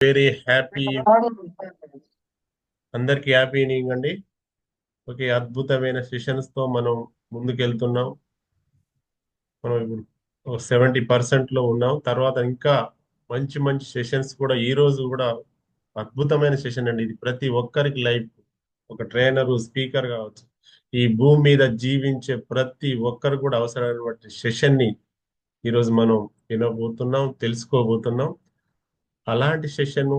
Very happy, అందరికి happy evening అండి. Okay, అద్భుతమైన సెషన్స్ తో మనం ముందుకెళ్తున్నాం. మనం ఇప్పుడు 70% లో ఉన్నాం. తర్వాత ఇంకా మంచి మంచి సెషన్స్ కూడా ఈ రోజు కూడా అద్భుతమైన సెషన్ అండి. ఇది ప్రతి ఒక్కరికి లైఫ్, ఒక ట్రైనరు, స్పీకర్ కావచ్చు, ఈ భూమి మీద జీవించే ప్రతి ఒక్కరు కూడా అవసరమైనటువంటి సెషన్ ని ఈరోజు మనం వినబోతున్నాం, తెలుసుకోబోతున్నాం. అలాంటి సెషన్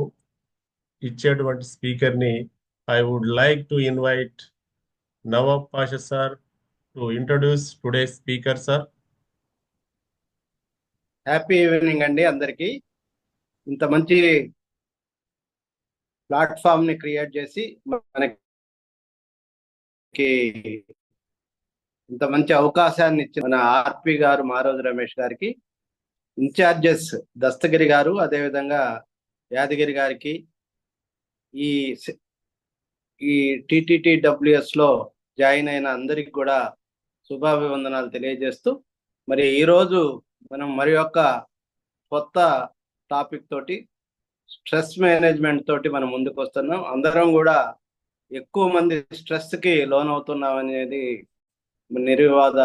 ఇచ్చేటువంటి స్పీకర్ ని I would like to invite Nawab Pasha sir to introduce today speaker sir. Happy evening అండి అందరికి. ఇంత మంచి ప్లాట్ఫామ్ ని క్రియేట్ చేసి మనకి ఇంత మంచి అవకాశాన్ని ఇచ్చిన మన ఆర్పి గారు, మారోజు రమేష్ గారికి, ఇన్ఛార్జెస్ దస్తగిరి గారు, అదేవిధంగా యాదగిరి గారికి, ఈ ఈ టిటిటిడబ్ల్యూఎస్ లో జాయిన్ అయిన అందరికి కూడా శుభాభివందనాలు తెలియజేస్తూ, మరి ఈరోజు మనం మరి యొక్క కొత్త టాపిక్ తోటి, స్ట్రెస్ మేనేజ్మెంట్ తోటి మనం ముందుకు వస్తున్నాం. అందరం కూడా ఎక్కువ మంది స్ట్రెస్ కి లోన్ అవుతున్నాం అనేది నిర్వివాద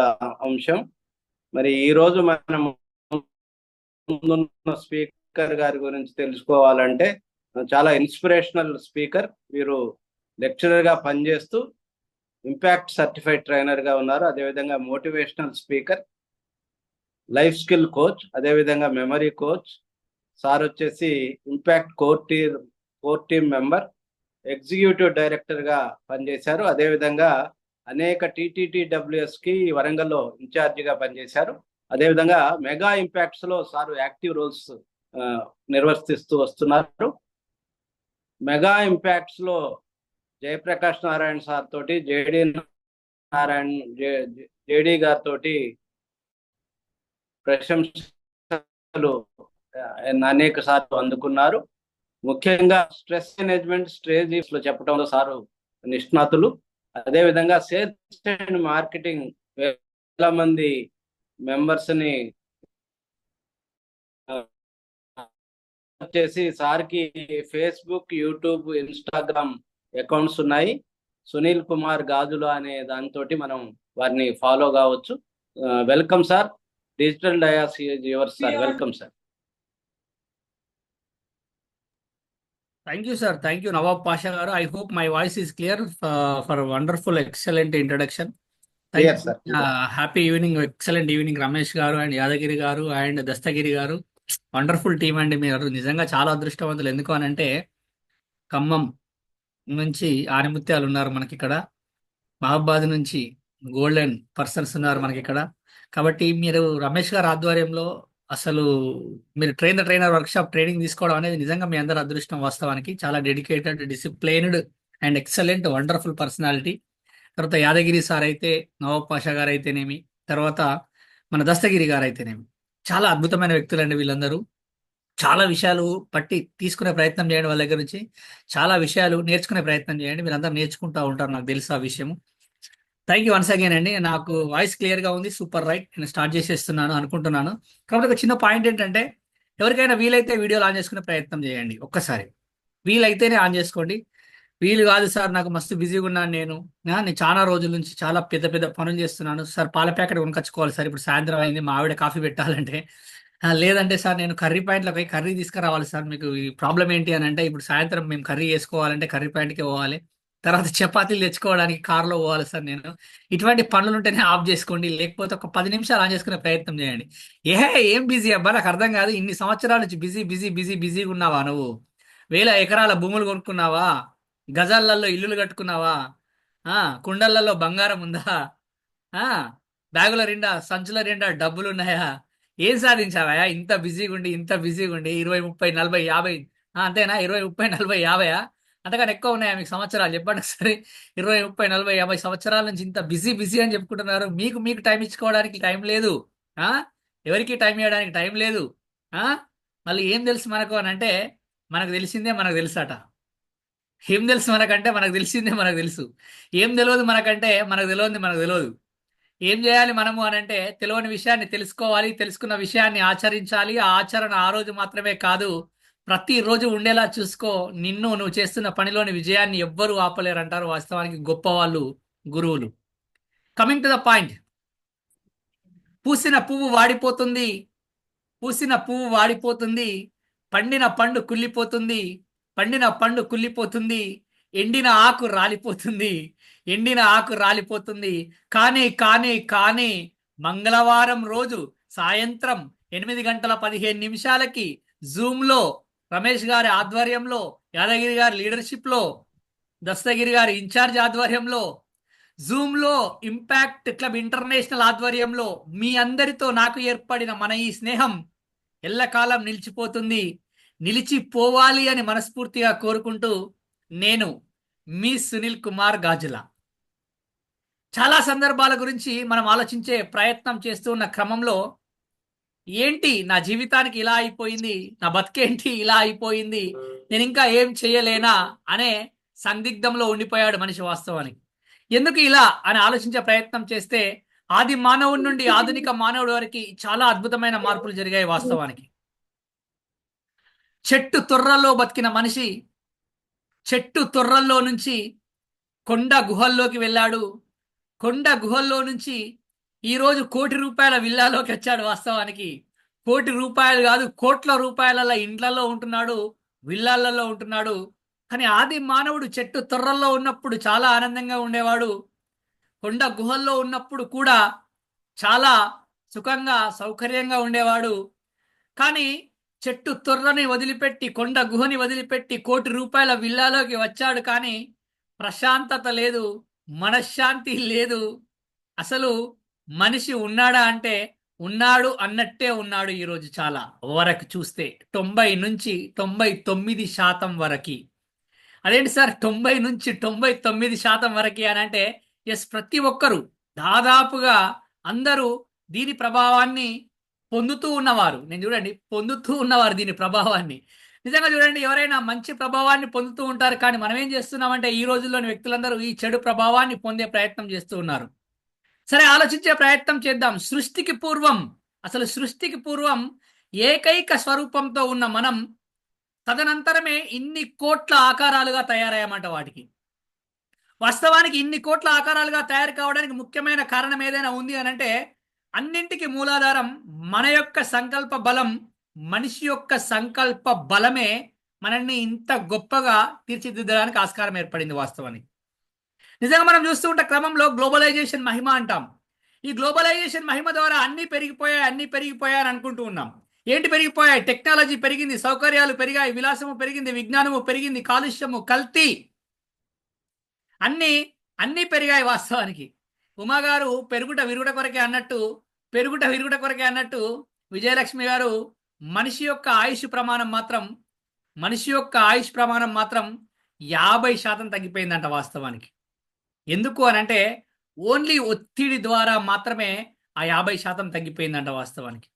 అంశం. మరి ఈ రోజు మనం ముందున్న స్పీకర్ గారి గురించి తెలుసుకోవాలంటే, చాలా ఇన్స్పిరేషనల్ స్పీకర్. వీరు లెక్చరర్ గా పనిచేస్తూ ఇంపాక్ట్ సర్టిఫైడ్ ట్రైనర్ గా ఉన్నారు. అదేవిధంగా motivational speaker, life skill coach, అదేవిధంగా మెమరీ కోచ్. సార్ వచ్చేసి impact core team member, executive director గా పనిచేశారు. అదేవిధంగా అనేక టీటీటీడబ్ల్యూఎస్ కి వరంగల్లో ఇన్ఛార్జ్ గా పనిచేశారు. అదేవిధంగా మెగా ఇంపాక్ట్స్ లో సార్ యాక్టివ్ రోల్స్ నిర్వర్తిస్తూ వస్తున్నారు. మెగా ఇంపాక్ట్స్ లో జయప్రకాష్ నారాయణ సార్ తోటి, జేడి గారితో ప్రశంసలు అనేక సార్లు అందుకున్నారు. ముఖ్యంగా స్ట్రెస్ మేనేజ్మెంట్ స్ట్రాటజీస్ లో చెప్పడంలో సారు నిష్ణాతులు. అదేవిధంగా సేల్స్ అండ్ మార్కెటింగ్ వేల మంది మెంబర్స్ ని వచ్చేసి సార్కి ఫేస్బుక్, యూట్యూబ్, ఇన్స్టాగ్రామ్ అకౌంట్స్ ఉన్నాయి. సునీల్ కుమార్ గాజులు అనే దాంతో మనం వారిని ఫాలో కావచ్చు. Welcome sir. Digital dais yours sir. Welcome sir. Thank you, sir. Thank you, Nawab Pasha garu. I hope my voice is clear for a wonderful, excellent introduction. Thank Yes, you. sir. Happy evening, excellent evening, Ramesh garu and Yadagiri garu and Dastagiri garu. Wonderful team అండి. మీరు నిజంగా చాలా అదృష్టవంతులు. ఎందుకు అని అంటే, ఖమ్మం నుంచి ఆనిముత్యాలు ఉన్నారు మనకి ఇక్కడ, మహబాద్ నుంచి గోల్డెన్ పర్సన్స్ ఉన్నారు మనకి ఇక్కడ. కాబట్టి మీరు రమేష్ గారి ఆధ్వర్యంలో అసలు మీరు ట్రైనర్ వర్క్షాప్ ట్రైనింగ్ తీసుకోవడం అనేది నిజంగా మీ అందరి అదృష్టం. వాస్తవానికి చాలా dedicated, disciplined and excellent wonderful personality. తర్వాత యాదగిరి సార్ అయితే, నవాబ్ పాషా గారు అయితేనేమి, తర్వాత మన దస్తగిరి గారు అయితేనేమి, చాలా అద్భుతమైన వ్యక్తులండి వీళ్ళందరూ. చాలా విషయాలు పట్టి తీసుకునే ప్రయత్నం చేయండి, వాళ్ళ దగ్గర నుంచి చాలా విషయాలు నేర్చుకునే ప్రయత్నం చేయండి. మీరందరూ నేర్చుకుంటూ ఉంటారు, నాకు తెలుసు ఆ విషయం. థ్యాంక్ యూ వన్స్ అగైన్ అండి. నాకు వాయిస్ క్లియర్ గా ఉంది, సూపర్ రైట్. నేను స్టార్ట్ చేసేస్తున్నాను అనుకుంటున్నాను. కాబట్టి ఒక చిన్న పాయింట్ ఏంటంటే, ఎవరికైనా వీలైతే వీడియోలు ఆన్ చేసుకునే ప్రయత్నం చేయండి. ఒక్కసారి వీలైతేనే ఆన్ చేసుకోండి. వీలు కాదు సార్, నాకు మస్తు బిజీగా ఉన్నాను, నేను చాలా రోజుల నుంచి చాలా పెద్ద పెద్ద పనులు చేస్తున్నాను సార్, పాల ప్యాకెట్ కొనుకొచ్చుకోవాలి సార్, ఇప్పుడు సాయంత్రం అయింది, మా ఆవిడ కాఫీ పెట్టాలంటే, లేదంటే సార్ నేను కర్రీ పాయింట్లోకి పోయి కర్రీ తీసుకురావాలి సార్, మీకు ఈ ప్రాబ్లం ఏంటి అని అంటే, ఇప్పుడు సాయంత్రం మేము కర్రీ చేసుకోవాలంటే కర్రీ పాయింట్కి పోవాలి, తర్వాత చపాతీలు తెచ్చుకోవడానికి కార్లో పోవాలి సార్ నేను. ఇటువంటి పనులు ఉంటేనే ఆఫ్ చేసుకోండి, లేకపోతే ఒక 10 నిమిషాలు ఆన్ చేసుకునే ప్రయత్నం చేయండి. ఏం బిజీ అబ్బా, నాకు అర్థం కాదు. ఇన్ని సంవత్సరాల నుంచి బిజీగా ఉన్నావా నువ్వు? వేల ఎకరాల భూములు కొనుక్కున్నావా? గజాలలో ఇల్లులు కట్టుకున్నావా? కుండలలో బంగారం ఉందా? ఆ బ్యాగుల నిండా, సంచుల నిండా డబ్బులు ఉన్నాయా? ఏం సాధించావా ఇంత బిజీగా ఉండి 20, 30, 40, 50, అంతేనా? 20, 30, 40, 50 అంతకన్నా ఎక్కువ ఉన్నాయా మీకు సంవత్సరాలు? చెప్పండి ఒకసారి. 20, 30, 40, 50 సంవత్సరాల నుంచి ఇంత బిజీ అని చెప్పుకుంటున్నారు. మీకు టైం ఇచ్చుకోవడానికి టైం లేదు. ఆ ఎవరికి టైం ఇవ్వడానికి టైం లేదు. ఆ మళ్ళీ ఏం తెలుసు మనకు అని అంటే, మనకు తెలిసిందే మనకు తెలుసట. ఏం తెలుసు మనకంటే, మనకు తెలిసిందే మనకు తెలుసు. ఏం తెలియదు మనకంటే, మనకు తెలియదు. ఏం చేయాలి మనము అని అంటే, తెలియని విషయాన్ని తెలుసుకోవాలి, తెలుసుకున్న విషయాన్ని ఆచరించాలి. ఆ ఆచరణ ఆ రోజు మాత్రమే కాదు, ప్రతిరోజు ఉండేలా చూసుకో. నువ్వు చేస్తున్న పనిలోని విజయాన్ని ఎవ్వరూ ఆపలేరు అంటారు వాస్తవానికి గొప్ప వాళ్ళు, గురువులు. Coming to the point. పూసిన పువ్వు వాడిపోతుంది, పూసిన పువ్వు వాడిపోతుంది, పండిన పండు కుళ్ళిపోతుంది, పండిన పండు కుళ్ళిపోతుంది, ఎండిన ఆకు రాలిపోతుంది, ఎండిన ఆకు రాలిపోతుంది. కానీ కానీ కానీ మంగళవారం రోజు సాయంత్రం 8:15 జూమ్లో రమేష్ గారి ఆధ్వర్యంలో, యాదగిరి గారి లీడర్షిప్లో, దస్తగిరి గారి ఇన్ఛార్జ్ ఆధ్వర్యంలో, జూమ్లో ఇంపాక్ట్ క్లబ్ ఇంటర్నేషనల్ ఆధ్వర్యంలో మీ అందరితో నాకు ఏర్పడిన మన ఈ స్నేహం ఎల్లకాలం నిలిచిపోతుంది, నిలిచిపోవాలి అని మనస్ఫూర్తిగా కోరుకుంటూ నేను మీ సునీల్ కుమార్ గాజుల. చాలా సందర్భాల గురించి మనం ఆలోచించే ప్రయత్నం చేస్తూ ఉన్న క్రమంలో ఏంటి నా జీవితానికి ఇలా అయిపోయింది, నా బతికేంటి ఇలా అయిపోయింది, నేను ఇంకా ఏం చేయలేనా అనే సందిగ్ధంలో ఉండిపోయాడు మనిషి వాస్తవానికి. ఎందుకు ఇలా అని ఆలోచించే ప్రయత్నం చేస్తే ఆది మానవుడి నుండి ఆధునిక మానవుడి వరకు చాలా అద్భుతమైన మార్పులు జరిగాయి వాస్తవానికి. చెట్టు తొర్రల్లో బతికిన మనిషి చెట్టు తొర్రల్లో నుంచి కొండ గుహల్లోకి వెళ్ళాడు, కొండ గుహల్లో నుంచి ఈరోజు ₹1,00,00,000 విల్లాలోకి వచ్చాడు. వాస్తవానికి ₹1,00,00,000 కాదు, కోట్ల రూపాయల ఇండ్లలో ఉంటున్నాడు, విల్లాలలో ఉంటున్నాడు. కానీ ఆది మానవుడు చెట్టు తొర్రల్లో ఉన్నప్పుడు చాలా ఆనందంగా ఉండేవాడు, కొండ గుహల్లో ఉన్నప్పుడు కూడా చాలా సుఖంగా సౌకర్యంగా ఉండేవాడు. కానీ చెట్టు తొర్రని వదిలిపెట్టి, కొండ గుహని వదిలిపెట్టి ₹1,00,00,000 విల్లాలోకి వచ్చాడు. కానీ ప్రశాంతత లేదు, మనశ్శాంతి లేదు. అసలు మనిషి ఉన్నాడా అంటే ఉన్నాడు అన్నట్టే ఉన్నాడు ఈరోజు చాలా వరకు చూస్తే 90 నుంచి 99% వరకు. అదేంటి సార్ 90 నుంచి 99% వరకు అని అంటే ఎస్, ప్రతి ఒక్కరు దాదాపుగా అందరూ దీని ప్రభావాన్ని పొందుతూ ఉన్నవారు. నేను చూడండి, పొందుతూ ఉన్నవారు దీని ప్రభావాన్ని. నిజంగా చూడండి, ఎవరైనా మంచి ప్రభావాన్ని పొందుతూ ఉంటారు. కానీ మనం ఏం చేస్తున్నామంటే ఈ రోజుల్లోని వ్యక్తులందరూ ఈ చెడు ప్రభావాన్ని పొందే ప్రయత్నం చేస్తూ ఉన్నారు. సరే, ఆలోచించే ప్రయత్నం చేద్దాం. సృష్టికి పూర్వం ఏకైక స్వరూపంతో ఉన్న మనం తదనంతరమే ఇన్ని కోట్ల ఆకారాలుగా తయారయ్యామంట. వాటికి వాస్తవానికి ఇన్ని కోట్ల ఆకారాలుగా తయారు కావడానికి ముఖ్యమైన కారణం ఏదైనా ఉంది అని అంటే అన్నింటికి మూలాధారం మన యొక్క సంకల్ప బలం. మనిషి యొక్క సంకల్ప బలమే మనల్ని ఇంత గొప్పగా తీర్చిదిద్దడానికి ఆస్కారం ఏర్పడింది వాస్తవానికి. నిజంగా మనం చూస్తూ ఉంటే క్రమంలో గ్లోబలైజేషన్ మహిమ అంటాం. ఈ గ్లోబలైజేషన్ మహిమ ద్వారా అన్నీ పెరిగిపోయాయి అని అనుకుంటూ ఉన్నాం. ఏంటి పెరిగిపోయాయి? టెక్నాలజీ పెరిగింది, సౌకర్యాలు పెరిగాయి, విలాసము పెరిగింది, విజ్ఞానము పెరిగింది, కాలుష్యము, కల్తీ అన్నీ పెరిగాయి వాస్తవానికి. ఉమాగారు పెరుగుట విరుగుట కొరకే అన్నట్టు విజయలక్ష్మి గారు మనిషి యొక్క ఆయుష్ ప్రమాణం మాత్రం 50% తగ్గిపోయిందంట వాస్తవానికి. ఎందుకు అని అంటే ఓన్లీ ఒత్తిడి ద్వారా మాత్రమే ఆ 50% తగ్గిపోయిందంట వాస్తవానికి.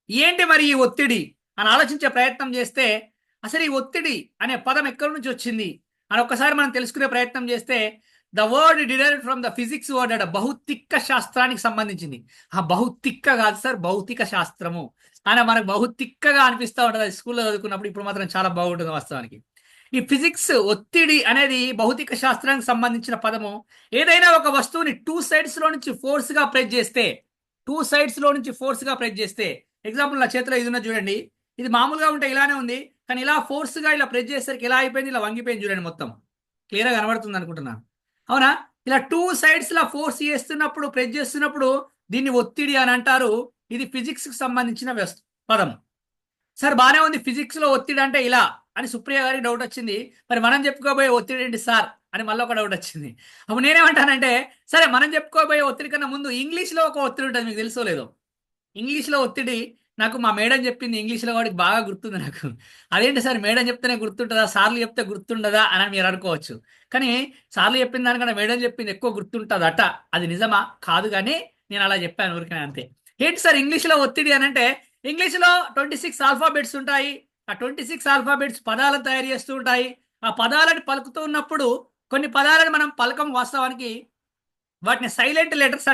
ఏంటి మరి ఈ ఒత్తిడి అని ఆలోచించే ప్రయత్నం చేస్తే అసలు ఈ ఒత్తిడి అనే పదం ఎక్కడి నుంచి వచ్చింది అని ఒక్కసారి మనం తెలుసుకునే ప్రయత్నం చేస్తే the word derived from the physics word అట, భౌతిక శాస్త్రానికి సంబంధించింది. ఆ భౌతిక కాదు సార్, భౌతిక శాస్త్రము అని మనకు భౌతికగా అనిపిస్తూ ఉంటుంది స్కూల్లో చదువుకున్నప్పుడు. ఇప్పుడు మాత్రం చాలా బాగుంటుంది వాస్తవానికి. ఈ ఫిజిక్స్ ఒత్తిడి అనేది భౌతిక శాస్త్రానికి సంబంధించిన పదము. ఏదైనా ఒక వస్తువుని 2 sides లో నుంచి ఫోర్స్గా ప్రెస్ చేస్తే ఎగ్జాంపుల్ నా చేతిలో ఇది ఉన్నది చూడండి. ఇది మామూలుగా ఉంటే ఇలానే ఉంది, కానీ ఇలా ఫోర్స్గా ఇలా ప్రెస్ చేసేసరికి ఇలా అయిపోయింది, ఇలా వంగిపోయింది చూడండి. మొత్తం క్లియర్గా కనబడుతుంది అనుకుంటున్నాను, అవునా? ఇలా 2 sides లా ఫోర్స్ ప్రెస్ చేస్తున్నప్పుడు దీన్ని ఒత్తిడి అని అంటారు. ఇది ఫిజిక్స్కి సంబంధించిన పదం. సార్ బాగానే ఉంది, ఫిజిక్స్లో ఒత్తిడి అంటే ఇలా అని సుప్రియ గారికి డౌట్ వచ్చింది. మరి మనం చెప్పుకోబోయే ఒత్తిడి ఏంటి సార్ అని మళ్ళీ ఒక డౌట్ వచ్చింది. అప్పుడు నేనేమంటానంటే సరే, మనం చెప్పుకోబోయే ఒత్తిడి కన్నా ముందు ఇంగ్లీష్లో ఒక ఒత్తిడి ఉంటుంది, మీకు తెలుసో లేదో. ఇంగ్లీష్లో ఒత్తిడి నాకు మా మేడం చెప్పింది, ఇంగ్లీష్లో వాడికి బాగా గుర్తుంది నాకు. అదేంటి సార్ మేడం చెప్తేనే గుర్తుంటుందా, సార్లు చెప్తే గుర్తుండదా అని మీరు అనుకోవచ్చు. కానీ సార్లు చెప్పిన దానికన్నా మేడం చెప్పింది ఎక్కువ గుర్తుంటుందట. అది నిజమా కాదు, కానీ నేను అలా చెప్పాను ఊరికనే అంతే. ఏంటి సార్ ఇంగ్లీష్లో ఒత్తిడి అని అంటే ఇంగ్లీష్లో 26 ఆల్ఫాబెట్స్ ఉంటాయి. ఆ 26 ఆల్ఫాబెట్స్ పదాలను తయారు చేస్తూ ఉంటాయి. ఆ పదాలను పలుకుతూ ఉన్నప్పుడు కొన్ని పదాలను మనం పలకం వాస్తవానికి, వాటిని సైలెంట్ లెటర్స్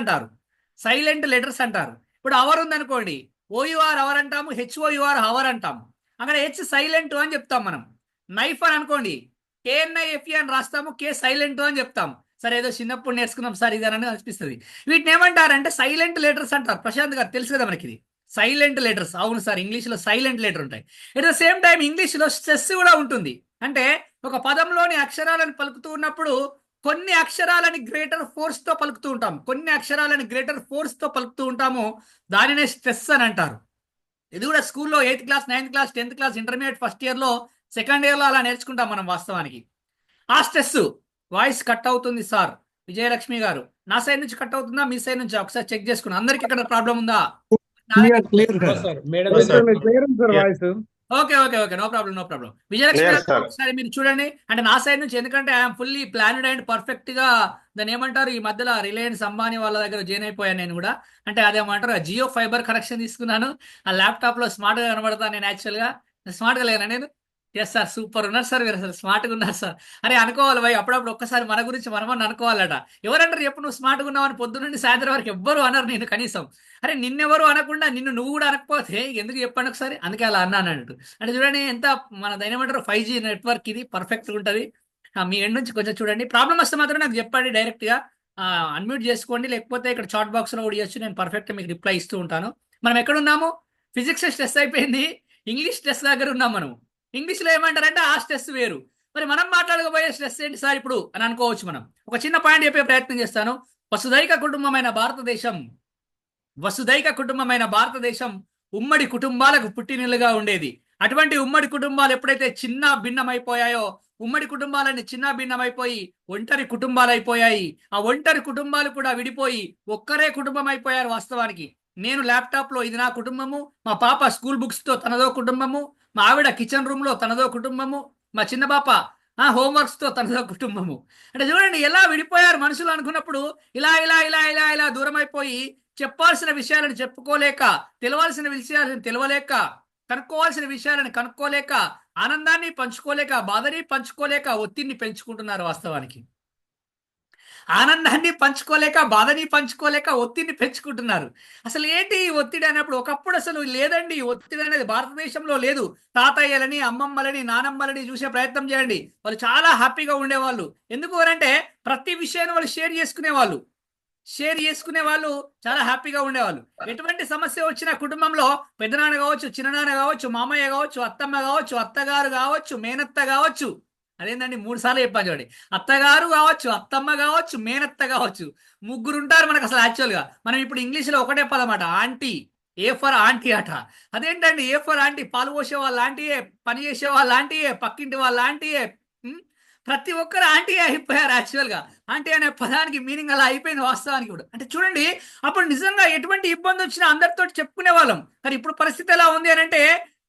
అంటారు. ఇప్పుడు అవర్ ఉందనుకోండి, ఓయూఆర్ అవర్ అంటాము, హెచ్ఓయూఆర్ హవర్ అంటాము. అక్కడ హెచ్ సైలెంట్ అని చెప్తాం మనం. నైఫ్ అని అనుకోండి, KNIFE అని రాస్తాము, కే సైలెంట్ అని చెప్తాము. సరే ఏదో చిన్నప్పుడు నేర్చుకున్నాం సార్ ఇదని అనిపిస్తుంది. వీటిని ఏమంటారంటే సైలెంట్ లెటర్స్ అంటారు. ప్రశాంత్ గారు తెలుసు కదా మనకి ఇది సైలెంట్ లెటర్స్. అవును సార్, ఇంగ్లీష్లో సైలెంట్ లెటర్ ఉంటాయి. ఎట్ ద సేమ్ టైం ఇంగ్లీష్లో స్ట్రెస్ కూడా ఉంటుంది. అంటే ఒక పదంలోని అక్షరాలను పలుకుతూ ఉన్నప్పుడు కొన్ని అక్షరాలని గ్రేటర్ ఫోర్స్ తో పలుకుతూ ఉంటాం, కొన్ని అక్షరాలని గ్రేటర్ ఫోర్స్ తో పలుకుతూ ఉంటాము. దానినే స్ట్రెస్ అని అంటారు. ఇది కూడా స్కూల్లో 8th class, 9th class, 10th class, intermediate first ఇయర్లో, సెకండ్ ఇయర్లో అలా నేర్చుకుంటాం మనం వాస్తవానికి. ఆ స్ట్రెస్. వాయిస్ కట్ అవుతుంది సార్ విజయలక్ష్మి గారు. నా సైడ్ నుంచి కట్ అవుతుందా, మీ సైడ్ నుంచి ఒకసారి చెక్ చేసుకున్నాం. అందరికి ఇక్కడ ప్రాబ్లం ఉందా? Clear no sir. Sir, madam Yes, sir. Clear sir voice. Okay okay okay, no problem no problem. Vijayalakshmi Clear, గారు sir. ఒకసారి మీరు చూడండి. అంటే నా సైడ్ నుంచి, ఎందుకంటే I'm fully planned and perfect గా దాన్ని ఏమంటారు, ఈ మధ్యలో రిలయన్స్ అంబానీ వాళ్ళ దగ్గర జాయిన్ అయిపోయాను నేను కూడా. అంటే అదేమంటారు, జియో ఫైబర్ కనెక్షన్ తీసుకున్నాను. ఆ ల్యాప్టాప్ లో స్మార్ట్ గా కనబడతాను నేను. యాక్చువల్ గా స్మార్ట్ గా లేనా నేను? ఎస్ సార్, సూపర్ ఉన్నారు సార్ మీరు, అసలు స్మార్ట్ గా ఉన్నారు సార్. అరే అనుకోవాలి భయ్, అప్పుడప్పుడు ఒక్కసారి మన గురించి మనమని అనుకోవాలట. ఎవరంటారు చెప్పు, నువ్వు స్మార్ట్ గా ఉన్నావని పొద్దు నుండి సాయంత్రం వరకు ఎవ్వరు అనరు నేను కనీసం. అరే నిన్నెవరు అనకుండా నిన్ను నువ్వు కూడా అనకపోతే ఎందుకు చెప్పండి ఒకసారి, అందుకే అలా అన్నాను అన్నట్టు. అంటే చూడండి ఎంత మన ఏమంటారు 5G నెట్వర్క్ ఇది పర్ఫెక్ట్గా ఉంటుంది. మీ ఎండ్ నుంచి కొంచెం చూడండి. ప్రాబ్లం వస్తే మాత్రం నాకు చెప్పండి డైరెక్ట్గా, అన్మ్యూట్ చేసుకోండి, లేకపోతే ఇక్కడ చాట్ బాక్స్లో కూడా ఇవ్వచ్చు, నేను పర్ఫెక్ట్గా మీకు రిప్లై ఇస్తూ ఉంటాను. మనం ఎక్కడున్నాము? ఫిజిక్స్ స్ట్రెస్ అయిపోయింది, ఇంగ్లీష్ స్ట్రెస్ దగ్గర ఉన్నాం మనం. ఇంగ్లీష్లో ఏమంటారంటే ఆ స్ట్రెస్ వేరు. మరి మనం మాట్లాడకపోయే స్ట్రెస్ ఏంటి సార్ ఇప్పుడు అని అనుకోవచ్చు మనం. ఒక చిన్న పాయింట్ చెప్పే ప్రయత్నం చేస్తాను. వసుదైక కుటుంబమైన భారతదేశం, వసుదైక కుటుంబమైన భారతదేశం ఉమ్మడి కుటుంబాలకు పుట్టినిల్లుగా ఉండేది. అటువంటి ఉమ్మడి కుటుంబాలు ఎప్పుడైతే చిన్న భిన్నమైపోయాయో, ఉమ్మడి కుటుంబాలన్నీ చిన్న భిన్నమైపోయి ఒంటరి కుటుంబాలు అయిపోయాయి. ఆ ఒంటరి కుటుంబాలు కూడా విడిపోయి ఒక్కరే కుటుంబం అయిపోయారు వాస్తవానికి. నేను ల్యాప్టాప్ లో ఇది నా కుటుంబము, మా పాప స్కూల్ బుక్స్ తో తనదో కుటుంబము, మా ఆవిడ కిచెన్ రూమ్ లో తనదో కుటుంబము, మా చిన్న పాప హోంవర్క్స్ తో తనదో కుటుంబము. అంటే చూడండి ఎలా విడిపోయారు మనుషులు అనుకున్నప్పుడు. ఇలా ఇలా ఇలా ఇలా ఇలా దూరం అయిపోయి చెప్పాల్సిన విషయాలను చెప్పుకోలేక, తెలవాల్సిన విషయాలను తెలవలేక, కనుక్కోవాల్సిన విషయాలను కనుక్కోలేక, ఆనందాన్ని పంచుకోలేక, బాధని పంచుకోలేక ఒత్తిడిని పెంచుకుంటున్నారు వాస్తవానికి. ఆనందాన్ని పంచుకోలేక, బాధని పంచుకోలేక ఒత్తిడిని పెంచుకుంటున్నారు. అసలు ఏంటి ఈ ఒత్తిడి అన్నప్పుడు? ఒకప్పుడు అసలు లేదండి, ఒత్తిడి అనేది భారతదేశంలో లేదు. తాతయ్యలని, అమ్మమ్మలని, నానమ్మలని చూసే ప్రయత్నం చేయండి, వాళ్ళు చాలా హ్యాపీగా ఉండేవాళ్ళు. ఎందుకు అంటే ప్రతి విషయాన్ని వాళ్ళు షేర్ చేసుకునే వాళ్ళు, చాలా హ్యాపీగా ఉండేవాళ్ళు. ఎటువంటి సమస్య వచ్చినా కుటుంబంలో పెద్దనాన్న కావచ్చు, చిన్ననాన్న కావచ్చు, మామయ్య కావచ్చు, అత్తమ్మ కావచ్చు, అత్తగారు కావచ్చు, మేనత్త కావచ్చు. అదేంటండి 3 సార్లు చెప్పాను చూడండి. అత్తగారు కావచ్చు, అత్తమ్మ కావచ్చు, మేనత్త కావచ్చు, ముగ్గురు ఉంటారు మనకు. అసలు యాక్చువల్గా మనం ఇప్పుడు ఇంగ్లీష్లో ఒకటే పదం అట, ఆంటీ. ఏ ఫర్ ఆంటీ అట. అదేంటండి ఏ ఫర్ ఆంటీ? పాలు పోసే వాళ్ళ ఆంటీయే, పని చేసే వాళ్ళ ఆంటీయే, పక్కింటి వాళ్ళ ఆంటీయే. ప్రతి ఒక్కరు ఆంటీ అయిపోయారు యాక్చువల్గా. ఆంటీ అనే పదానికి మీనింగ్ అలా అయిపోయింది వాస్తవానికి కూడా. అంటే చూడండి, అప్పుడు నిజంగా ఎటువంటి ఇబ్బంది వచ్చినా అందరితో చెప్పుకునే వాళ్ళం. కానీ ఇప్పుడు పరిస్థితి ఎలా ఉంది అని అంటే,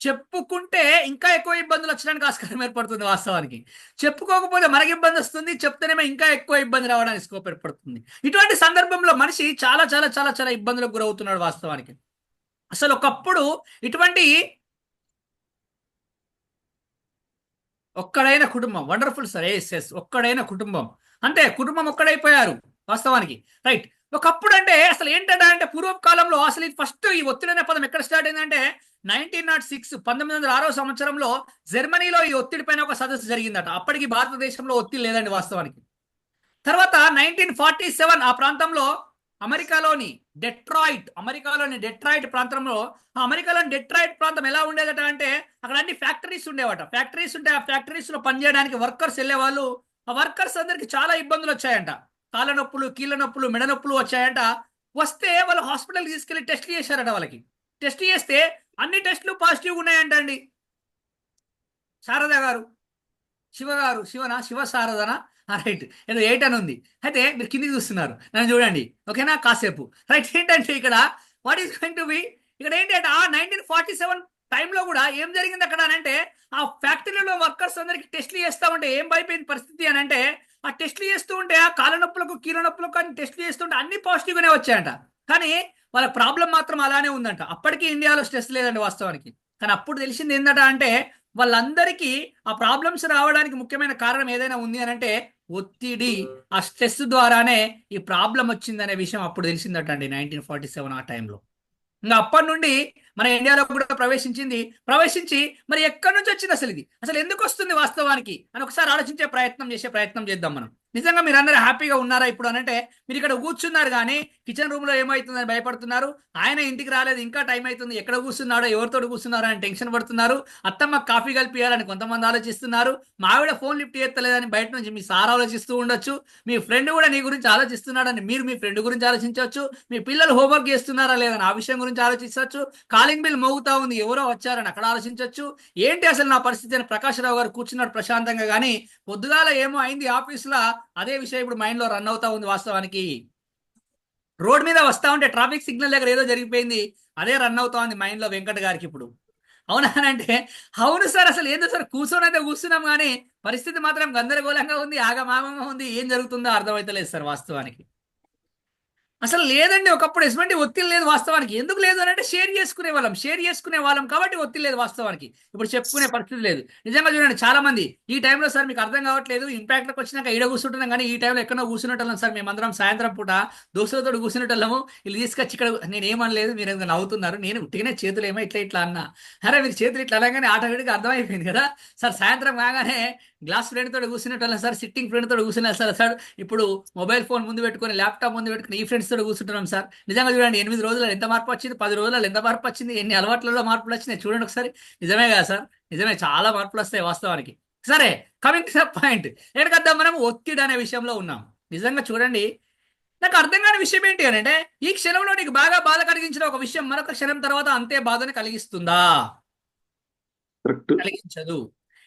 చెప్పుకుంటే ఇంకా ఎక్కువ ఇబ్బందులు వచ్చడానికి ఆస్కారం ఏర్పడుతుంది వాస్తవానికి. చెప్పుకోకపోతే మనకి ఇబ్బంది వస్తుంది, చెప్తేనేమో ఇంకా ఎక్కువ ఇబ్బంది రావడానికి స్కోప్ ఏర్పడుతుంది. ఇటువంటి సందర్భంలో మనిషి చాలా చాలా చాలా చాలా ఇబ్బందులకు గురవుతున్నాడు వాస్తవానికి. అసలు ఒకప్పుడు ఇటువంటి ఒక్కడైన కుటుంబం, వండర్ఫుల్ సార్, ఎస్ ఒక్కడైన కుటుంబం, అంతే. కుటుంబం ఒక్కడైపోయారు వాస్తవానికి, రైట్. ఒకప్పుడు అంటే అసలు ఏంటంటే, అంటే పూర్వకాలంలో అసలు ఇది ఫస్ట్ ఈ ఒత్తిడి అనే పదం ఎక్కడ స్టార్ట్ అయిందంటే 1906 1906వ సంవత్సరంలో జర్మనీలో ఈ ఒత్తిడి పైన ఒక సదస్సు జరిగిందట. అప్పటికి భారతదేశంలో ఒత్తిడి లేదండి వాస్తవానికి. తర్వాత 1947 ఆ ప్రాంతంలో అమెరికాలోని డెట్రాయిట్ ప్రాంతంలో, అమెరికాలోని డెట్రాయిట్ ప్రాంతం ఎలా ఉండేదట అంటే అక్కడ అన్ని ఫ్యాక్టరీస్ ఉండేవట. ఫ్యాక్టరీస్ ఉంటే ఆ ఫ్యాక్టరీస్ లో పనిచేయడానికి వర్కర్స్ వెళ్ళేవాళ్ళు. ఆ వర్కర్స్ అందరికి చాలా ఇబ్బందులు వచ్చాయంట. కాళ్ళ నొప్పులు, కీళ్ళ నొప్పులు, మెడ నొప్పులు వచ్చాయంట. వస్తే వాళ్ళు హాస్పిటల్కి తీసుకెళ్లి టెస్ట్ చేశారట. వాళ్ళకి టెస్ట్ చేస్తే అన్ని టెస్టులు పాజిటివ్ ఉన్నాయంట అండి. శారద గారు, శివ శారదనా, రైట్, ఏదో 8 అని ఉంది. అయితే మీరు కిందికి చూస్తున్నారు, నన్ను చూడండి ఓకేనా కాసేపు, రైట్. ఏంటంటే ఇక్కడ what is going to be, ఇక్కడ ఏంటి అంటే ఆ 1947 టైంలో కూడా ఏం జరిగింది అక్కడ అని అంటే, ఆ ఫ్యాక్టరీలో వర్కర్స్ అందరికి టెస్ట్లు చేస్తూ ఉంటే ఏం అయిపోయింది పరిస్థితి అని అంటే, ఆ టెస్ట్లు చేస్తూ ఉంటే ఆ కాళ్ళ నొప్పులకు, కీళ్ళ నొప్పులకు కానీ టెస్ట్లు చేస్తుంటే అన్ని పాజిటివ్గానే వచ్చాయంట. కానీ వాళ్ళ ప్రాబ్లం మాత్రం అలానే ఉందంట. అప్పటికి ఇండియాలో స్ట్రెస్ లేదండి వాస్తవానికి. కానీ అప్పుడు తెలిసింది ఏంటంట అంటే, వాళ్ళందరికీ ఆ ప్రాబ్లమ్స్ రావడానికి ముఖ్యమైన కారణం ఏదైనా ఉంది అని అంటే ఒత్తిడి, ఆ స్ట్రెస్ ద్వారానే ఈ ప్రాబ్లం వచ్చిందనే విషయం అప్పుడు తెలిసిందట అండి 1947 ఆ టైంలో. ఇంకా అప్పటి నుండి మన ఇండియాలో కూడా ప్రవేశించి మరి ఎక్కడి నుంచి వచ్చింది అసలు ఎందుకు వస్తుంది వాస్తవానికి అని ఒకసారి ఆలోచించే ప్రయత్నం చేద్దాం మనం. నిజంగా మీరు అందరూ హ్యాపీగా ఉన్నారా ఇప్పుడు అని అంటే, మీరు ఇక్కడ కూర్చున్నారు కానీ కిచెన్ రూమ్ లో ఏమవుతుందని భయపడుతున్నారు, ఆయన ఇంటికి రాలేదు ఇంకా టైం అవుతుంది, ఎక్కడ కూర్చున్నాడో ఎవరితో కూర్చున్నారో అని టెన్షన్ పడుతున్నారు, అత్తమ్మ కాఫీ కలిపియాలని కొంతమంది ఆలోచిస్తున్నారు, మా ఆవిడ ఫోన్ లిఫ్ట్ చేస్తలేదని బయట నుంచి మీ సార్ ఆలోచిస్తూ ఉండొచ్చు, మీ ఫ్రెండ్ కూడా నీ గురించి ఆలోచిస్తున్నాడని మీరు మీ ఫ్రెండ్ గురించి ఆలోచించవచ్చు, మీ పిల్లలు హోంవర్క్ చేస్తున్నారా లేదని ఆ విషయం గురించి ఆలోచించవచ్చు, కాలింగ్ బిల్ మోగుతా ఉంది ఎవరో వచ్చారని అక్కడ ఆలోచించవచ్చు, ఏంటి అసలు నా పరిస్థితి అని ప్రకాష్ రావు గారు కూర్చున్నాడు ప్రశాంతంగా. కానీ పొద్దుగాల ఏమో అయింది ఆఫీసులో, అదే విషయం ఇప్పుడు మైండ్ లో రన్ అవుతా ఉంది వాస్తవానికి. రోడ్ మీద వస్తా ఉంటే ట్రాఫిక్ సిగ్నల్ దగ్గర ఏదో జరిగిపోయింది, అదే రన్ అవుతా ఉంది మైండ్ లో వెంకట్ గారికి ఇప్పుడు. అవునా అంటే అవును సార్, అసలు ఏందో సార్ కూర్చొని అయితే కూర్చున్నాం కానీ పరిస్థితి మాత్రం గందరగోళంగా ఉంది, ఆగమాగంగా ఉంది, ఏం జరుగుతుందో అర్థమైతలేదు సార్ వాస్తవానికి. అసలు లేదండి, ఒకప్పుడు ఎటువంటి ఒత్తిడి లేదు వాస్తవానికి. ఎందుకు లేదు అని అంటే షేర్ చేసుకునే వాళ్ళం కాబట్టి ఒత్తిడి లేదు వాస్తవానికి. ఇప్పుడు చెప్పుకునే పరిస్థితి లేదు. నిజంగా చూడండి, చాలా మంది ఈ టైంలో సార్ మీకు అర్థం కావట్లేదు, ఇంపాక్ట్లోకి వచ్చినాక ఈడ కూర్చుంటున్నాం కానీ ఈ టైంలో ఎక్కడో కూర్చున్నట్టం సార్, మేమందరం సాయంత్రం పూట దోస్తులతో కూర్చున్నట్టము, వీళ్ళు తీసుకొచ్చి ఇక్కడ నేను ఏమనలేదు, మీరు ఎందుకు నవ్వుతున్నారు, నేను ఉట్టిగానే చేతులు ఏమో ఇట్లా అన్నా. అరే మీరు చేతులు ఇట్లా అనగానే ఆటోమేటిక్గా అర్థమైపోయింది కదా సార్. సాయంత్రం కాగానే గ్లాస్ ఫ్రెండ్ తోటి కూర్చున్నట్టు సార్, సిట్టింగ్ ఫ్రెండ్ తోటి కూర్చున్నారు సార్. ఇప్పుడు మొబైల్ ఫోన్ ముందు పెట్టుకొని ల్యాప్టాప్ ముందు పెట్టుకుని ఈ ఫ్రెండ్స్ తోటి కూర్చుంటున్నాం సార్. నిజంగా చూడండి, 8 రోజుల్లో ఎంత మార్పు వచ్చింది, 10 రోజుల్లో ఎంత మార్పు వచ్చింది, ఎన్ని అలవాట్లలో మార్పులు వచ్చినాయి చూడండి ఒకసారి. నిజమే కదా సార్, నిజమే, చాలా మార్పులు వస్తాయి వాస్తవానికి. సరే, కమింగ్ టు ద పాయింట్, ఎక్కడికద్దాం, మనం ఒత్తిడి అనే విషయంలో ఉన్నాం. నిజంగా చూడండి, నాకు అర్థం కాని విషయం ఏంటి అని అంటే, ఈ క్షణంలో నీకు బాగా బాధ కలిగించిన ఒక విషయం మరొక క్షణం తర్వాత అంతే బాధని కలిగిస్తుందా? కలిగించదు.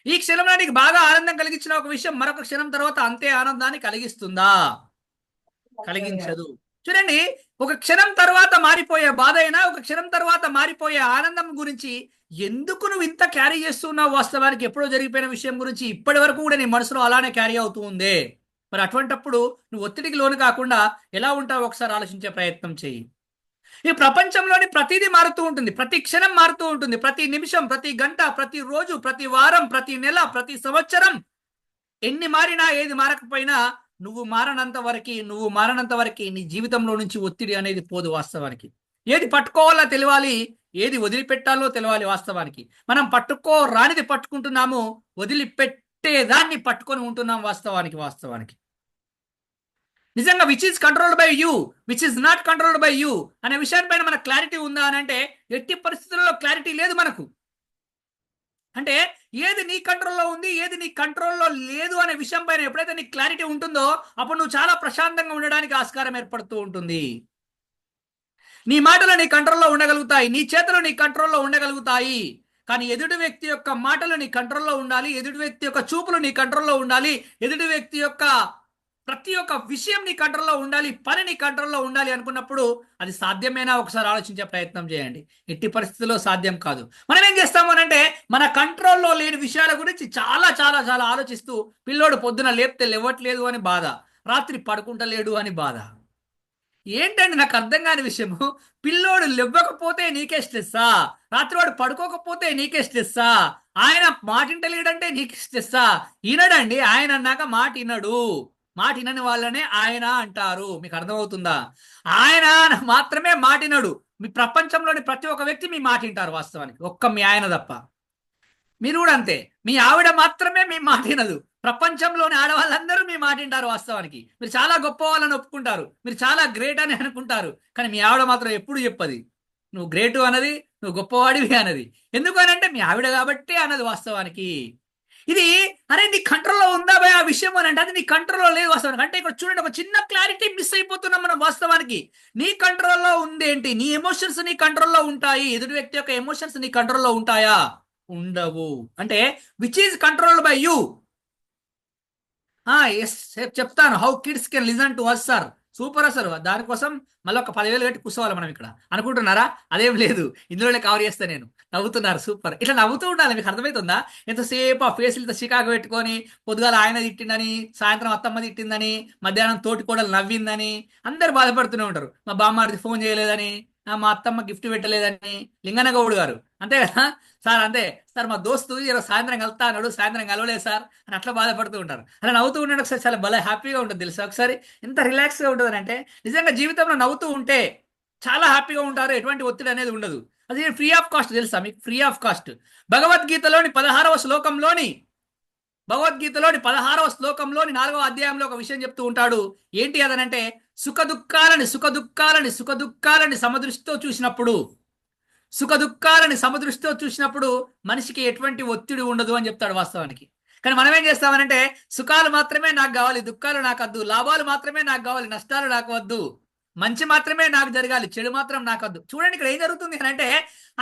ఈ క్షణంలో నీకు బాగా ఆనందం కలిగించిన ఒక విషయం మరొక క్షణం తర్వాత అంతే ఆనందాన్ని కలిగిస్తుందా? కలిగించదు. చూడండి, ఒక క్షణం తర్వాత మారిపోయే బాధ అయినా, ఒక క్షణం తర్వాత మారిపోయే ఆనందం గురించి ఎందుకు నువ్వు ఇంత క్యారీ చేస్తున్నావు వాస్తవానికి? ఎప్పుడో జరిగిపోయిన విషయం గురించి ఇప్పటి వరకు కూడా నీ మనసులో అలానే క్యారీ అవుతూ ఉందే. మరి అటువంటప్పుడు నువ్వు ఒత్తిడికి లోను కాకుండా ఎలా ఉంటావు ఒకసారి ఆలోచించే ప్రయత్నం చెయ్యి. ఈ ప్రపంచంలోని ప్రతిదీ మారుతూ ఉంటుంది, ప్రతి క్షణం మారుతూ ఉంటుంది, ప్రతి నిమిషం, ప్రతి గంట, ప్రతి రోజు, ప్రతి వారం, ప్రతి నెల, ప్రతి సంవత్సరం. ఎన్ని మారినా ఏది మారకపోయినా నువ్వు మారనంత వరకు నీ జీవితంలో నుంచి ఒత్తిడి అనేది పోదు వాస్తవానికి. ఏది పట్టుకోవాలో తెలియాలి, ఏది వదిలిపెట్టాలో తెలియాలి వాస్తవానికి. మనం రానిది పట్టుకుంటున్నాము, వదిలిపెట్టేదాన్ని పట్టుకొని ఉంటున్నాం వాస్తవానికి. నిజంగా which is controlled by you, which is not controlled by you అనే విషయానిపైన మనకు క్లారిటీ ఉందా అని అంటే, ఎట్టి పరిస్థితుల్లో క్లారిటీ లేదు మనకు. అంటే ఏది నీ కంట్రోల్లో ఉంది, ఏది నీ కంట్రోల్లో లేదు అనే విషయం పైన ఎప్పుడైతే నీకు క్లారిటీ ఉంటుందో అప్పుడు నువ్వు చాలా ప్రశాంతంగా ఉండడానికి ఆస్కారం ఏర్పడుతూ ఉంటుంది. నీ మాటలు నీ కంట్రోల్లో ఉండగలుగుతాయి, నీ చేతులు నీ కంట్రోల్లో ఉండగలుగుతాయి. కానీ ఎదుటి వ్యక్తి యొక్క మాటలు నీ కంట్రోల్లో ఉండాలి, ఎదుటి వ్యక్తి యొక్క చూపులు నీ కంట్రోల్లో ఉండాలి, ఎదుటి వ్యక్తి యొక్క ప్రతి ఒక్క విషయం నీ కంట్రోల్లో ఉండాలి, పని నీ కంట్రోల్లో ఉండాలి అనుకున్నప్పుడు అది సాధ్యమేనా ఒకసారి ఆలోచించే ప్రయత్నం చేయండి. ఎట్టి పరిస్థితుల్లో సాధ్యం కాదు. మనం ఏం చేస్తాము అని అంటే, మన కంట్రోల్లో లేని విషయాల గురించి చాలా చాలా చాలా ఆలోచిస్తూ, పిల్లోడు పొద్దున లేపితే లేవట్లేదు అని బాధ, రాత్రి పడుకుంటలేడు అని బాధ. ఏంటండి నాకు అర్థం కాని విషయము, పిల్లోడు లేవకపోతే నీకే స్ట్రెస్సా, రాత్రి వాడు పడుకోకపోతే నీకే స్ట్రెస్సా, ఆయన మాటింటలేడంటే నీకు స్ట్రెస్సా? వినడండి, ఆయన అన్నాక మాట వినని వాళ్ళనే ఆయన అంటారు. మీకు అర్థమవుతుందా? ఆయన మాత్రమే మాటినడు. మీ ప్రపంచంలోని ప్రతి ఒక్క వ్యక్తి మీ మాట వింటారు వాస్తవానికి, ఒక్క మీ ఆయన తప్ప. మీరు కూడా అంతే, మీ ఆవిడ మాత్రమే మీ మాట వినదు. ప్రపంచంలోని ఆడవాళ్ళందరూ మీ మాట వింటారు వాస్తవానికి. మీరు చాలా గొప్ప వాళ్ళని ఒప్పుకుంటారు, మీరు చాలా గ్రేట్ అని అనుకుంటారు, కానీ మీ ఆవిడ మాత్రం ఎప్పుడు చెప్పది నువ్వు గ్రేటు అన్నది, నువ్వు గొప్పవాడివి అన్నది. ఎందుకు అని అంటే మీ ఆవిడ కాబట్టి అన్నది వాస్తవానికి. ఇది అరే నీ కంట్రోల్లో ఉందా భయ ఆ విషయం అని అంటే, అది నీ కంట్రోల్లో లేదు వాస్తవానికి. అంటే ఇక్కడ చూడండి, ఒక చిన్న క్లారిటీ మిస్ అయిపోతున్నాం మనం వాస్తవానికి. నీ కంట్రోల్లో ఉందేంటి? నీ ఎమోషన్స్ నీ కంట్రోల్లో ఉంటాయి, ఎదుటి వ్యక్తి యొక్క ఎమోషన్స్ నీ కంట్రోల్లో ఉంటాయా? ఉండవు. అంటే which is controlled by you. Yes చెప్తాను, how kids can listen to us sir. Super. అసలు దానికోసం మళ్ళీ ఒక 10,000 కట్టి కూర్చోవాలి మనం ఇక్కడ అనుకుంటున్నారా? అదేం లేదు, ఇందులోనే కవర్ చేస్తా నేను. నవ్వుతున్నారు, సూపర్. ఇట్లా నవ్వుతూ ఉండాలి, మీకు అర్థమవుతుందా? ఎంతసేపు ఆ ఫేస్లు ఇంత చికాకు పెట్టుకొని, పొద్దుగాల ఆయన తిట్టిందని, సాయంత్రం అత్తమ్మ తిట్టిందని, మధ్యాహ్నం తోటి కోడలు నవ్విందని అందరు బాధపడుతూనే ఉంటారు. మా బామ్మారిది ఫోన్ చేయలేదని, మా అత్తమ్మ గిఫ్ట్ పెట్టలేదని. లింగన్న గౌడ్ గారు అంతే కదా సార్, అంతే సార్, మా దోస్తు ఈరోజు సాయంత్రం కలుతా అన్నాడు, సాయంత్రం కలవలేదు సార్ అని అట్లా బాధపడుతూ ఉంటారు. అలా నవ్వుతూ ఉండడం ఒకసారి చాలా భలే హ్యాపీగా ఉంటుంది తెలుసా. ఒకసారి ఎంత రిలాక్స్గా ఉంటుంది అంటే, నిజంగా జీవితంలో నవ్వుతూ ఉంటే చాలా హ్యాపీగా ఉంటారు, ఎటువంటి ఒత్తిడి అనేది ఉండదు. అది ఫ్రీ ఆఫ్ కాస్ట్ తెలుసా మీకు? Free of cost. భగవద్గీతలోని 16వ శ్లోకంలోని భగవద్గీతలోని 16వ శ్లోకంలోని 4వ అధ్యాయంలో ఒక విషయం చెప్తూ ఉంటాడు. ఏంటి అదనంటే, సుఖ దుఃఖాలని సమదృష్టితో చూసినప్పుడు, మనిషికి ఎటువంటి ఒత్తిడి ఉండదు అని చెప్తాడు వాస్తవానికి. కానీ మనం ఏం చేస్తామనంటే, సుఖాలు మాత్రమే నాకు కావాలి, దుఃఖాలు నాకు వద్దు, లాభాలు మాత్రమే నాకు కావాలి, నష్టాలు నాకు వద్దు, మంచి మాత్రమే నాకు జరగాలి, చెడు మాత్రం నాకు వద్దు. చూడండి ఇక్కడ ఏం జరుగుతుంది అని అంటే,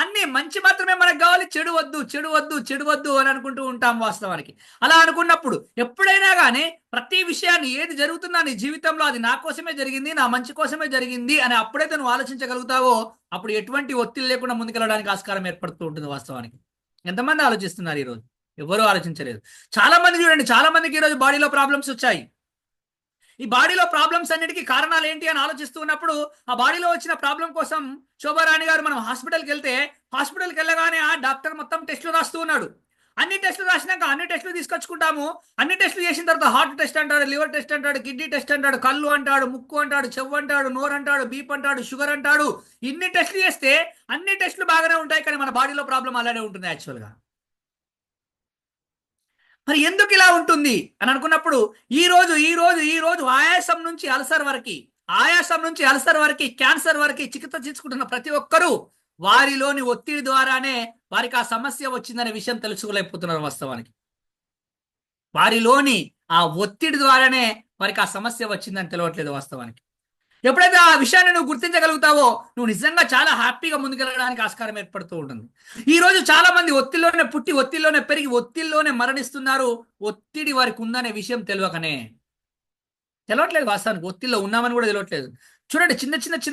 అన్ని మంచి మాత్రమే మనకు కావాలి, చెడు వద్దు, చెడు వద్దు, చెడు వద్దు అని అనుకుంటూ ఉంటాం వాస్తవానికి. అలా అనుకున్నప్పుడు ఎప్పుడైనా కానీ ప్రతి విషయాన్ని, ఏది జరుగుతున్నా నీ జీవితంలో అది నా కోసమే జరిగింది, నా మంచి కోసమే జరిగింది అని అప్పుడైతే నువ్వు ఆలోచించగలుగుతావో, అప్పుడు ఎటువంటి ఒత్తిడి లేకుండా ముందుకెళ్ళడానికి ఆస్కారం ఏర్పడుతూ ఉంటుంది వాస్తవానికి. ఎంతమంది ఆలోచిస్తున్నారు ఈరోజు? ఎవరూ ఆలోచించలేదు. చాలా మంది చూడండి, చాలా మందికి ఈరోజు బాడీలో ప్రాబ్లమ్స్ వచ్చాయి. ఈ బాడీలో ప్రాబ్లమ్స్ అన్నిటికీ కారణాలు ఏంటి అని ఆలోచిస్తూ ఉన్నప్పుడు, ఆ బాడీలో వచ్చిన ప్రాబ్లం కోసం శోభారాణి గారు మనం హాస్పిటల్కి వెళ్ళగానే ఆ డాక్టర్ మొత్తం టెస్టులు రాస్తూ ఉన్నాడు. అన్ని టెస్టులు రాసినాక అన్ని టెస్టులు తీసుకొచ్చుకుంటాము. అన్ని టెస్టులు చేసిన తర్వాత హార్ట్ టెస్ట్ అంటాడు, లివర్ టెస్ట్ అంటాడు, కిడ్నీ టెస్ట్ అంటాడు, కళ్ళు అంటాడు, ముక్కు అంటాడు, చెవు అంటాడు, నోరు అంటాడు, బీప్ అంటాడు, షుగర్ అంటాడు. ఇన్ని టెస్టులు చేస్తే అన్ని టెస్టులు బాగానే ఉంటాయి, కానీ మన బాడీలో ప్రాబ్లం అలానే ఉంటుంది యాక్చువల్గా. మరి ఎందుకు ఇలా ఉంటుంది అని అనుకున్నప్పుడు, ఈ రోజు ఆయాసం నుంచి అల్సర్ వరకు క్యాన్సర్ వరకు చికిత్స తీసుకుంటున్న ప్రతి ఒక్కరూ వారిలోని ఒత్తిడి ద్వారానే వారికి ఆ సమస్య వచ్చిందనే విషయం తెలుసుకోలేకపోతున్నారు వాస్తవానికి. వారిలోని ఆ ఒత్తిడి ద్వారానే వారికి ఆ సమస్య వచ్చిందని తెలియట్లేదు వాస్తవానికి. ఎప్పుడైతే ఆ విషయాన్ని నువ్వు గుర్తించగలుగుతావో, నువ్వు నిజంగా చాలా హ్యాపీగా ముందుకెళ్ళడానికి ఆస్కారం ఏర్పడుతూ ఉంటుంది. ఈ రోజు చాలా మంది ఒత్తిడిలోనే పుట్టి, ఒత్తిడిలోనే పెరిగి, ఒత్తిడిలోనే మరణిస్తున్నారు. ఒత్తిడి వారికి ఉందనే విషయం తెలియట్లేదు వాస్తవానికి. ఒత్తిడిలో ఉన్నామని కూడా తెలియట్లేదు. చూడండి,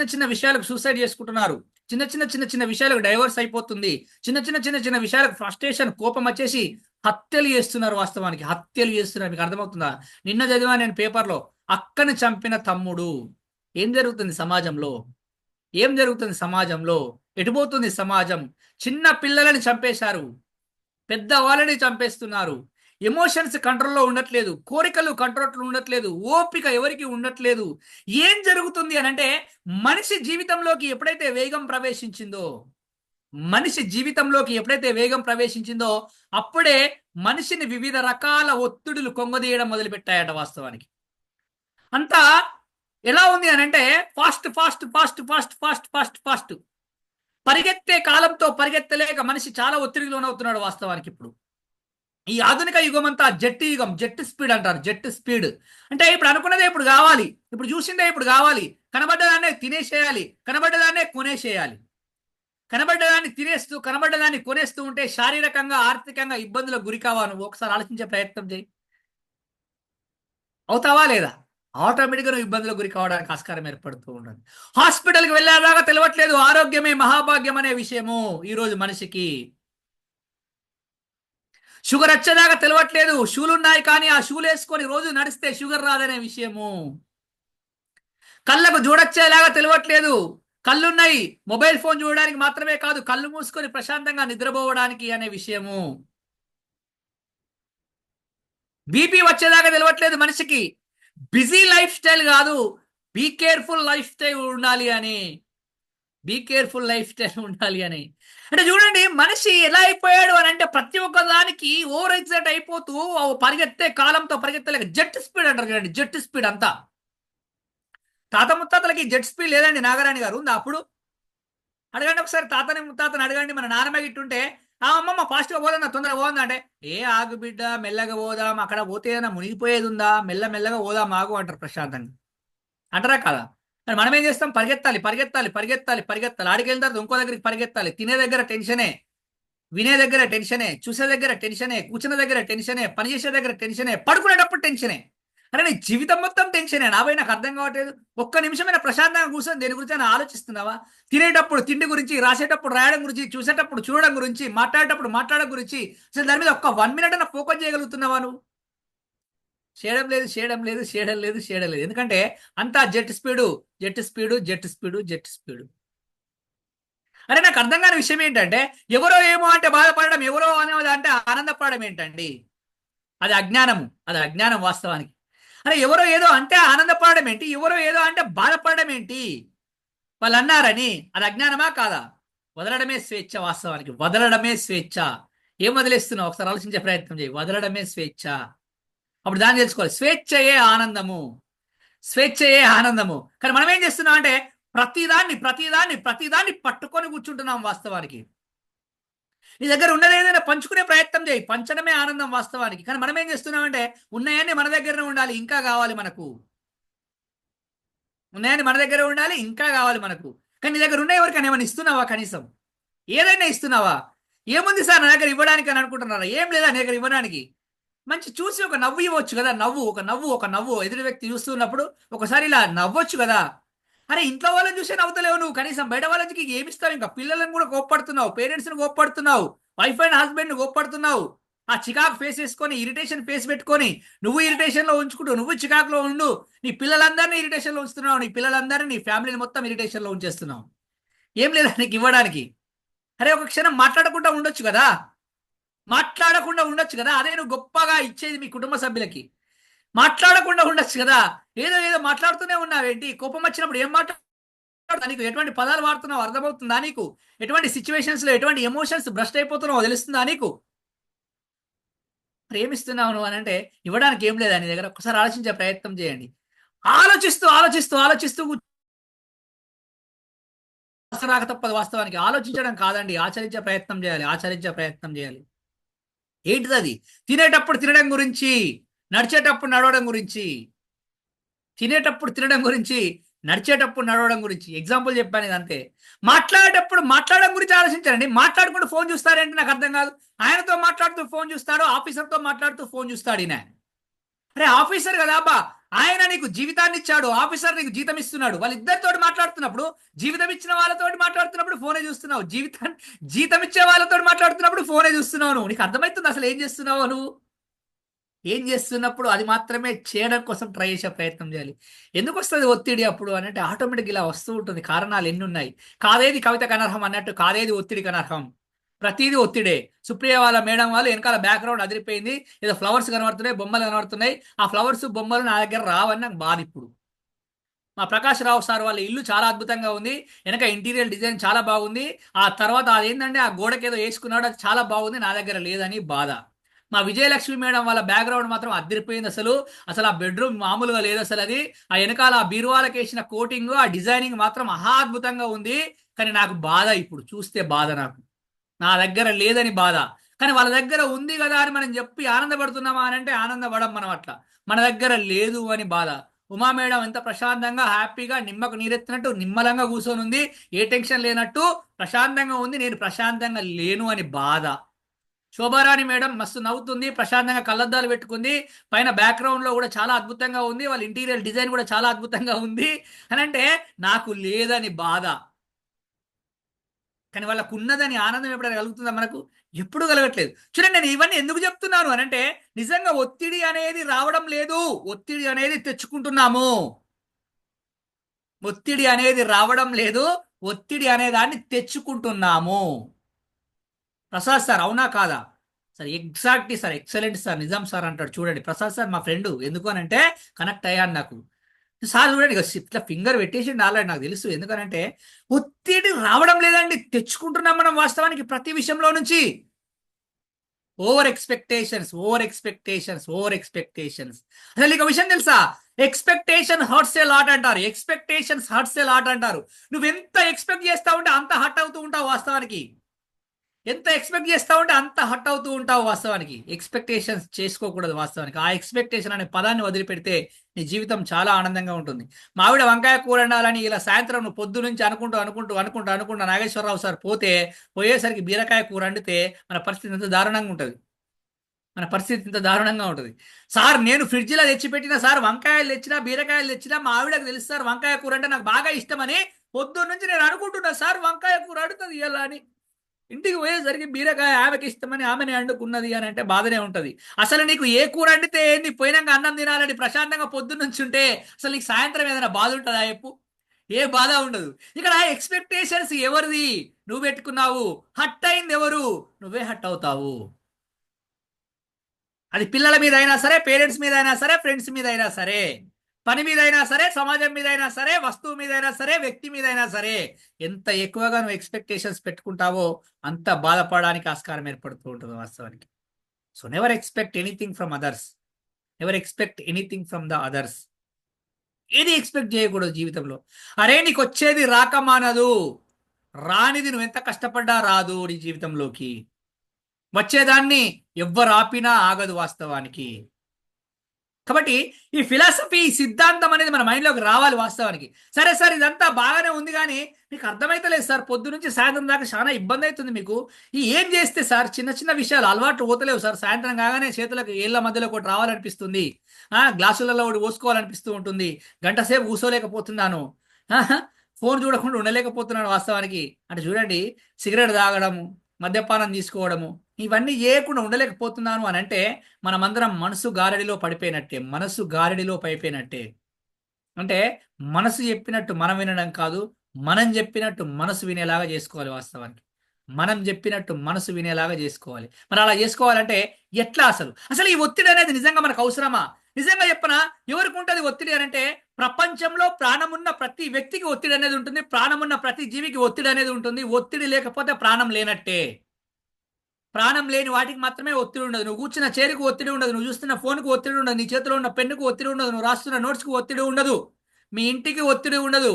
చిన్న విషయాలకు సూసైడ్ చేసుకుంటున్నారు. చిన్న విషయాలకు డైవర్స్ అయిపోతుంది. చిన్న విషయాలకు ఫ్రస్ట్రేషన్, కోపం వచ్చేసి హత్యలు చేస్తున్నారు వాస్తవానికి. హత్యలు చేస్తున్నారు. మీకు అర్థమవుతుందా? నిన్న చదివా నేను పేపర్లో, అక్కని చంపిన తమ్ముడు. ఏం జరుగుతుంది సమాజంలో? ఎటుపోతుంది సమాజం? చిన్న పిల్లలని చంపేశారు, పెద్దవాళ్ళని చంపేస్తున్నారు. ఎమోషన్స్ కంట్రోల్లో ఉండట్లేదు, కోరికలు కంట్రోల్లో ఉండట్లేదు, ఓపిక ఎవరికి ఉండట్లేదు. ఏం జరుగుతుంది అని అంటే, మనిషి జీవితంలోకి ఎప్పుడైతే వేగం ప్రవేశించిందో అప్పుడే మనిషిని వివిధ రకాల ఒత్తిడులు కొంగదీయడం మొదలుపెట్టాయట వాస్తవానికి. అంతా ఎలా ఉంది అని అంటే, ఫాస్ట్ పరిగెత్తే కాలంతో పరిగెత్తలేక మనిషి చాలా ఒత్తిడికి లోనవుతున్నాడు వాస్తవానికి. ఇప్పుడు ఈ ఆధునిక యుగం అంతా జెట్ యుగం, జెట్ స్పీడ్ అంటారు. జెట్ స్పీడ్ అంటే ఇప్పుడు అనుకున్నదే ఇప్పుడు కావాలి, ఇప్పుడు చూసిందే ఇప్పుడు కావాలి, కనబడ్డదాన్నే తినేసేయాలి, కనబడ్డదాన్నే కొనేసేయాలి. కనబడ్డదాన్ని తినేస్తూ, కనబడ్డదాన్ని కొనేస్తూ ఉంటే శారీరకంగా, ఆర్థికంగా ఇబ్బందులకు గురి కావా? నువ్వు ఒకసారి ఆలోచించే ప్రయత్నం చేయి. అవుతావా లేదా? ఆటోమేటిక్గా నువ్వు ఇబ్బందులకు గురి కావడానికి ఆస్కారం ఏర్పడుతూ ఉండదు. హాస్పిటల్కి వెళ్ళేదాకా తెలియట్లేదు ఆరోగ్యమే మహాభాగ్యం అనే విషయము. ఈరోజు మనిషికి షుగర్ వచ్చేదాకా తెలియట్లేదు, షూలు ఉన్నాయి కానీ ఆ షూలు వేసుకొని రోజు నడిస్తే షుగర్ రాదనే విషయము. కళ్ళకు జోడొచ్చేలాగా తెలియట్లేదు, కళ్ళున్నాయి మొబైల్ ఫోన్ చూడడానికి మాత్రమే కాదు, కళ్ళు మూసుకొని ప్రశాంతంగా నిద్రపోవడానికి అనే విషయము. బీపీ వచ్చేదాకా తెలియట్లేదు మనిషికి. బిజీ లైఫ్ స్టైల్ కాదు, బీ కేర్ఫుల్ లైఫ్ స్టైల్ ఉండాలి అని. అంటే చూడండి, మనిషి ఎలా అయిపోయాడు అని అంటే, ప్రతి ఒక్క దానికి ఓవర్ ఎగ్జైట్ అయిపోతూ పరిగెత్తే కాలంతో పరిగెత్తలేక జెట్ స్పీడ్ అంటారు చూడండి. జెట్ స్పీడ్ అంతా. తాత ముత్తాతలకి జెట్ స్పీడ్ లేదండి. నాగరాణి గారు ఉందా? అప్పుడు అడగండి ఒకసారి, ముత్తాతని అడగండి. మన నాన్నమ్మ గిట్టుంటే, ఆ అమ్మమ్మ ఫాస్ట్గా పోదా, తొందరగా పోదా అంటే, ఏ ఆగు బిడ్డ, మెల్లగా పోదాం, అక్కడ పోతే ఏదైనా మునిగిపోయేది ఉందా, మెల్లగా పోదాం ఆగు అంటారు ప్రశాంతంగా. అంటారా కదా? మరి మనం ఏం చేస్తాం? పరిగెత్తాలి. ఆడికి వెళ్ళిన తర్వాత ఇంకో దగ్గరికి పరిగెత్తాలి. తినే దగ్గర టెన్షనే, వినే దగ్గర టెన్షనే, చూసే దగ్గర టెన్షనే, కూర్చున్న దగ్గర టెన్షనే, పని చేసే దగ్గర టెన్షనే, పడుకునేటప్పుడు టెన్షనే. అరే నీ జీవితం మొత్తం టెన్షనే. నాకు అర్థం కావట్లేదు. ఒక్క నిమిషమైనా ప్రశాంతంగా కూర్చొని దేని గురించి అయినా ఆలోచిస్తున్నావా? తినేటప్పుడు తిండి గురించి, రాసేటప్పుడు రాయడం గురించి, చూసేటప్పుడు చూడడం గురించి, మాట్లాడేటప్పుడు మాట్లాడడం గురించి, అసలు దాని మీద ఒక్క 1 మినిట్ అయినా ఫోకస్ చేయగలుగుతున్నావా నువ్వు? చేయడం లేదు. ఎందుకంటే అంతా జెట్ స్పీడు. అరే నాకు అర్థం కాని విషయం ఏంటంటే, ఎవరో ఏమో అంటే బాధపడడం, ఎవరో అనేది అంటే ఆనందపడడం ఏంటండి? అది అజ్ఞానం వాస్తవానికి. అరే ఎవరో ఏదో అంటే ఆనందపడడం ఏంటి? ఎవరో ఏదో అంటే బాధపడడం ఏంటి? వాళ్ళు అన్నారని అది అజ్ఞానమా కాదా? వదలడమే స్వేచ్ఛ. వాస్తవానికి వదలడమే స్వేచ్ఛ. ఏం వదిలేస్తున్నావు ఒకసారి ఆలోచించే ప్రయత్నం చేయి. వదలడమే స్వేచ్ఛ. అప్పుడు దాన్ని తెలుసుకోవాలి. స్వేచ్ఛయే ఆనందము, స్వేచ్ఛయే ఆనందము. కానీ మనం ఏం చేస్తున్నాం అంటే ప్రతిదాన్ని పట్టుకొని కూర్చుంటున్నాం. వాస్తవానికి నీ దగ్గర ఉన్నది ఏదైనా పంచుకునే ప్రయత్నం చేయి. పంచడమే ఆనందం వాస్తవానికి. కానీ మనం ఏం చేస్తున్నామంటే ఉన్నాయని మన దగ్గరనే ఉండాలి, ఇంకా కావాలి మనకు. ఉన్నాయని మన దగ్గర ఉండాలి, ఇంకా కావాలి మనకు. కానీ నీ దగ్గర ఉన్న ఎవరికైనా ఏమైనా ఇస్తున్నావా? కనీసం ఏదైనా ఇస్తున్నావా? ఏముంది సార్ నా దగ్గర ఇవ్వడానికి అని అనుకుంటున్నారా? ఏం లేదా నీ దగ్గర ఇవ్వడానికి? మంచి చూసి ఒక నవ్వు ఇవ్వచ్చు కదా. ఒక నవ్వు ఎదుటి వ్యక్తి చూస్తున్నప్పుడు ఒకసారి ఇలా నవ్వొచ్చు కదా. అరే ఇంట్లో వాళ్ళని చూసే నవ్వుతలేవు నువ్వు, కనీసం బయట వాళ్ళకి ఏమిస్తావు? ఇంకా పిల్లలను కూడా కోప్పడుతున్నావు, పేరెంట్స్ని కోప్పడుతున్నావు, వైఫ్ అండ్ హస్బెండ్ని కోప్పడుతున్నావు. ఆ చికాకు ఫేస్ వేసుకొని, ఇరిటేషన్ ఫేస్ పెట్టుకొని నువ్వు ఇరిటేషన్లో ఉంచుకుంటూ నువ్వు చికాకులో ఉండు. నీ పిల్లలందరినీ ఇరిటేషన్లో ఉంచుతున్నావు, నీ పిల్లలందరినీ, నీ ఫ్యామిలీని మొత్తం ఇరిటేషన్లో ఉంచేస్తున్నావు. ఏం లేదా నీకు ఇవ్వడానికి? అరే ఒక క్షణం మాట్లాడకుండా ఉండొచ్చు కదా. అదే నువ్వు గొప్పగా ఇచ్చేది మీ కుటుంబ సభ్యులకి. మాట్లాడకుండా ఉండొచ్చు కదా. ఏదో ఏదో మాట్లాడుతూనే ఉన్నావేంటి? కోపం వచ్చినప్పుడు ఏం మాట్లాడుతున్నా? నీకు ఎటువంటి పదాలు వాడుతున్నావు అర్థమవుతుందా? నీకు ఎటువంటి సిచ్యువేషన్స్ లో ఎటువంటి ఎమోషన్స్ బ్రస్ట్ అయిపోతున్నావు తెలుస్తుందా నీకు? ప్రేమిస్తున్నావు నువ్వు అని అంటే ఇవ్వడానికి ఏం లేదా నీ దగ్గర? ఒకసారి ఆలోచించే ప్రయత్నం చేయండి. ఆలోచిస్తూ రాక తప్పదు. వాస్తవానికి ఆలోచించడం కాదండి, ఆచరించే ప్రయత్నం చేయాలి. ఏంటిది అది? తినేటప్పుడు తినడం గురించి, నడిచేటప్పుడు నడవడం గురించి. ఎగ్జాంపుల్ చెప్పాను ఇది అంతే. మాట్లాడడం గురించి ఆలోచించారండి. మాట్లాడుకుంటూ ఫోన్ చూస్తారంటే నాకు అర్థం కాదు. ఆయనతో మాట్లాడుతూ ఫోన్ చూస్తాడు, ఆఫీసర్తో మాట్లాడుతూ ఫోన్ చూస్తాడు ఈయన. అరే ఆఫీసర్ కదా అబ్బా, ఆయన నీకు జీవితాన్ని ఇచ్చాడు, ఆఫీసర్ నీకు జీతం ఇస్తున్నాడు. వాళ్ళిద్దరితో మాట్లాడుతున్నప్పుడు, జీవితం ఇచ్చిన వాళ్ళతో మాట్లాడుతున్నప్పుడు ఫోనే చూస్తున్నావు, జీతం ఇచ్చే వాళ్ళతో మాట్లాడుతున్నప్పుడు ఫోనే చూస్తున్నావు. నువ్వు నీకు అర్థమవుతుంది అసలు ఏం చేస్తున్నావు? నువ్వు ఏం చేస్తున్నప్పుడు అది మాత్రమే చేయడం కోసం ట్రై చేసే ప్రయత్నం చేయాలి. ఎందుకు వస్తుంది ఒత్తిడి అప్పుడు అని అంటే ఆటోమేటిక్ ఇలా వస్తూ ఉంటుంది. కారణాలు ఎన్ని ఉన్నాయి. కాదేది కవితకు అనర్హం అన్నట్టు కాదేది ఒత్తిడికి అనర్హం. ప్రతిదీ ఒత్తిడే. సుప్రియ వాళ్ళ మేడం వాళ్ళు వెనకాల బ్యాక్గ్రౌండ్ అదిరిపోయింది, ఏదో ఫ్లవర్స్ కనబడుతున్నాయి, బొమ్మలు కనబడుతున్నాయి. ఆ ఫ్లవర్స్ బొమ్మలు నా దగ్గర రావని నాకు బాధ. ఇప్పుడు మా ప్రకాష్ రావు సార్ వాళ్ళ ఇల్లు చాలా అద్భుతంగా ఉంది, వెనక ఇంటీరియర్ డిజైన్ చాలా బాగుంది. ఆ తర్వాత అదేంటంటే ఆ గోడకి ఏదో వేసుకున్నాడు, అది చాలా బాగుంది, నా దగ్గర లేదని బాధ. మా విజయలక్ష్మి మేడం వాళ్ళ బ్యాక్గ్రౌండ్ మాత్రం అదిరిపోయింది. అసలు ఆ బెడ్రూమ్ మామూలుగా లేదు. అసలు అది ఆ వెనకాల ఆ బీరువాలకి వేసిన కోటింగ్, ఆ డిజైనింగ్ మాత్రం మహా అద్భుతంగా ఉంది. కానీ నాకు బాధ, ఇప్పుడు చూస్తే బాధ, నాకు నా దగ్గర లేదని బాధ. కానీ వాళ్ళ దగ్గర ఉంది కదా అని మనం చెప్పి ఆనందపడుతున్నామా అని అంటే ఆనందపడం మనం అట్లా. మన దగ్గర లేదు అని బాధ. ఉమా మేడం ఎంత ప్రశాంతంగా హ్యాపీగా నిమ్మకు నీరెత్తినట్టు నిమ్మలంగా కూర్చొని ఉంది, ఏ టెన్షన్ లేనట్టు ప్రశాంతంగా ఉంది. నేను ప్రశాంతంగా లేను అని బాధ. శోభారాణి మేడం మస్తు నవ్వుతుంది, ప్రశాంతంగా కళ్ళద్దాలు పెట్టుకుంది, పైన బ్యాక్గ్రౌండ్ లో కూడా చాలా అద్భుతంగా ఉంది, వాళ్ళ ఇంటీరియర్ డిజైన్ కూడా చాలా అద్భుతంగా ఉంది అని అంటే నాకు లేదని బాధ. కానీ వాళ్ళకు ఉన్నదని ఆనందం ఎప్పుడైనా కలుగుతుందా? మనకు ఎప్పుడు కలగట్లేదు. చూడండి నేను ఇవన్నీ ఎందుకు చెప్తున్నాను అని అంటే నిజంగా ఒత్తిడి అనేది రావడం లేదు, ఒత్తిడి అనేది తెచ్చుకుంటున్నాము. ఒత్తిడి అనేది రావడం లేదు, ఒత్తిడి అనే దాన్ని తెచ్చుకుంటున్నాము. ప్రసాద్ సార్ అవునా కాదా? Sir exactly sir, excellent sir, Nizam sir అంటాడు. చూడండి ప్రసాద్ సార్ మా ఫ్రెండ్. ఎందుకు అని అంటే కనెక్ట్ అయ్యాను నాకు. సార్ చూడండి ఇట్లా ఫింగర్ పెట్టేసి ఆల్రెడీ నాకు తెలుసు. ఎందుకనంటే ఒత్తిడి రావడం లేదండి, తెచ్చుకుంటున్నాం మనం వాస్తవానికి ప్రతి విషయంలో నుంచి. Over expectations. అసలు నీకు విషయం తెలుసా? ఎక్స్పెక్టేషన్ హర్ట్స్ ఏ లాట్ అంటారు. నువ్వు ఎంత ఎక్స్పెక్ట్ చేస్తా ఉంటే అంత హర్ట్ అవుతూ ఉంటావు వాస్తవానికి. ఎక్స్పెక్టేషన్స్ చేసుకోకూడదు వాస్తవానికి. ఆ ఎక్స్పెక్టేషన్ అనే పదాన్ని వదిలిపెడితే నీ జీవితం చాలా ఆనందంగా ఉంటుంది. మావిడ వంకాయ కూర వండాలని ఇలా సాయంత్రం నువ్వు పొద్దు నుంచి అనుకుంటూ నాగేశ్వరరావు సార్ పోయేసరికి బీరకాయ కూర వండితే మన పరిస్థితి ఎంత దారుణంగా ఉంటుంది. సార్ నేను ఫ్రిడ్జ్లో తెచ్చిపెట్టిన సార్ వంకాయలు తెచ్చినా బీరకాయలు తెచ్చినా మా ఆవిడకు తెలుసు సార్ వంకాయ కూర అంటే నాకు బాగా ఇష్టమని పొద్దున్న నుంచి నేను అనుకుంటున్నా సార్ వంకాయ కూర వండుతుంది ఇలా అని. ఇంటికి పోయేసరికి బీరకాయ ఆమెకి ఇష్టమని ఆమెనే వండుకున్నది అని అంటే బాధనే ఉంటుంది. అసలు నీకు ఏ కూర వండితే ఏంది, పోయినాక అన్నం తినాలని ప్రశాంతంగా పొద్దున్న నుంచి ఉంటే అసలు నీకు సాయంత్రం ఏదైనా బాధ ఉంటుందా? చెప్పు, ఏ బాధ ఉండదు. ఇక్కడ ఎక్స్పెక్టేషన్స్ ఎవరిది? నువ్వు పెట్టుకున్నావు. హట్ అయింది ఎవరు? నువ్వే హట్ అవుతావు. అది పిల్లల మీద అయినా సరే, పేరెంట్స్ మీద అయినా సరే, ఫ్రెండ్స్ మీద అయినా సరే. పని మీదైనా సరే, సమాజం మీదైనా సరే, వస్తువు మీదైనా సరే, వ్యక్తి మీదైనా సరే, ఎంత ఎక్కువగా నువ్వు ఎక్స్పెక్టేషన్స్ పెట్టుకుంటావో అంత బాధపడడానికి ఆస్కారం ఏర్పడుతూ ఉంటుంది వాస్తవానికి. So never expect anything from others, never expect anything from the others. ఏది ఎక్స్పెక్ట్ చేయకూడదు జీవితంలో. అరే నీకు వచ్చేది రాక మానదు, రానిది నువ్వు ఎంత కష్టపడ్డా రాదు నీ జీవితంలోకి. వచ్చేదాన్ని ఎవ్వరు ఆపినా ఆగదు వాస్తవానికి. కాబట్టి ఈ ఫిలాసఫీ, ఈ సిద్ధాంతం అనేది మన మైండ్లోకి రావాలి వాస్తవానికి. సరే సార్ ఇదంతా బాగానే ఉంది కానీ మీకు అర్థమైతలేదు సార్, పొద్దు నుంచి సాయంత్రం దాకా చాలా ఇబ్బంది అవుతుంది మీకు. ఈ ఏం చేస్తే సార్ చిన్న చిన్న విషయాలు అలవాటు పోతలేవు సార్, సాయంత్రం కాగానే చేతులకు ఏళ్ళ మధ్యలో ఒకటి రావాలనిపిస్తుంది, గ్లాసులలో ఒకటి పోసుకోవాలనిపిస్తూ ఉంటుంది, గంట సేపు కూర్చోలేకపోతున్నాను, ఫోన్ చూడకుండా ఉండలేకపోతున్నాను వాస్తవానికి. అంటే చూడండి, సిగరెట్ తాగడము, మద్యపానం తీసుకోవడము, ఇవన్నీ చేయకుండా ఉండలేకపోతున్నాను అని అంటే మనమందరం మనసు గారడిలో పడిపోయినట్టే, మనసు గారడిలో పడిపోయినట్టే. అంటే మనసు చెప్పినట్టు మనం వినడం కాదు, మనం చెప్పినట్టు మనసు వినేలాగా చేసుకోవాలి వాస్తవానికి. మనం చెప్పినట్టు మనసు వినేలాగా చేసుకోవాలి. మరి అలా చేసుకోవాలంటే ఎట్లా? అసలు ఈ ఒత్తిడి అనేది నిజంగా మనకు అవసరమా? నిజంగా చెప్పనా, ఎవరికి ఉంటుంది ఒత్తిడి అని అంటే, ప్రపంచంలో ప్రాణమున్న ప్రతి వ్యక్తికి ఒత్తిడి అనేది ఉంటుంది, ప్రాణమున్న ప్రతి జీవికి ఒత్తిడి అనేది ఉంటుంది. ఒత్తిడి లేకపోతే ప్రాణం లేనట్టే. ప్రాణం లేని వాటికి మాత్రమే ఒత్తిడి ఉండదు. నువ్వు కూర్చున్న చైర్కు ఒత్తిడి ఉండదు, నువ్వు చూస్తున్న ఫోన్కు ఒత్తిడి ఉండదు, నీ చేతిలో ఉన్న పెన్నుకు ఒత్తిడి ఉండదు, నువ్వు రాస్తున్న నోట్స్కి ఒత్తిడి ఉండదు, మీ ఇంటికి ఒత్తిడి ఉండదు.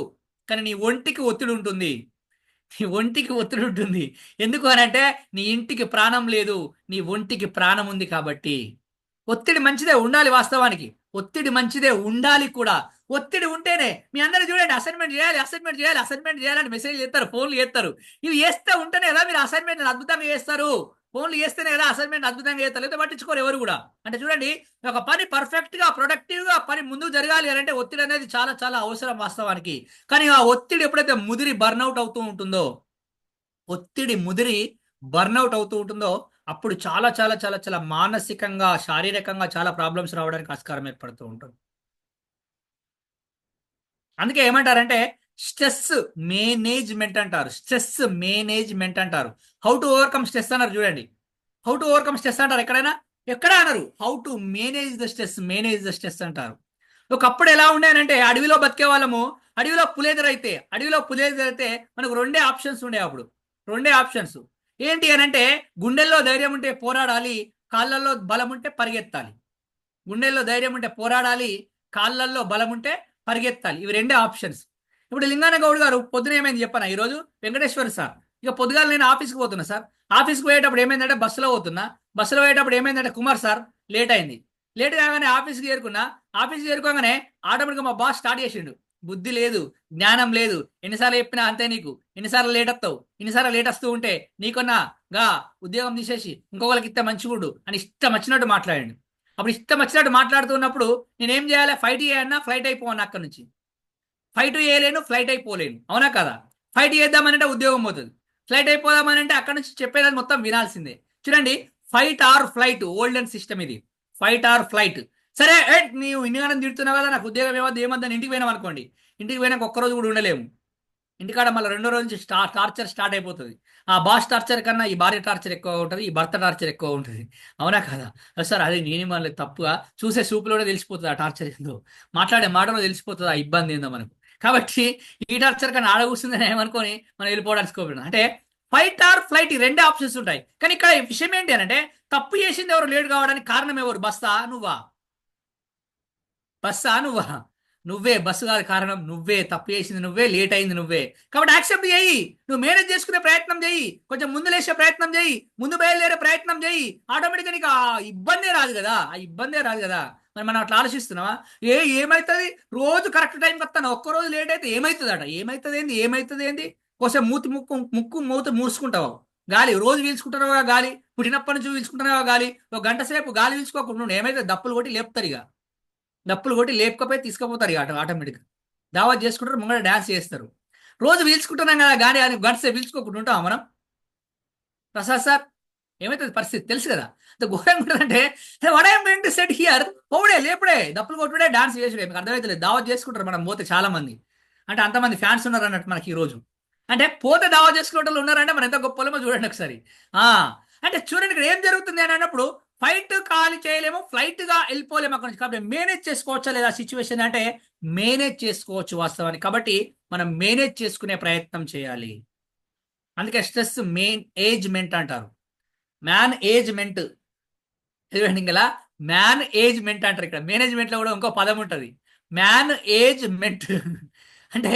కానీ నీ ఒంటికి ఒత్తిడి ఉంటుంది, నీ ఒంటికి ఒత్తిడి ఉంటుంది. ఎందుకు అని అంటే నీ ఇంటికి ప్రాణం లేదు, నీ ఒంటికి ప్రాణం ఉంది కాబట్టి. ఒత్తిడి మంచిదే ఉండాలి వాస్తవానికి, ఒత్తిడి మంచిదే ఉండాలి కూడా. ఒత్తిడి ఉంటేనే మీ అందరూ చూడండి, అసైన్మెంట్ చేయాలి, అసైన్మెంట్ చేయాలి, అసైన్మెంట్ చేయాలని మెసేజ్ చేస్తారు, ఫోన్లు చేస్తారు. ఇవి చేస్తే ఉంటేనే కదా మీరు అసైన్మెంట్ అద్భుతంగా చేస్తారు. ఫోన్లు చేస్తేనే కదా అసైన్మెంట్ అద్భుతంగా చేస్తారు, లేదా పట్టించుకోరు ఎవరు కూడా. అంటే చూడండి, ఒక పని పర్ఫెక్ట్ గా ప్రొడక్టివ్ గా పని ముందుకు జరగాలి అని అంటే ఒత్తిడి అనేది చాలా చాలా అవసరం వాస్తవానికి. కానీ ఆ ఒత్తిడి ఎప్పుడైతే ముదిరి బర్న్అవుట్ అవుతూ ఉంటుందో, ఒత్తిడి ముదిరి బర్న్అవుట్ అవుతూ ఉంటుందో, అప్పుడు చాలా చాలా చాలా చాలా మానసికంగా, శారీరకంగా చాలా ప్రాబ్లమ్స్ రావడానికి ఆస్కారం ఏర్పడుతూ ఉంటుంది. అందుకే ఏమంటారంటే స్ట్రెస్ మేనేజ్మెంట్ అంటారు, స్ట్రెస్ మేనేజ్మెంట్ అంటారు. హౌ టు ఓవర్కమ్ స్ట్రెస్ అన్నారు చూడండి, హౌ టు ఓవర్కమ్ స్ట్రెస్ అంటారు ఎక్కడైనా, ఎక్కడ అన్నారు, how to manage the stress, manage the stress అంటారు. ఒకప్పుడు ఎలా ఉండేనంటే అడవిలో బతికే వాళ్ళము, అడవిలో పులేదరైతే మనకు రెండే ఆప్షన్స్ ఉండే అప్పుడు, రెండే ఆప్షన్స్. ఏంటి అని అంటే, గుండెల్లో ధైర్యం ఉంటే పోరాడాలి, కాళ్ళల్లో బలం ఉంటే పరిగెత్తాలి. గుండెల్లో ధైర్యం ఉంటే పోరాడాలి, కాళ్ళల్లో బలం ఉంటే పరిగెత్తాలి. ఇవి రెండే ఆప్షన్స్. ఇప్పుడు లింగాన గౌడ్ గారు పొద్దున ఏమైంది చెప్పనా, ఈరోజు వెంకటేశ్వర సార్, ఇక పొద్దుగాల నేను ఆఫీస్కి పోతున్నా సార్, ఆఫీస్కి పోయేటప్పుడు ఏమైందంటే బస్సులో పోతున్నా, బస్సులో పోయేటప్పుడు ఏమైందంటే కుమార్ సార్ లేట్ అయింది, లేట్ కాగానే ఆఫీస్కి చేరుకున్నా, ఆఫీస్కి చేరుకోగానే ఆటోమేటిక్గా మా బాస్ స్టార్ట్ చేసిండు, బుద్ధి లేదు, జ్ఞానం లేదు, ఎన్నిసార్లు చెప్పినా అంతే నీకు, ఎన్నిసార్లు లేట్ వస్తావు, ఎన్నిసార్లు లేట్ వస్తూ ఉంటే నీకున్నా గా ఉద్యోగం తీసేసి ఇంకొకరికి ఇస్తే మంచిగుండు అని ఇష్టం వచ్చినట్టు మాట్లాడండి. అప్పుడు ఇష్టం వచ్చినట్టు మాట్లాడుతున్నప్పుడు నేనేం చేయాలి, ఫైట్ చేయన్నా ఫ్లైట్ అయిపోవాలి అక్కడి నుంచి, ఫైట్ చేయలేను, ఫ్లైట్ అయిపోలేను, అవునా కదా. ఫైట్ చేద్దామనంటే ఉద్యోగం పోతుంది, ఫ్లైట్ అయిపోదామనంటే అక్కడ నుంచి చెప్పేదాన్ని మొత్తం వినాల్సిందే. చూడండి, fight or flight, olden system ఇది, ఫైట్ ఆర్ ఫ్లైట్. సరే నీవు ఇన్నిగానం తిడుతున్నావు కదా, నాకు ఉద్యోగం ఏమద్దని ఇంటికి పోయినాం అనుకోండి, ఇంటికి పోయినాక ఒక్కరోజు కూడా ఉండలేము, ఇంటికాడ మళ్ళీ రెండో రోజు నుంచి టార్చర్ స్టార్ట్ అయిపోతుంది. ఆ బాస్ టార్చర్ కన్నా ఈ భార్య టార్చర్ ఎక్కువ ఉంటుంది, ఈ భర్త టార్చర్ ఎక్కువ ఉంటుంది, అవునా కదా. సార్ అదే నేను మళ్ళీ తప్పుగా చూసే చూపులోనే తెలిసిపోతుంది ఆ టార్చర్ ఏందో, మాట్లాడే మాటలో తెలిసిపోతుంది ఆ ఇబ్బంది ఏందో మనకు. కాబట్టి ఈ టార్చర్ కన్నా ఆడ కూర్చుందని ఏమనుకొని మనం వెళ్ళిపోవడానికి స్కోప్ ఉంది. అంటే ఫైట్ ఆర్ ఫ్లైట్, ఈ రెండే ఆప్షన్స్ ఉంటాయి. కానీ ఇక్కడ విషయం ఏంటి అని అంటే, తప్పు చేసింది ఎవరు లేట్ కావడానికి కారణం ఎవరు, బస్సా నువ్వా, బస్సా నువ్వా, నువ్వే. బస్సు కాదు కారణం, నువ్వే. తప్పు చేసింది నువ్వే, లేట్ అయింది నువ్వే. కాబట్టి యాక్సెప్ట్ చేయి, నువ్వు మేనేజ్ చేసుకునే ప్రయత్నం చేయి, కొంచెం ముందు లేచే ప్రయత్నం చేయి, ముందు బయలుదేరే ప్రయత్నం చేయి, ఆటోమేటిక్గా నీకు ఆ ఇబ్బందే రాదు కదా, ఆ ఇబ్బందే రాదు కదా. మరి మనం అట్లా ఆలోచిస్తున్నావా, ఏమవుతుంది, రోజు కరెక్ట్ టైంకి వస్తాను, ఒక్కరోజు లేట్ అయితే ఏమవుతుందట, ఏమవుతుంది ఏంది కొంచెం మూతి మూసుకుంటావు, గాలి రోజు పీల్చుకుంటున్నావా, గాలి పుట్టినప్పటి నుంచి పీల్చుకుంటున్నావా గాలి, ఒక గంట సేపు గాలి పీల్చుకోకుండా ఏమైతే దప్పులు కొట్టి లేపుతారు, ఇక డప్పులు కొట్టి లేపకపోయి తీసుకుపోతారు ఇక ఆటోమేటిక్గా, దావత్ చేసుకుంటారు, ముంగడ డ్యాన్స్ చేస్తారు. రోజు పీల్చుకుంటున్నాం కదా గాని, అని గంటసే పీల్చుకోకుండా ఉంటాం మనం. ప్రసాద్ సార్ ఏమవుతుంది పరిస్థితి తెలుసు కదా, అంత ఘోరంగా ఉంటుందంటే, what I'm going to set here, పోవుడే లేపుడే దప్పులు కొట్టుడే డాన్స్ చేసుడే, మీకు అర్థమవుతలేదు. దావత్ చేసుకుంటారు మనం పోతే చాలా మంది, అంటే అంతమంది ఫ్యాన్స్ ఉన్నారు అన్నట్టు మనకి ఈ రోజు. అంటే పోతే దావత్ చేసుకునే వాళ్ళు ఉన్నారంటే మనం ఎంత గొప్పలమో చూడండి ఒకసారి. అంటే చూడండి ఇక్కడ ఏం జరుగుతుంది అని అన్నప్పుడు, ఫైట్ ఖాళీ చేయలేము, ఫ్లైట్ గా వెళ్ళిపోలేము అక్కడ నుంచి. కాబట్టి మేనేజ్ చేసుకోవచ్చా లేదా సిచ్యువేషన్ అంటే మేనేజ్ చేసుకోవచ్చు వాస్తవానికి. కాబట్టి మనం మేనేజ్ చేసుకునే ప్రయత్నం చేయాలి. అందుకే స్ట్రెస్ మేనేజ్మెంట్ అంటారు. మేనేజ్మెంట్ ఇలా మేనేజ్మెంట్ అంటారు. ఇక్కడ మేనేజ్మెంట్ లో కూడా ఇంకో పదం ఉంటుంది, మేనేజ్మెంట్. అంటే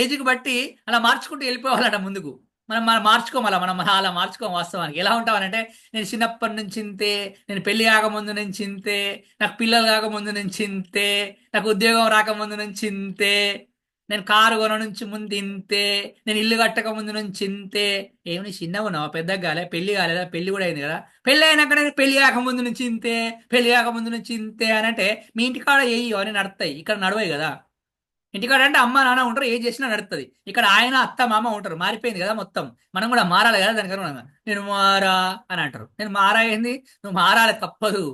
ఏజ్కి బట్టి అలా మార్చుకుంటూ వెళ్ళిపోవాలట ముందుకు. మనం మార్చుకోమలా, మనం అలా మార్చుకోం వాస్తవానికి. ఎలా ఉంటామనంటే నేను చిన్నప్పటి నుంచి ఇంతే, నేను పెళ్లి కాకముందు నుంచి ఇంతే, నాకు పిల్లలు కాకముందు నుంచి ఇంతే, నాకు ఉద్యోగం రాకముందు నుంచి ఇంతే, నేను కారు కొన నుంచి ముందు ఇంతే, నేను ఇల్లు కట్టక ముందు నుంచి ఇంతే. ఏమి చిన్నగా ఉన్నావా, పెద్దగా కాలే, పెళ్లి కాలేదా, పెళ్లి కూడా అయింది కదా, పెళ్లి అయినాక నేను పెళ్లి కాకముందు నుంచి ఇంతే, పెళ్లి కాకముందు నుంచి ఇంతే అని అంటే మీ ఇంటికాడ ఏయి అని నడుస్తాయి, ఇక్కడ నడవాయి కదా. ఇంటికాడ అంటే అమ్మ నాన్న ఉంటారు, ఏం చేసినా నడుస్తుంది. ఇక్కడ ఆయన అత్త మామ ఉంటారు, మారిపోయింది కదా మొత్తం. మనం కూడా మారాలి కదా దానికన్నా. నేను మారా అని అంటారు. నేను మారా ఏంది, నువ్వు మారాలి తప్పదు,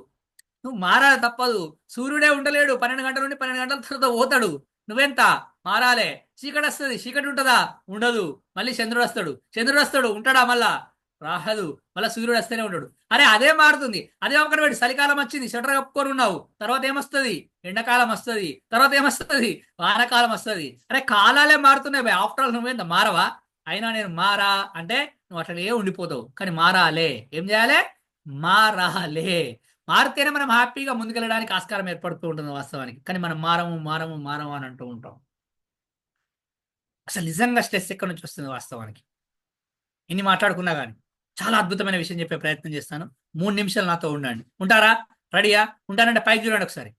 నువ్వు మారాలి తప్పదు. సూర్యుడే ఉండలేడు, 12 గంటల నుండి 12 గంటల తర్వాత పోతాడు. నువ్వెంత మారాలే. చీకటి వస్తుంది, చీకటి ఉంటుందా, ఉండదు. మళ్ళీ చంద్రుడు వస్తాడు, ఉంటాడా, మళ్ళా రాహదు. మళ్ళీ సూర్యుడు వస్తేనే ఉంటాడు. అరే అదే మారుతుంది. అదే ఒకటి పెట్టి చలికాలం వచ్చింది, స్వెటర్ కప్పుకొని ఉన్నావు, తర్వాత ఏమొస్తుంది, ఎండాకాలం వస్తుంది, తర్వాత ఏమొస్తుంది, వానకాలం వస్తుంది. అరే కాలాలే మారుతున్నాయి భయ్, ఆఫ్టర్ ఆల్ నువ్వేంత మారవా. అయినా నేను మారా అంటే నువ్వు అట్లనే ఉండిపోతావు. కానీ మారాలే, ఏం చేయాలి, మారాలే. మారితేనే మనం హ్యాపీగా ముందుకెళ్ళడానికి ఆస్కారం ఏర్పడుతూ ఉంటుంది వాస్తవానికి. కానీ మనం మారము అని అంటూ ఉంటాం. అసలు నిజంగా స్ట్రెస్ ఎక్కడి నుంచి వస్తుంది వాస్తవానికి. ఇన్ని మాట్లాడుకున్నా కానీ చాలా అద్భుతమైన విషయం చెప్పే ప్రయత్నం చేస్తాను. 3 నిమిషాలు నాతో ఉండండి. ఉంటారా, రెడీయా? ఉంటారంటే పైకి చూడండి ఒకసారి,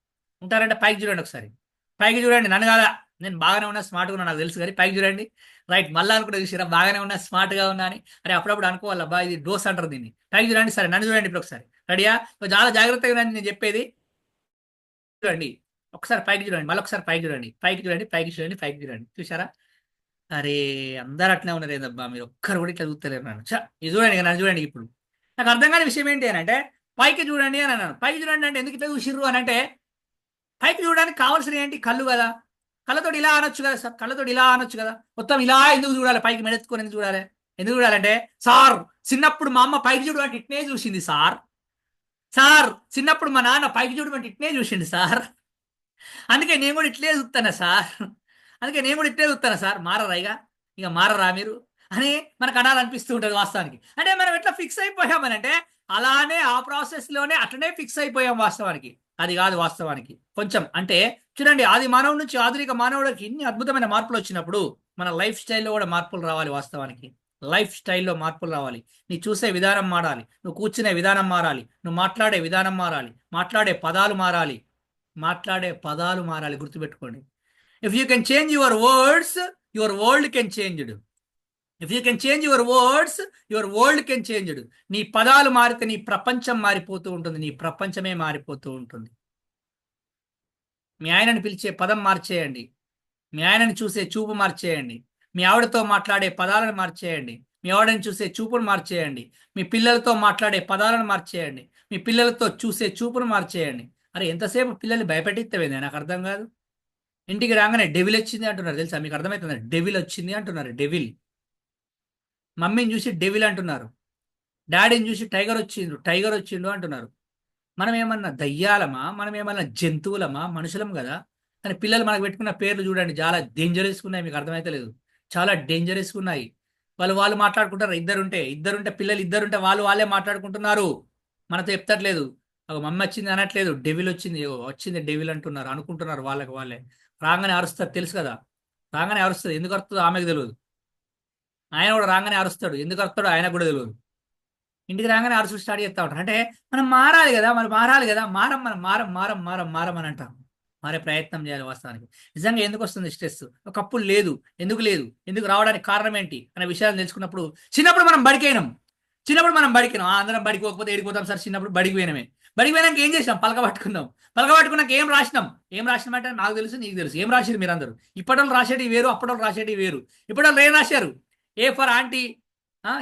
పైకి చూడండి. నన్ను కాదా, నేను బాగానే ఉన్నా, స్మార్ట్గా ఉన్నా నాకు తెలుసు, కానీ పైకి చూడండి. రైట్, మళ్ళా అనుకుంటే చూసిరా బాగానే ఉన్నా, స్మార్ట్గా ఉన్నా అని. అరే అప్పుడప్పుడు అనుకోవాలి, అబ్బా ఇది డోస్ అంటారు దీన్ని. పైకి చూడండి. సరే నన్ను చూడండి ఇప్పుడు ఒకసారి. రెడీయా? చాలా జాగ్రత్తగా నేను చెప్పేది చూడండి. ఒకసారి పైకి చూడండి, మళ్ళీ ఒకసారి పైకి చూడండి. చూసారా? అరే అందరు అట్లే ఉన్నారు ఏదబ్బా, మీరు ఒక్కరు కూడా ఇట్లా చూస్తలేరు నన్ను. ఇది చూడండి, నన్ను చూడండి. ఇప్పుడు నాకు అర్థం కాని విషయం ఏంటి అని అంటే, పైకి చూడండి అని అన్నాను. పైకి చూడండి అంటే ఎందుకు ఇట్లా చూసిర్రు అని అంటే, పైకి చూడడానికి కావాల్సిన ఏంటి, కళ్ళు కదా. కళ్ళతోటి ఇలా అనొచ్చు కదా సార్, కళ్ళతోటి ఇలా అనొచ్చు కదా. మొత్తం ఇలా ఎందుకు చూడాలి, పైకి మెడెత్తుకొని ఎందుకు చూడాలి? ఎందుకు చూడాలంటే, సార్ చిన్నప్పుడు మా అమ్మ పైకి చూడడానికి ఇట్నే చూసింది సార్, చిన్నప్పుడు మా నాన్న పైకి చూడడానికి ఇట్నే చూసింది సార్, అందుకే నేను కూడా ఇట్లే చూస్తానా సార్, మారరా ఇక మారరా మీరు అని మనకు అనాలనిపిస్తూ ఉంటుంది వాస్తవానికి. అంటే మనం ఎట్లా ఫిక్స్ అయిపోయామనంటే అలానే ఆ ప్రాసెస్ లోనే అట్లనే ఫిక్స్ అయిపోయాం వాస్తవానికి. అది కాదు వాస్తవానికి. కొంచెం అంటే చూడండి, ఆది మానవుడి నుంచి ఆధునిక మానవుడికి ఇన్ని అద్భుతమైన మార్పులు వచ్చినప్పుడు మన లైఫ్ స్టైల్లో కూడా మార్పులు రావాలి వాస్తవానికి. లైఫ్ స్టైల్లో మార్పులు రావాలి. నీ చూసే విధానం మారాలి, నువ్వు కూర్చునే విధానం మారాలి, నువ్వు మాట్లాడే విధానం మారాలి, మాట్లాడే పదాలు మారాలి. గుర్తుపెట్టుకోండి. If you can change your words, your world can changed. If you can change your words, your world can changed. నీ పదాలు మారితే నీ ప్రపంచం మారిపోతూ ఉంటుంది, నీ ప్రపంచమే మారిపోతూ ఉంటుంది. మీ ఆయనని పిలిచే పదం మార్చేయండి, మీ ఆయనని చూసే చూపు మార్చేయండి, మీ ఆవిడతో మాట్లాడే పదాలను మార్చేయండి, మీ ఆవిడని చూసే చూపును మార్చేయండి, మీ పిల్లలతో మాట్లాడే పదాలను మార్చేయండి, మీ పిల్లలతో చూసే చూపును మార్చేయండి. అరే ఎంతసేపు పిల్లల్ని భయపెట్టిస్తేవేంది, నాకు అర్థం కాదు. ఇంటికి రాగానే డెవిల్ వచ్చింది అంటున్నారు, తెలుసా మీకు? అర్థమవుతుంది, డెవిల్ వచ్చింది అంటున్నారు. డెవిల్. మమ్మీని చూసి డెవిల్ అంటున్నారు, డాడీని చూసి టైగర్ వచ్చిండు అంటున్నారు. మనం ఏమన్నా దయ్యాలమా, మనం ఏమన్నా జంతువులమా, మనుషులం కదా. కానీ పిల్లలు మనకు పెట్టుకున్న పేర్లు చూడండి, చాలా డేంజరస్గా ఉన్నాయి. మీకు అర్థమైతే లేదు, చాలా డేంజరస్గా ఉన్నాయి. వాళ్ళు మాట్లాడుకుంటారు. ఇద్దరుంటే పిల్లలు ఇద్దరుంటే వాళ్ళే మాట్లాడుకుంటున్నారు, మనతో చెప్తట్లేదు. మమ్మీ వచ్చింది అనట్లేదు, డెవిల్ వచ్చింది డెవిల్ అంటున్నారు, అనుకుంటున్నారు వాళ్ళకి వాళ్ళే. రాగానే అరుస్తారు, తెలుసు కదా. రాగానే అరుస్తుంది, ఎందుకు అరుస్తుందో ఆమెకు తెలియదు. ఆయన కూడా రాగానే అరుస్తాడు, ఎందుకు అరుస్తాడో ఆయనకు కూడా తెలియదు. ఇంటికి రాగానే అరుసు స్టార్ట్ చేస్తూ ఉంటారు. అంటే మనం మారాలి కదా, మారం అని అంటాం. మారే ప్రయత్నం చేయాలి వాస్తవానికి. నిజంగా ఎందుకు వస్తుంది స్ట్రెస్, ఒకప్పుడు లేదు, ఎందుకు రావడానికి కారణం ఏంటి అనే విషయాలు తెలుసుకున్నప్పుడు, చిన్నప్పుడు మనం బడికినాం, అందరం బడికి పోకపోతే ఏడిపోతాం సార్. చిన్నప్పుడు బడికి పోయినాక ఏం చేసినాం, పలక పట్టుకున్నాక ఏం రాసినాం అంటే నాకు తెలుసు, నీకు తెలుసు. ఏం రాశారు మీరు అందరూ? ఇప్పటి రాసేటివి వేరు, అప్పటి రాసేటివి వేరు. ఇప్పటి ఏం రాశారు? A for aunty,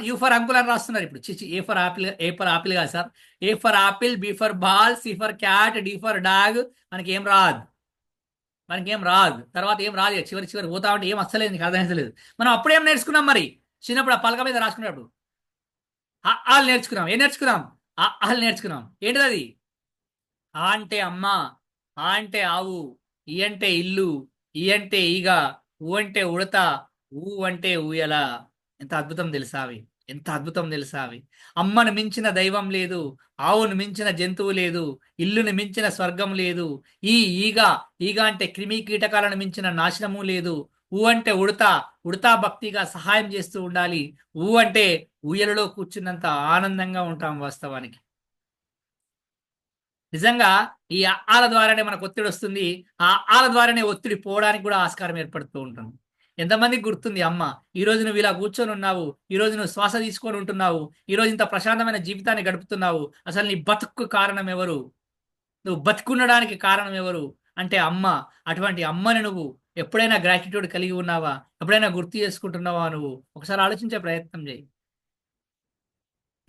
U for uncle అని రాస్తున్నారు ఇప్పుడు. ఏ ఫర్ ఆపిల్ కాదు sir. A for apple, B for ball, C for cat, D for dog. మనకేం రాదు. తర్వాత ఏం రాదు, చివరి పోతా ఉంటే ఏం అస్సలేదు, నీకు అర్థమైతలేదు. మనం అప్పుడేం నేర్చుకున్నాం మరి? చిన్నప్పుడు ఆ పలక మీద రాసుకున్నప్పుడు వాళ్ళు నేర్చుకున్నాం. ఏం నేర్చుకున్నాం? అహలు నేర్చుకున్నాం. ఏంటిది అది? ఆ అంటే అమ్మ, ఆ అంటే ఆవు, ఈ అంటే ఇల్లు, ఈ అంటే ఈగ, ఊ అంటే ఉడత, ఊ అంటే ఊయల. ఎంత అద్భుతం తెలుసా అవి? ఎంత అద్భుతం తెలుసా అవి? అమ్మను మించిన దైవం లేదు, ఆవును మించిన జంతువు లేదు, ఇల్లును మించిన స్వర్గం లేదు, ఈ ఈగ, ఈగ అంటే క్రిమి కీటకాలను మించిన నాశనము లేదు, ఊ అంటే ఉడత, ఉడతా భక్తిగా సహాయం చేస్తూ ఉండాలి, ఊ అంటే ఊయలలో కూర్చున్నంత ఆనందంగా ఉంటాం వాస్తవానికి. నిజంగా ఈ ఆల ద్వారానే మనకు ఒత్తిడి వస్తుంది. ఆ ఆల ద్వారానే ఒత్తిడి పోవడానికి కూడా ఆస్కారం ఏర్పడుతూ ఉంటుంది. ఎంతమందికి గుర్తుంది అమ్మ, ఈ రోజు నువ్వు ఇలా కూర్చొని ఉన్నావు, ఈ రోజు నువ్వు శ్వాస తీసుకొని ఉంటున్నావు, ఈ రోజు ఇంత ప్రశాంతమైన జీవితాన్ని గడుపుతున్నావు, అసలు నీ బతుకు కారణం ఎవరు? నువ్వు బతుకుండడానికి కారణం ఎవరు అంటే అమ్మ. అటువంటి అమ్మని నువ్వు ఎప్పుడైనా గ్రాటిట్యూడ్ కలిగి ఉన్నావా? ఎప్పుడైనా గుర్తు చేసుకుంటున్నావా? నువ్వు ఒకసారి ఆలోచించే ప్రయత్నం చేయి.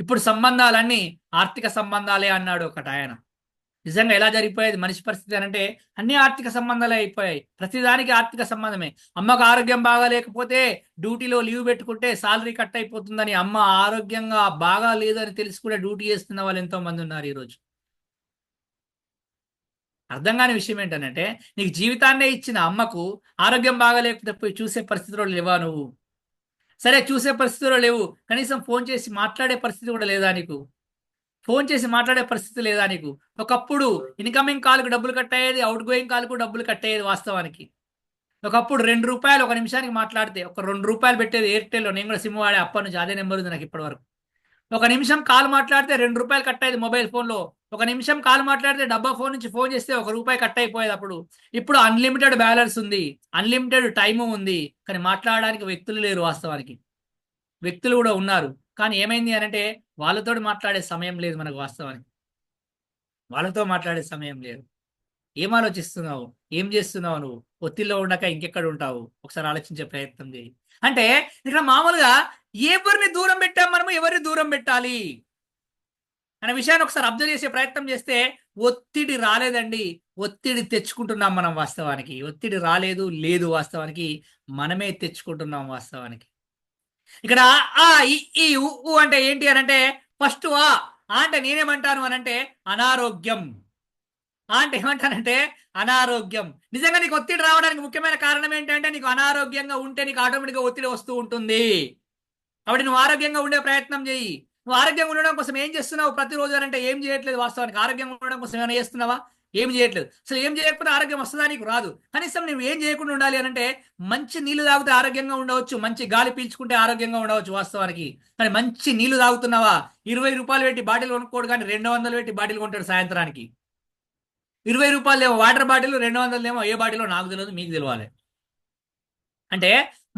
ఇప్పుడు సంబంధాలన్నీ ఆర్థిక సంబంధాలే అన్నాడు ఒకటి ఆయన. నిజంగా ఎలా జరిగిపోయేది మనిషి పరిస్థితి అనంటే అన్ని ఆర్థిక సంబంధాలే అయిపోయాయి. ప్రతిదానికి ఆర్థిక సంబంధమే. అమ్మకు ఆరోగ్యం బాగా లేకపోతే డ్యూటీలో లీవ్ పెట్టుకుంటే సాలరీ కట్ అయిపోతుందని, అమ్మ ఆరోగ్యంగా బాగా లేదని తెలిసి కూడా డ్యూటీ చేస్తున్న వాళ్ళు ఎంతో మంది ఉన్నారు ఈరోజు. అర్థం కాని విషయం ఏంటంటే, నీకు జీవితాన్నే ఇచ్చిన అమ్మకు ఆరోగ్యం బాగా లేకపోతే పోయి చూసే పరిస్థితిలో లేవా నువ్వు? సరే చూసే పరిస్థితిలో లేవు, కనీసం ఫోన్ చేసి మాట్లాడే పరిస్థితి కూడా లేదా నీకు? ఫోన్ చేసి మాట్లాడే పరిస్థితి లేదా నీకు? ఒకప్పుడు ఇన్కమింగ్ కాల్కు డబ్బులు కట్ అయ్యేది, అవుట్ గోయింగ్ కాల్కు డబ్బులు కట్ అయ్యేది వాస్తవానికి. ఒకప్పుడు రూ. 2 ఒక నిమిషానికి మాట్లాడితే ఒక రూ. 2 పెట్టేది ఎయిర్టెల్లో. నేను కూడా సిమ్ వాడే అప్పటి నుంచి అదే నెంబర్ ఉంది నాకు ఇప్పటి వరకు. ఒక నిమిషం కాల్ మాట్లాడితే రూ. 2 కట్ అయ్యేది మొబైల్ ఫోన్లో. ఒక నిమిషం కాల్ మాట్లాడితే డబ్బా ఫోన్ నుంచి ఫోన్ చేస్తే రూ. 1 కట్ అయిపోయేది అప్పుడు. ఇప్పుడు అన్లిమిటెడ్ బ్యాలెన్స్ ఉంది, అన్లిమిటెడ్ టైము ఉంది, కానీ మాట్లాడడానికి వ్యక్తులు లేరు వాస్తవానికి. వ్యక్తులు కూడా ఉన్నారు, కానీ ఏమైంది అనంటే వాళ్ళతో మాట్లాడే సమయం లేదు మనకు వాస్తవానికి. వాళ్ళతో మాట్లాడే సమయం లేదు. ఏం ఆలోచిస్తున్నావు? ఏం చేస్తున్నావు నువ్వు? ఒత్తిడిలో ఉండక ఇంకెక్కడ ఉంటావు? ఒకసారి ఆలోచించే ప్రయత్నం చేయి. అంటే ఇక్కడ మామూలుగా ఎవరిని దూరం పెట్టాం మనము, ఎవరిని దూరం పెట్టాలి అనే విషయాన్ని ఒకసారి అబ్జర్వ్ చేసే ప్రయత్నం చేస్తే ఒత్తిడి రాలేదండి, ఒత్తిడి తెచ్చుకుంటున్నాం మనం వాస్తవానికి. ఒత్తిడి రాలేదు, లేదు, వాస్తవానికి మనమే తెచ్చుకుంటున్నాం వాస్తవానికి. ఇక్కడ ఆ ఈ ఉ అంటే ఏంటి అనంటే ఫస్ట్ ఆ అంటే నేనేమంటాను అనంటే అనారోగ్యం. అంటే ఏమంటానంటే అనారోగ్యం. నిజంగా నీకు ఒత్తిడి రావడానికి ముఖ్యమైన కారణం ఏంటంటే నీకు అనారోగ్యంగా ఉంటే నీకు ఆటోమేటిక్గా ఒత్తిడి వస్తూ ఉంటుంది. కాబట్టి నువ్వు ఆరోగ్యంగా ఉండే ప్రయత్నం చేయి. నువ్వు ఆరోగ్యంగా ఉండడం కోసం ఏం చేస్తున్నావు ప్రతిరోజు అంటే ఏం చేయట్లేదు వాస్తవానికి. ఆరోగ్యంగా ఉండడం కోసం ఏమైనా చేస్తున్నావా? ఏం చేయట్లేదు. అసలు ఏం చేయకపోతే ఆరోగ్యం వస్తుందా? నీకు రాదు. కనీసం నువ్వు ఏం చేయకుండా ఉండాలి అంటే మంచి నీళ్లు తాగితే ఆరోగ్యంగా ఉండవచ్చు, మంచి గాలి పీల్చుకుంటే ఆరోగ్యంగా ఉండవచ్చు వాస్తవానికి. కానీ మంచి నీళ్లు తాగుతున్నావా? రూ. 20 పెట్టి బాటిల్ కొనుక్కోడు, కానీ 200 పెట్టి బాటిల్ కొంటాడు సాయంత్రానికి. రూ. 20 ఏమో వాటర్ బాటిల్, 200 ఏమో ఏ బాటిలో నాకు తెలియదు, మీకు తెలియాలి. అంటే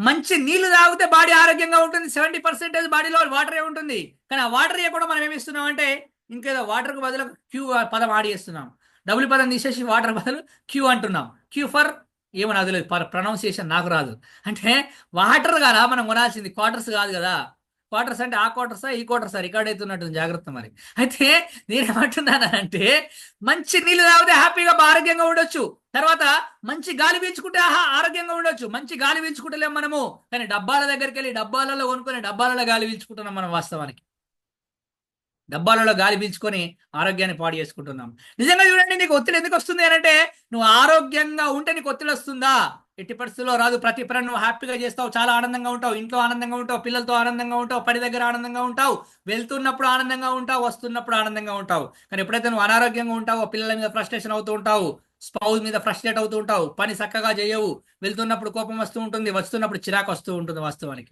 మంచి నీళ్లు తాగితే బాడీ ఆరోగ్యంగా ఉంటుంది. 70% బాడీలో వాటరే ఉంటుంది. కానీ ఆ వాటర్ కూడా మనం ఏమి ఇస్తున్నాం అంటే ఇంకేదో వాటర్కు బదులు క్యూ పదం ఆడి చేస్తున్నాం. డబుల్ పదం తీసేసి వాటర్ బదులు క్యూ అంటున్నాం. క్యూ ఫర్ ఏమో నాకు తెలియదు, ప్రొనౌన్సియేషన్ నాకు రాదు. అంటే వాటర్ కదా మనం కొనాల్సింది, క్వార్టర్స్ కాదు కదా. క్వార్టర్స్ అంటే ఆ క్వార్టర్సా ఈ క్వార్టర్సా రికార్డ్ అవుతున్నట్టు జాగ్రత్త మరి. అయితే నేనేమంటున్నానంటే మంచి నీళ్ళు తాగితే హ్యాపీగా ఆరోగ్యంగా ఉండొచ్చు. తర్వాత మంచి గాలి పీల్చుకుంటే ఆరోగ్యంగా ఉండొచ్చు. మంచి గాలి పీల్చుకుంటలేం మనము, కానీ డబ్బాల దగ్గరికి వెళ్ళి డబ్బాలలో కొనుక్కొని డబ్బాలలో గాలి పీల్చుకుంటున్నాం మనం వాస్తవానికి. డబ్బాలలో గాలి పీల్చుకొని ఆరోగ్యాన్ని పాడు చేసుకుంటున్నాం. నిజంగా చూడండి, నీకు ఒత్తిడి ఎందుకు వస్తుంది అంటే నువ్వు ఆరోగ్యంగా ఉంటే నీకు ఒత్తిడి వస్తుందా? ఎట్టి పరిస్థితుల్లో రాదు. ప్రతి పని నువ్వు హ్యాపీగా చేస్తావు, చాలా ఆనందంగా ఉంటావు, ఇంట్లో ఆనందంగా ఉంటావు, పిల్లలతో ఆనందంగా ఉంటావు, పని దగ్గర ఆనందంగా ఉంటావు, వెళ్తున్నప్పుడు ఆనందంగా ఉంటావు, వస్తున్నప్పుడు ఆనందంగా ఉంటావు. కానీ ఎప్పుడైతే నువ్వు అనారోగ్యంగా ఉంటావో పిల్లల మీద ఫ్రస్ట్రేషన్ అవుతూ ఉంటావు, స్పౌజ్ మీద ఫ్రస్ట్రేట్ అవుతూ ఉంటావు, పని చక్కగా చేయవు, వెళ్తున్నప్పుడు కోపం వస్తూ ఉంటుంది, వస్తున్నప్పుడు చిరాకు వస్తూ ఉంటుంది వాస్తవానికి.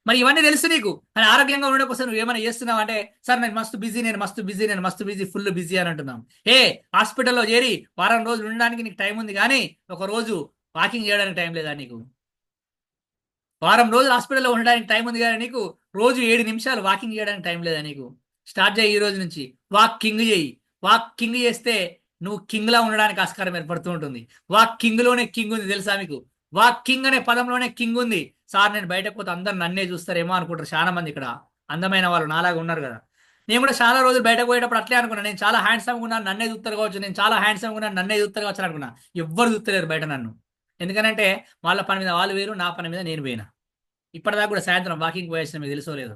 మరి ఇవన్నీ తెలుసు నీకు, కానీ ఆరోగ్యంగా ఉండడం కోసం నువ్వు ఏమైనా చేస్తున్నావు అంటే సార్ నేను మస్తు బిజీ, నేను మస్తు బిజీ, నేను మస్తు బిజీ, ఫుల్ బిజీ అని అంటున్నాం. హాస్పిటల్లో చేరి వారం రోజులు ఉండడానికి నీకు టైం ఉంది, కానీ ఒక రోజు వాకింగ్ చేయడానికి టైం లేదా నీకు? వారం రోజులు హాస్పిటల్లో ఉండడానికి టైం ఉంది, కానీ నీకు రోజు 7 నిమిషాలు వాకింగ్ చేయడానికి టైం లేదా నీకు? స్టార్ట్ చేయి ఈ రోజు నుంచి, వాకింగ్ చేయి. వాకింగ్ చేస్తే నువ్వు కింగ్లా ఉండడానికి ఆస్కారం ఏర్పడుతూ ఉంటుంది. వాకింగ్లోనే కింగ్ ఉంది తెలుసా మీకు? వాకింగ్ అనే పదంలోనే కింగ్ ఉంది. సార్ నేను బయటకు పోతే అందరు నన్నే చూస్తారేమో అనుకుంటారు చాలా మంది. ఇక్కడ అందమైన వాళ్ళు నాలాగా ఉన్నారు కదా. నేను కూడా చాలా రోజులు బయటకు పోయేటప్పుడు అట్లే అనుకున్నాను, నేను చాలా హ్యాండ్సమ్గా ఉన్నాను నన్నే చూస్తారు కావచ్చు, నేను చాలా హ్యాండ్సమ్గా ఉన్నాను నన్నే చూస్తారు కావచ్చు అనుకున్నా. ఎవ్వరు చూస్తలేరు బయట నన్ను. ఎందుకనంటే వాళ్ళ పని మీద వాళ్ళు వేరు, నా పని మీద నేను పోయినా. ఇప్పటిదాకా కూడా సాయంత్రం వాకింగ్ పోయేసిన మీకు తెలుసో లేదు.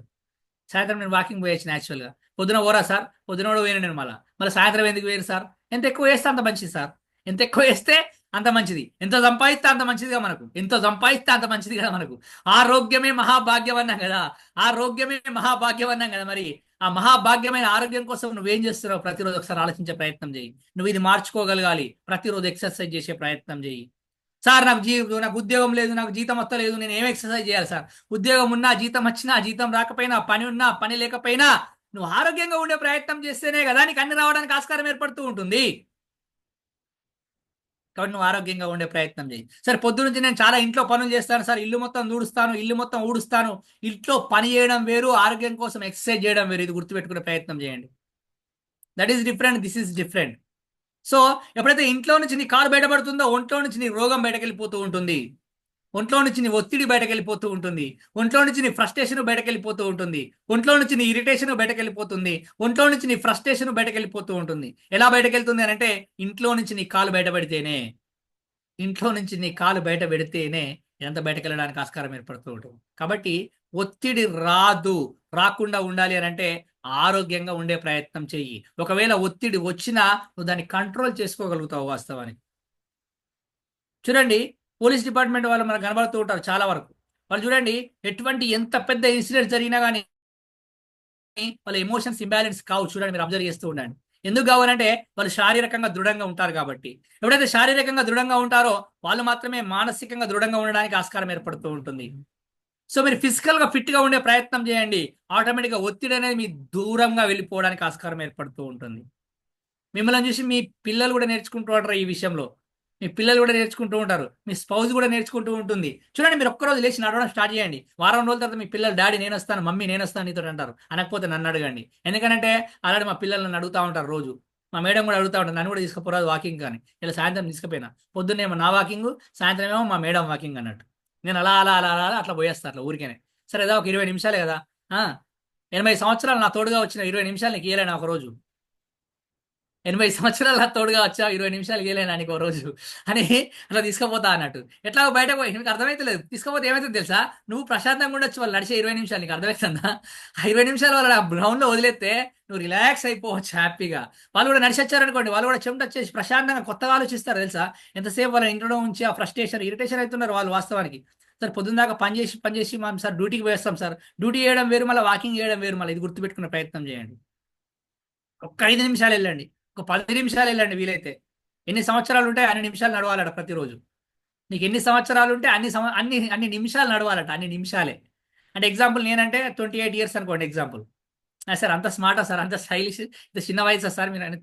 సాయంత్రం నేను వాకింగ్ పోయొచ్చిన యాక్చువల్గా. పొద్దున పోరా సార్, పొద్దున కూడా పోయిన నేను మళ్ళీ సాయంత్రం ఎందుకు వేరు సార్? ఎంత ఎక్కువ వేస్తే అంత మంచిది సార్, ఎంత ఎక్కువ వేస్తే అంత మంచిది, ఎంత సంపాదిస్తే అంత మంచిదిగా మనకు, ఎంత సంపాదిస్తే అంత మంచిది కదా మనకు. ఆరోగ్యమే మహాభాగ్యం అన్నాం కదా, ఆరోగ్యమే మహాభాగ్యం అన్నాం కదా. మరి ఆ మహాభాగ్యమైన ఆరోగ్యం కోసం నువ్వేం చేస్తున్నావు? ప్రతిరోజు ఒకసారి ఆలోచించే ప్రయత్నం చేయి. నువ్వు ఇది మార్చుకోగలగాలి. ప్రతిరోజు ఎక్సర్సైజ్ చేసే ప్రయత్నం చేయి. సార్ నాకు ఉద్యోగం లేదు, నాకు జీతం వస్తలేదు, నేను ఏం ఎక్సర్సైజ్ చేయాలి సార్? ఉద్యోగం ఉన్నా, జీతం వచ్చినా, జీతం రాకపోయినా, పని ఉన్నా, పని లేకపోయినా నువ్వు ఆరోగ్యంగా ఉండే ప్రయత్నం చేస్తేనే కదా నీకు అన్ని రావడానికి ఆస్కారం ఏర్పడుతూ ఉంటుంది. కాబట్టి నువ్వు ఆరోగ్యంగా ఉండే ప్రయత్నం చేయి. సరే, పొద్దు నుంచి నేను చాలా ఇంట్లో పనులు చేస్తాను సార్, ఇల్లు మొత్తం ఊడుస్తాను, ఇల్లు మొత్తం ఊడుస్తాను. ఇంట్లో పని చేయడం వేరు, ఆరోగ్యం కోసం ఎక్సర్సైజ్ చేయడం వేరు. ఇది గుర్తుపెట్టుకునే ప్రయత్నం చేయండి. That is different, this is different. So ఎప్పుడైతే ఇంట్లో నుంచి నీ కాలు బయటపడుతుందో, ఒంట్లో నుంచి నీ రోగం బయటకెళ్ళిపోతూ ఉంటుంది, ఒంట్లో నుంచి నీ ఒత్తిడి బయటకెళ్ళిపోతూ ఉంటుంది, ఒంట్లో నుంచి నీ ఫ్రస్ట్రేషన్ బయటకెళ్ళిపోతూ ఉంటుంది, ఒంట్లో నుంచి నీ ఇరిటేషన్ బయటకెళ్ళిపోతుంది, ఒంట్లో నుంచి నీ ఫ్రస్ట్రేషన్ బయటకెళ్ళిపోతూ ఉంటుంది. ఎలా బయటకెళ్తుంది అని అంటే, ఇంట్లో నుంచి నీ కాలు బయటపడితేనే, ఇంట్లో నుంచి నీ కాలు బయట పెడితేనే ఇదంతా బయటకెళ్ళడానికి ఆస్కారం ఏర్పడుతూ ఉంటుంది. కాబట్టి ఒత్తిడి రాకుండా ఉండాలి అని అంటే ఆరోగ్యంగా ఉండే ప్రయత్నం చెయ్యి. ఒకవేళ ఒత్తిడి వచ్చినా నువ్వు దాన్ని కంట్రోల్ చేసుకోగలుగుతావు. వాస్తవానికి చూడండి, పోలీస్ డిపార్ట్మెంట్ వాళ్ళు మనకు కనబడుతూ ఉంటారు చాలా వరకు. వాళ్ళు చూడండి, ఎంత పెద్ద ఇన్సిడెంట్ జరిగినా కానీ వాళ్ళ ఎమోషన్స్ ఇంబ్యాలెన్స్ కావు. చూడండి, మీరు అబ్జర్వ్ చేస్తూ ఉండండి. ఎందుకు కావాలంటే వాళ్ళు శారీరకంగా దృఢంగా ఉంటారు కాబట్టి. ఎప్పుడైతే శారీరకంగా దృఢంగా ఉంటారో వాళ్ళు మాత్రమే మానసికంగా దృఢంగా ఉండడానికి ఆస్కారం ఏర్పడుతూ ఉంటుంది. సో మీరు ఫిజికల్గా ఫిట్గా ఉండే ప్రయత్నం చేయండి, ఆటోమేటిక్గా ఒత్తిడి అనేది మీ దూరంగా వెళ్ళిపోవడానికి ఆస్కారం ఏర్పడుతూ ఉంటుంది. మిమ్మల్ని చూసి మీ పిల్లలు కూడా నేర్చుకుంటూ ఉంటారు ఈ విషయంలో. మీ పిల్లలు కూడా నేర్చుకుంటూ ఉంటారు, మీ స్పౌజ్ కూడా నేర్చుకుంటూ ఉంటుంది. చూడండి, మీరు ఒక్కరోజు లేచి నడవడం స్టార్ట్ చేయండి, వారం రోజుల తర్వాత మీ పిల్లలు డాడీ నేను వస్తాను, మమ్మీ నేను వస్తాను నీతో అంటారు. అనకపోతే నన్ను అడగండి. ఎందుకంటే అలాంటి మా పిల్లలు నన్ను అడుగుతూ ఉంటారు రోజు. మా మేడం కూడా అడుగుతూ ఉంటారు, నన్ను కూడా తీసుకుపోరాదు వాకింగ్ కానీ. ఇలా సాయంత్రం తీసుకుపోయినా, పొద్దున్నేమో నా వాకింగ్, సాయంత్రం ఏమో మా మేడం వాకింగ్ అన్నట్టు. నేను అలా అలా అలా అలా అట్లా పోయేస్తాను అట్లా ఊరికేనే. సరే ఏదో ఒక 20 నిమిషాలే కదా, 80 సంవత్సరాలు నా తోడుగా వచ్చిన 20 నిమిషాలు నీకు ఇయ్యలేనా ఒక రోజు? 80 సంవత్సరాలు నా తోడుగా వచ్చా, 20 నిమిషాలు ఇయ్యలేనా నీకు ఒక రోజు అని అట్లా తీసుకుపోతా అన్నట్టు. ఎట్లా బయటకు పోయి నీకు అర్థమైతలేదు, తీసుకుపోతే ఏమైతుంది తెలుసా? నువ్వు ప్రశాంతంగా ఉండొచ్చు, వాళ్ళు నడిచే 20 నిమిషాలు. నీకు అర్థమవుతుందా? ఆ 20 నిమిషాలు వాళ్ళు ఆ గ్రౌండ్లో వదిలేస్తే నువ్వు రిలాక్స్ అయిపోవచ్చు హ్యాపీగా. వాళ్ళు కూడా నడిచి వచ్చారనుకోండి, వాళ్ళు కూడా చెమట వచ్చేసి ప్రశాంతంగా కొత్తగా ఆలోచిస్తారు తెలుసా. ఎంతసేపు వాళ్ళ ఇంట్లో ఉంచి ఆ ఫ్రస్ట్రేషన్, ఇరిటేషన్ అవుతున్నారు వాళ్ళు వాస్తవానికి. సార్ పొద్దున్న దాకా పని చేసి మనం సార్ డ్యూటీకి వేస్తాం సార్, డ్యూటీ చేయడం వేరు, మళ్ళీ వాకింగ్ చేయడం వేరు. మళ్ళీ ఇది గుర్తుపెట్టుకునే ప్రయత్నం చేయండి. ఒక్క 5 నిమిషాలు వెళ్ళండి, ఒక 10 నిమిషాలు వెళ్ళండి వీలైతే. ఎన్ని సంవత్సరాలు ఉంటే అన్ని నిమిషాలు నడవాలట ప్రతిరోజు. నీకు ఎన్ని సంవత్సరాలు ఉంటే అన్ని నిమిషాలు నడవాలట, అన్ని నిమిషాలే. అంటే ఎగ్జాంపుల్ నేనంటే 28 ఇయర్స్ అనుకోండి ఎగ్జాంపుల్. సార్ అంత స్మార్టా సార్, అంత స్టైలిష్, ఇంత చిన్న వయసు సార్ మీరు అని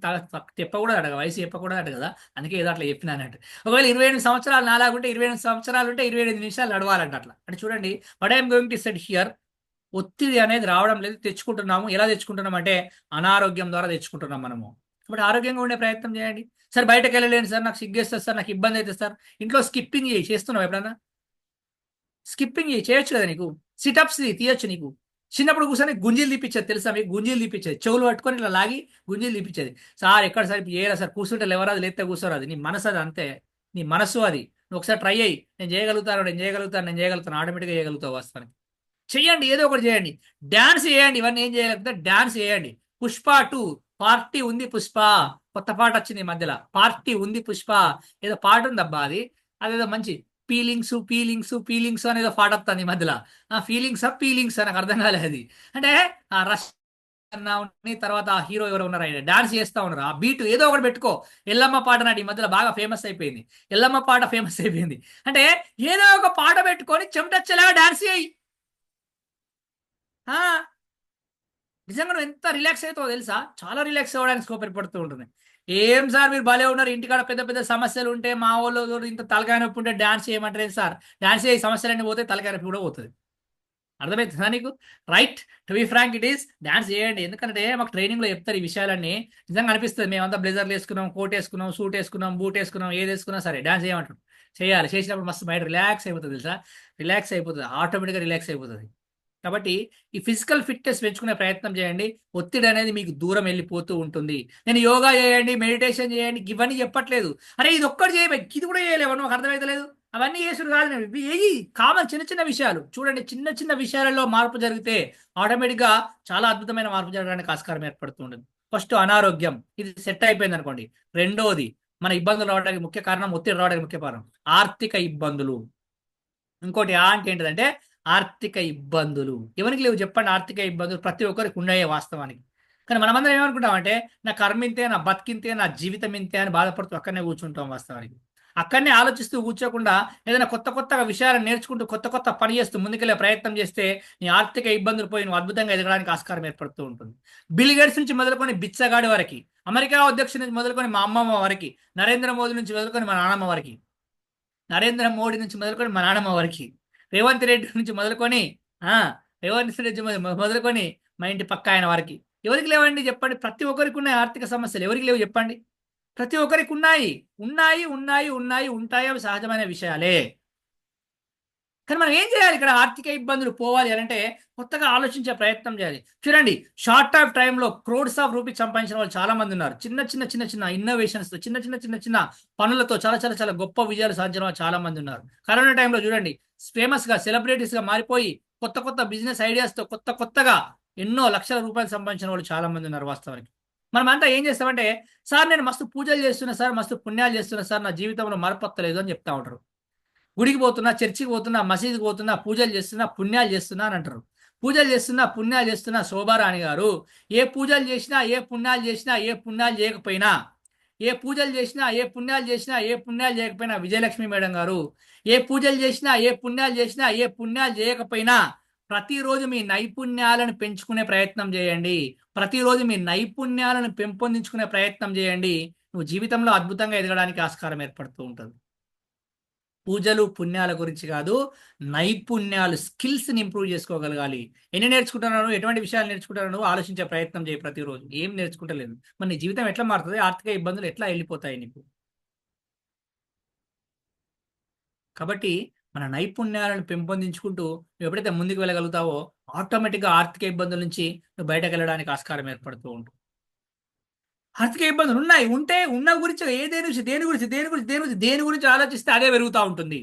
చెప్పకూడదు అట, వయసు చెప్పకూడదు అట కదా, అందుకే ఏదో అట్లా చెప్పినానంటే. ఒకవేళ 28 సంవత్సరాలు నాలాగుంటే 28 సంవత్సరాలు ఉంటే 28 నిమిషాలు నడవాలంట అట్లా. అంటే చూడండి, what I'm going to set here, ఒత్తిడి అనేది రావడం లేదు, తెచ్చుకుంటున్నాము. ఎలా తెచ్చుకుంటున్నాం అంటే అనారోగ్యం ద్వారా తెచ్చుకుంటున్నాం మనము. కాబట్టి ఆరోగ్యంగా ఉండే ప్రయత్నం చేయండి. సార్ బయటకు వెళ్ళలేను సార్, నాకు సిగ్గేస్తుంది సార్, నాకు ఇబ్బంది అవుతుంది సార్, ఇంట్లో స్కిప్పింగ్ చేస్తున్నావు ఎప్పుడన్నా? స్కిప్పింగ్ చేయొచ్చు కదా నీకు, సిటప్స్ తీయొచ్చు నీకు. చిన్నప్పుడు కూర్చొని గుంజీలు తీపిచ్చేది తెలుసా మీకు? గుంజీలు తీపిచ్చేది, చెవులు పట్టుకొని ఇట్లా లాగి గుంజీలు తీపిచ్చేది. సార్ ఎక్కడ సార్ చేయరా సార్, కూర్చుంటే లేవరాదు, లేస్తే కూర్చోరాదు. నీ మనసు అది, అంతే నీ మనసు అది. నువ్వు ఒకసారి ట్రై అయ్యి, నేను చేయగలుగుతాను, ఆటోమేటిక్గా చేయగలుగుతావు. వాస్తవానికి చెయ్యండి, ఏదో ఒకటి చేయండి. డాన్స్ చేయండి, ఇవన్నీ ఏం చేయలేకపోతే డాన్స్ చేయండి. పుష్ప 2 పార్టీ ఉంది, పుష్ప కొత్త పాట వచ్చింది ఈ మధ్యలో, పార్టీ ఉంది పుష్ప, ఏదో పాట ఉంది అబ్బా, అదేదో మంచి పీలింగ్స్ అనేదో పాట వస్తుంది ఈ మధ్యలో. ఫీలింగ్స్ నాకు అర్థం కాలేదు అది. అంటే ఆ రష్ తర్వాత ఆ హీరో ఎవరు ఉన్నారు, ఆయన డాన్స్ చేస్తా ఉన్నారు. ఆ బీట్ ఏదో ఒకటి పెట్టుకో. ఎల్లమ్మ పాట నాటి ఈ మధ్యలో బాగా ఫేమస్ అయిపోయింది, ఎల్లమ్మ పాట ఫేమస్ అయిపోయింది. అంటే ఏదో ఒక పాట పెట్టుకొని చెమటొచ్చేలాగా డాన్స్ చేయి. నిజంగా నువ్వు ఎంత రిలాక్స్ అవుతావో తెలుసా, చాలా రిలాక్స్ అవ్వడానికి స్కోప్ ఏర్పడుతూ ఉంటుంది. ఏం సార్ మీరు భలే ఉన్నారు, ఇంటికాడ పెద్ద పెద్ద సమస్యలు ఉంటే, మా వాళ్ళు ఇంత తలకాయ నొప్పి ఉంటే డాన్స్ చేయమంటారు సార్. డాన్స్ చేయి, సమస్యలన్నీ పోతే తలకాయ నొప్పి కూడా పోతుంది. అర్థమవుతుందా నీకు? Right, to be frank it is, dance చేయండి. ఎందుకంటే మాకు ట్రైనింగ్లో చెప్తారు ఈ విషయాలన్నీ. నిజంగా అనిపిస్తుంది, మేమంతా బ్లేజర్లు వేసుకున్నాం, కోట్ వేసుకున్నాం, సూట్ వేసుకున్నాం, బూట్ వేసుకున్నాం, ఏది వేసుకున్నా సరే డాన్స్ చేయమంటారు. చేయాలి, చేసినప్పుడు మస్తు మైండ్ రిలాక్స్ అయిపోతుంది తెలుసా, రిలాక్స్ అయిపోతుంది, ఆటోమేటిక్గా రిలాక్స్ అయిపోతుంది. కాబట్టి ఈ ఫిజికల్ ఫిట్నెస్ పెంచుకునే ప్రయత్నం చేయండి, ఒత్తిడి అనేది మీకు దూరం వెళ్ళిపోతూ ఉంటుంది. నేను యోగా చేయండి, మెడిటేషన్ చేయండి, ఇవన్నీ చెప్పట్లేదు. అరే ఇది ఒక్కటి చేయబోయి ఇది కూడా చేయలేవు, నువ్వు అర్థమైతలేదు. అవన్నీ చేసుడు కాదు, ఇవి ఏవి కామన్ చిన్న చిన్న విషయాలు. చూడండి, చిన్న చిన్న విషయాలలో మార్పు జరిగితే ఆటోమేటిక్గా చాలా అద్భుతమైన మార్పు జరగడానికి ఆస్కారం ఏర్పడుతుంటుంది. ఫస్ట్ అనారోగ్యం, ఇది సెట్ అయిపోయింది అనుకోండి. రెండోది, మన ఇబ్బందులు రావడానికి ముఖ్య కారణం, ఒత్తిడి రావడానికి ముఖ్య కారణం ఆర్థిక ఇబ్బందులు. ఇంకోటి అంటే ఏంటిదంటే ఆర్థిక ఇబ్బందులు. ఎవరికి లేవు చెప్పండి ఆర్థిక ఇబ్బందులు? ప్రతి ఒక్కరికి ఉన్నాయే వాస్తవానికి. కానీ మనమందరం ఏమనుకుంటామంటే నా కర్మ ఇంతే, నా బతికింతే, నా జీవితం ఇంతే అని బాధపడుతూ అక్కడనే కూర్చుంటాం. వాస్తవానికి అక్కడనే ఆలోచిస్తూ కూర్చోకుండా ఏదైనా కొత్త కొత్తగా విషయాలను నేర్చుకుంటూ కొత్త కొత్త పని చేస్తూ ముందుకెళ్ళే ప్రయత్నం చేస్తే నీ ఆర్థిక ఇబ్బందులు పోయి నువ్వు అద్భుతంగా ఎదగడానికి ఆస్కారం ఏర్పడుతూ ఉంటుంది. బిల్ గేట్స్ నుంచి మొదలుకొని బిచ్చగాడి వరకు, అమెరికా అధ్యక్షుడి నుంచి మొదలుకొని మా అమ్మమ్మ వరకు, నరేంద్ర మోదీ నుంచి మొదలుకొని మా నాన్నమ్మ వరకు, నరేంద్ర మోడీ నుంచి మొదలుకొని మా నాన్నమ్మ వరకు, రేవంత్ రెడ్డి నుంచి మొదలుకొని రేవంత్ రెడ్డి మొదలుకొని మా ఇంటి పక్క ఆయన వరకు ఎవరికి లేవండి చెప్పండి? ప్రతి ఒక్కరికి ఉన్నాయి ఆర్థిక సమస్యలు. ఎవరికి లేవు చెప్పండి? ప్రతి ఒక్కరికి ఉన్నాయి, ఉన్నాయి ఉన్నాయి ఉన్నాయి ఉంటాయి. అవి సహజమైన విషయాలే. కానీ మనం ఏం చేయాలి? ఇక్కడ ఆర్థిక ఇబ్బందులు పోవాలి అంటే కొత్తగా ఆలోచించే ప్రయత్నం చేయాలి. చూడండి, షార్ట్ ఆఫ్ టైంలో క్రోడ్స్ ఆఫ్ రూపీస్ సంపాదించిన వాళ్ళు చాలా మంది ఉన్నారు. చిన్న చిన్న చిన్న చిన్న ఇన్నోవేషన్స్ తో, చిన్న చిన్న చిన్న చిన్న పనులతో చాలా చాలా చాలా గొప్ప విజయాలు సాధించిన వాళ్ళు చాలా మంది ఉన్నారు. కరోనా టైంలో చూడండి, ఫేమస్ గా సెలబ్రిటీస్ గా మారిపోయి కొత్త కొత్త బిజినెస్ ఐడియాస్ తో కొత్త కొత్తగా ఎన్నో లక్షల రూపాయలు సంపాదించిన వాళ్ళు చాలా మంది ఉన్నారు. వాస్తవానికి మనం అంతా ఏం చేస్తామంటే, సార్ నేను మస్తు పూజలు చేస్తున్నా సార్, మస్తు పుణ్యాలు చేస్తున్నా సార్, నా జీవితంలో మరపత్తలేదు అని చెప్తా ఉంటారు. గుడికి పోతున్నా, చర్చికి పోతున్నా, మసీదుకి పోతున్నా, పూజలు చేస్తున్నా, పుణ్యాలు చేస్తున్నా అని అంటారు. పూజలు చేస్తున్నా, పుణ్యాలు చేస్తున్నా శోభారాణి గారు, ఏ పూజలు చేసినా, ఏ పుణ్యాలు చేసినా, ఏ పుణ్యాలు చేయకపోయినా, ఏ పూజలు చేసినా, ఏ పుణ్యాలు చేసినా, ఏ పుణ్యాలు చేయకపోయినా విజయలక్ష్మి మేడం గారు, ఏ పూజలు చేసినా, ఏ పుణ్యాలు చేసినా, ఏ పుణ్యాలు చేయకపోయినా ప్రతిరోజు మీ నైపుణ్యాలను పెంచుకునే ప్రయత్నం చేయండి. ప్రతిరోజు మీ నైపుణ్యాలను పెంపొందించుకునే ప్రయత్నం చేయండి. నువ్వు జీవితంలో అద్భుతంగా ఎదగడానికి ఆస్కారం ఏర్పడుతూ ఉంటుంది. పూజలు పుణ్యాల గురించి కాదు, నైపుణ్యాలు, స్కిల్స్ని ఇంప్రూవ్ చేసుకోగలగాలి. ఎన్ని నేర్చుకుంటున్నాను, ఎటువంటి విషయాలు నేర్చుకుంటున్నాను ఆలోచించే ప్రయత్నం చేయి. ప్రతిరోజు ఏం నేర్చుకుంటలేదు, మరి నీ జీవితం ఎట్లా మారుతుంది? ఆర్థిక ఇబ్బందులు ఎట్లా వెళ్ళిపోతాయి నీకు? కాబట్టి మన నైపుణ్యాలను పెంపొందించుకుంటూ నువ్వు ఎప్పుడైతే ముందుకు వెళ్ళగలుగుతావో ఆటోమేటిక్గా ఆర్థిక ఇబ్బందుల నుంచి నువ్వు బయటకు వెళ్ళడానికి ఆస్కారం ఏర్పడుతూ ఉంటుంది. ఆర్థిక ఇబ్బందులు ఉన్నాయి, ఉంటే ఉన్న గురించి దేని గురించి ఆలోచిస్తే అదే పెరుగుతూ ఉంటుంది.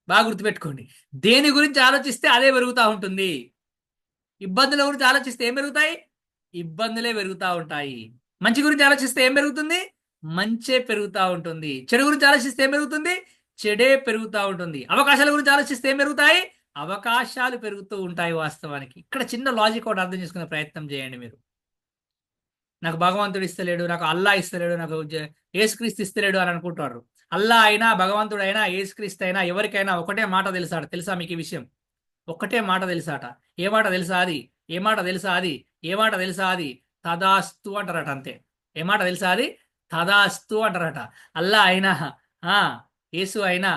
బాగా గుర్తుపెట్టుకోండి, దేని గురించి ఆలోచిస్తే అదే పెరుగుతూ ఉంటుంది. ఇబ్బందుల గురించి ఆలోచిస్తే ఏం పెరుగుతాయి? ఇబ్బందులే పెరుగుతూ ఉంటాయి. మంచి గురించి ఆలోచిస్తే ఏం పెరుగుతుంది? మంచే పెరుగుతూ ఉంటుంది. చెడు గురించి ఆలోచిస్తే ఏం పెరుగుతుంది? చెడే పెరుగుతూ ఉంటుంది. అవకాశాల గురించి ఆలోచిస్తే ఏం పెరుగుతాయి? అవకాశాలు పెరుగుతూ ఉంటాయి. వాస్తవానికి ఇక్కడ చిన్న లాజిక్ ఒకటి అర్థం చేసుకునే ప్రయత్నం చేయండి మీరు. నాకు భగవంతుడు ఇస్తలేడు, నాకు అల్లా ఇస్తలేడు, నాకు యేసుక్రీస్తు ఇస్తలేడు అని అనుకుంటారు. అల్లా అయినా, భగవంతుడు అయినా, యేసుక్రీస్తు అయినా ఎవరికైనా ఒకటే మాట తెలుసాట. తెలుసా మీకు ఈ విషయం? ఒక్కటే మాట తెలుసాట. ఏ మాట తెలుసా అది? ఏ మాట తెలుసా అది? ఏ మాట తెలుసా అది? తదాస్తు అంటారట. అంతే. ఏ మాట తెలుసా అది? తదాస్తు అంటారట. అల్లా అయినా, యేసు అయినా,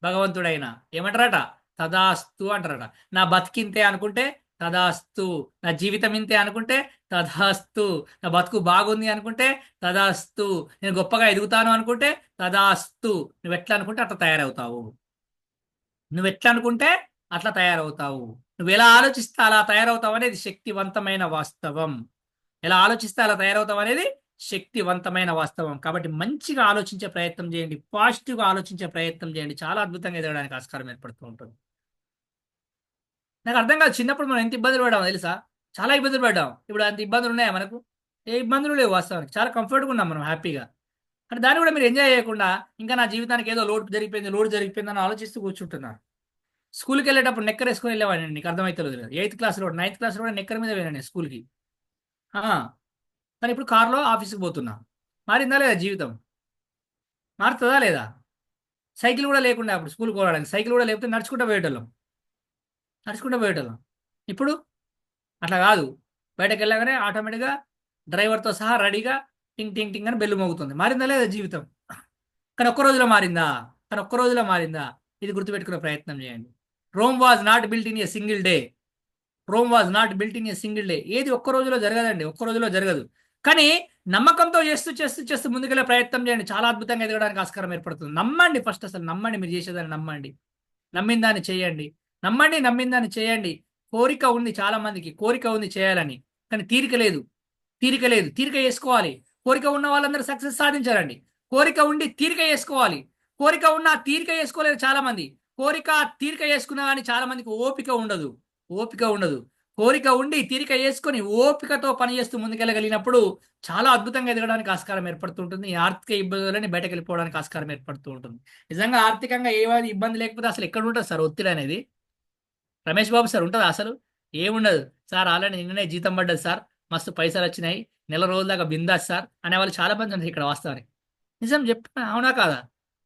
భగవంతుడైనా ఏమంటారట? తదాస్తు అంటారట. నా బతికింతే అనుకుంటే తదాస్తు, నా జీవితం ఇంతే అనుకుంటే తదాస్తు, నా బతుకు బాగుంది అనుకుంటే తదాస్తు, నేను గొప్పగా ఎదుగుతాను అనుకుంటే తదాస్తు. నువ్వు ఎట్లా అనుకుంటే అట్లా తయారవుతావు. నువ్వు ఎట్లా అనుకుంటే అట్లా తయారవుతావు. నువ్వు ఎలా ఆలోచిస్తే అలా తయారవుతావు అనేది శక్తివంతమైన వాస్తవం. ఎలా ఆలోచిస్తే అలా తయారవుతావు అనేది శక్తివంతమైన వాస్తవం. కాబట్టి మంచిగా ఆలోచించే ప్రయత్నం చేయండి, పాజిటివ్గా ఆలోచించే ప్రయత్నం చేయండి. చాలా అద్భుతంగా ఎదగడానికి ఆస్కారం ఏర్పడుతూ ఉంటుంది. నాకు అర్థం కాదు, చిన్నప్పుడు మనం ఎంత ఇబ్బందులు పడ్డామో తెలుసా? చాలా ఇబ్బందులు పడ్డాం. ఇప్పుడు అంత ఇబ్బందులు ఉన్నాయా మనకు? ఏ ఇబ్బందులు లేవు. వాస్తవానికి చాలా కంఫర్ట్గా ఉన్నాం మనం, హ్యాపీగా. అంటే దాన్ని కూడా మీరు ఎంజాయ్ చేయకుండా ఇంకా నా జీవితానికి ఏదో లోడ్ జరిగిపోయింది అని ఆలోచిస్తూ కూర్చుంటున్నారు. స్కూల్కి వెళ్ళేటప్పుడు నెక్కర్ వేసుకొని వెళ్ళేవాడిని, నీకు అర్థమవుతుంది కదా. 8th క్లాస్లో 9th క్లాస్లో కూడా నెక్కర్ మీద వెళ్ళాను స్కూల్కి. కానీ ఇప్పుడు కార్లో ఆఫీస్కి పోతున్నా. మారిందా లేదా జీవితం? మారుతుందా లేదా? సైకిల్ కూడా లేకుండా అప్పుడు స్కూల్కి పోవడానికి, సైకిల్ కూడా లేకపోతే నడుచుకుంటూ పోయేటోళ్ళం. ఇప్పుడు అట్లా కాదు. బయటకు వెళ్ళగానే ఆటోమేటిక్గా డ్రైవర్తో సహా రెడీగా టింగ్ టింగ్ టింగ్ అని బెల్లు మోగుతుంది. మారిందా లేదా జీవితం? కానీ ఒక్క రోజులో మారిందా? ఇది గుర్తుపెట్టుకునే ప్రయత్నం చేయండి. Rome was not built in a single day. ఏది ఒక్క రోజులో జరగదండి, ఒక్క రోజులో జరగదు. కానీ నమ్మకంతో చేస్తూ ముందుకెళ్ళే ప్రయత్నం చేయండి. చాలా అద్భుతంగా ఎదగడానికి ఆస్కారం ఏర్పడుతుంది. నమ్మండి, ఫస్ట్ అసలు నమ్మండి. మీరు చేసేదాన్ని నమ్మండి, నమ్మిన దాన్ని చేయండి. నమ్మిన దాన్ని చేయండి. కోరిక ఉంది, చాలా మందికి కోరిక ఉంది చేయాలని, కానీ తీరిక లేదు. తీరిక చేసుకోవాలి. కోరిక ఉన్న వాళ్ళందరూ సక్సెస్ సాధించారండి. కోరిక ఉండి తీరిక చేసుకోవాలి. కోరిక ఉన్న తీరిక చేసుకోలేరు చాలా మంది. కోరిక తీరిక చేసుకున్నా కానీ చాలా మందికి ఓపిక ఉండదు. ఓపిక ఉండదు. కోరిక ఉండి తీరిక చేసుకొని ఓపికతో పని చేస్తూ ముందుకెళ్ళగలిగినప్పుడు చాలా అద్భుతంగా ఎదగడానికి ఆస్కారం ఏర్పడుతుంటుంది. ఈ ఆర్థిక ఇబ్బందులని బయటకు వెళ్ళిపోవడానికి ఆస్కారం ఏర్పడుతూ ఉంటుంది. నిజంగా ఆర్థికంగా ఏ ఇబ్బంది లేకపోతే అసలు ఎక్కడ ఉంటుంది సార్ ఒత్తిడి అనేది? రమేష్ బాబు సార్ ఉంటుందా అసలు? ఏముండదు సార్. ఆల్రెడీ నిన్ననే జీతం పడ్డది సార్, మస్తు పైసలు వచ్చినాయి, నెల రోజుల దాకా బిందాస్ సార్ అనేవాళ్ళు చాలా మంది ఉన్నారు ఇక్కడ వాస్తవానికి. నిజం చెప్పిన అవునా కాదా?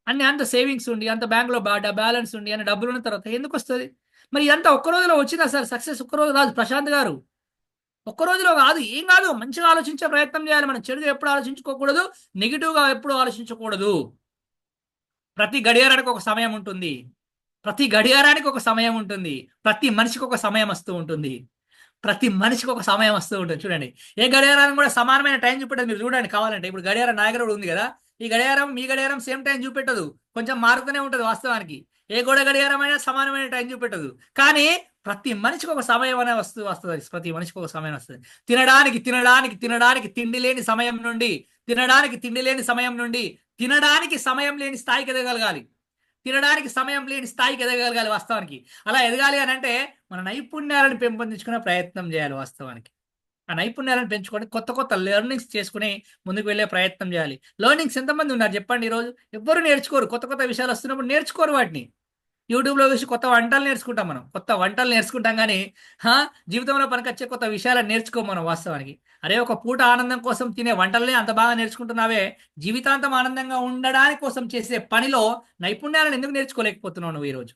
అన్ని అంత సేవింగ్స్ ఉండి అంత బ్యాంకులో బ్యాలెన్స్ ఉండి అన్ని డబ్బులు ఉన్న తర్వాత ఎందుకు వస్తుంది? మరి ఇదంతా ఒక్క రోజులో వచ్చిందా సార్? సక్సెస్ ఒక్క రోజు రాదు ప్రశాంత్ గారు. ఒక్క రోజులో కాదు, ఏం కాదు. మంచిగా ఆలోచించే ప్రయత్నం చేయాలి. మనం చెడుగా ఎప్పుడు ఆలోచించుకోకూడదు, నెగిటివ్గా ఎప్పుడు ఆలోచించకూడదు. ప్రతి గడియారానికి ఒక సమయం ఉంటుంది. ప్రతి గడియారానికి ఒక సమయం ఉంటుంది. ప్రతి మనిషికి ఒక సమయం వస్తూ ఉంటుంది. ప్రతి మనిషికి ఒక సమయం వస్తూ ఉంటుంది. చూడండి, ఏ గడియారానికి కూడా సమానమైన టైం చూపెట్టదు. మీరు చూడండి కావాలంటే. ఇప్పుడు గడియారం నా దగ్గర కూడా ఉంది కదా, ఈ గడియారం మీ గడియారం సేమ్ టైం చూపెట్టదు, కొంచెం మారుతూనే ఉంటుంది వాస్తవానికి. ఏ గడియారం అయినా సమానమైన టైం చూపెట్టదు. కానీ ప్రతి మనిషికి ఒక సమయం అనే వస్తుంది. ప్రతి మనిషికి ఒక సమయం వస్తుంది. తినడానికి తినడానికి తినడానికి తిండి లేని సమయం నుండి, తినడానికి తిండి లేని సమయం నుండి తినడానికి సమయం లేని స్థాయికి ఎదగలగాలి. తినడానికి సమయం లేని స్థాయికి ఎదగలగాలి వాస్తవానికి. అలా ఎదగాలి అని అంటే మన నైపుణ్యాలను పెంపొందించుకునే ప్రయత్నం చేయాలి వాస్తవానికి. ఆ నైపుణ్యాలను పెంచుకొని కొత్త కొత్త లెర్నింగ్స్ చేసుకుని ముందుకు వెళ్ళే ప్రయత్నం చేయాలి. లెర్నింగ్స్ ఎంతమంది ఉన్నారు చెప్పండి ఈరోజు? ఎవ్వరు నేర్చుకోరు. కొత్త కొత్త విషయాలు వస్తున్నప్పుడు నేర్చుకోరు వాటిని. యూట్యూబ్లో చూసి కొత్త వంటలు నేర్చుకుంటాం మనం, కొత్త వంటలు నేర్చుకుంటాం కానీ జీవితంలో పనికొచ్చే కొత్త విషయాలను నేర్చుకోం మనం వాస్తవానికి. అరే ఒక పూట ఆనందం కోసం తినే వంటలనే అంత బాగా నేర్చుకుంటున్నావే, జీవితాంతం ఆనందంగా ఉండడానికి కోసం చేసే పనిలో నైపుణ్యాలను ఎందుకు నేర్చుకోలేకపోతున్నావు నువ్వు ఈరోజు?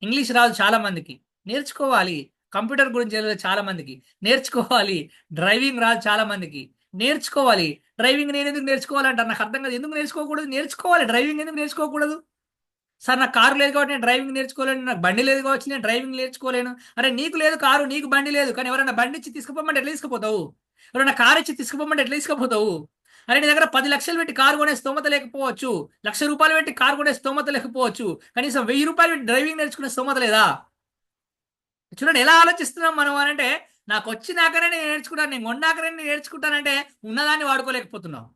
ఇంగ్లీష్ రాదు చాలా మందికి, నేర్చుకోవాలి. కంప్యూటర్ గురించి తెలియదు చాలా మందికి, నేర్చుకోవాలి. డ్రైవింగ్ రాదు చాలా మందికి, నేర్చుకోవాలి. డ్రైవింగ్ నేను ఎందుకు నేర్చుకోవాలంటారు? నాకు అర్థం కాదు. ఎందుకు నేర్చుకోకూడదు? నేర్చుకోవాలి. డ్రైవింగ్ ఎందుకు నేర్చుకోకూడదు? సార్ నాకు కారు లేదు కాబట్టి నేను డ్రైవింగ్ నేర్చుకోలేను, నాకు బండి లేదు కాబట్టి నేను డ్రైవింగ్ నేర్చుకోలేను. అరే నీకు లేదు కారు, నీకు బండి లేదు, కానీ ఎవరైనా బండి ఇచ్చి తీసుకుపోమంటే ఎట్లా తీసుకుపోతావు? ఎవరైనా కారు ఇచ్చి తీసుకుపోమంటే ఎట్లా తీసుకుపోతావు? అరే నీ దగ్గర 10 లక్షలు పెట్టి కారు కొనే స్తోమత లేకపోవచ్చు, ₹1,00,000 పెట్టి కారు కొనే స్తోమత లేకపోవచ్చు, కనీసం ₹1,000 పెట్టి డ్రైవింగ్ నేర్చుకునే స్తోమత లేదా? చూడండి ఎలా ఆలోచిస్తున్నాం మనం అని అంటే, నాకు వచ్చినాకనే నేను నేర్చుకుంటాను, నేను కొన్నాకనే నేను నేర్చుకుంటానంటే ఉన్నదాన్ని వాడుకోలేకపోతున్నావు.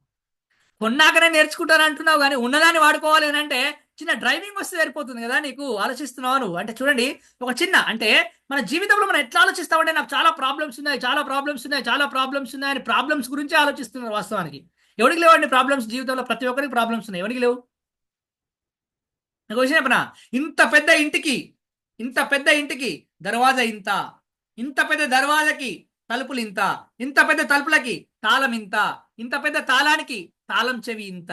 కొన్నాకనే నేర్చుకుంటాను అంటున్నావు కానీ ఉన్నదాన్ని వాడుకోవాలి అని అంటే చిన్న డ్రైవింగ్ వస్తే సరిపోతుంది కదా నీకు. ఆలోచిస్తున్నావు నువ్వు అంటే చూడండి, ఒక చిన్న అంటే మన జీవితంలో మనం ఎట్లా ఆలోచిస్తామంటే నాకు చాలా ప్రాబ్లమ్స్ ఉన్నాయి, చాలా ప్రాబ్లమ్స్ ఉన్నాయి, చాలా ప్రాబ్లమ్స్ ఉన్నాయి అని ప్రాబ్లమ్స్ గురించి ఆలోచిస్తున్నారు వాస్తవానికి. ఎవరికి లేవండి ప్రాబ్లమ్స్? జీవితంలో ప్రతి ఒక్కరికి ప్రాబ్లమ్స్ ఉన్నాయి. ఎవరికి లేవు? నాకు విషయం చెప్పనా? ఇంత పెద్ద ఇంటికి, ఇంత పెద్ద ఇంటికి దర్వాజా ఇంత, ఇంత పెద్ద దర్వాజాకి తలుపులు ఇంత, ఇంత పెద్ద తలుపులకి తాళం ఇంత, ఇంత పెద్ద తాళానికి తాళం చెవి ఇంత.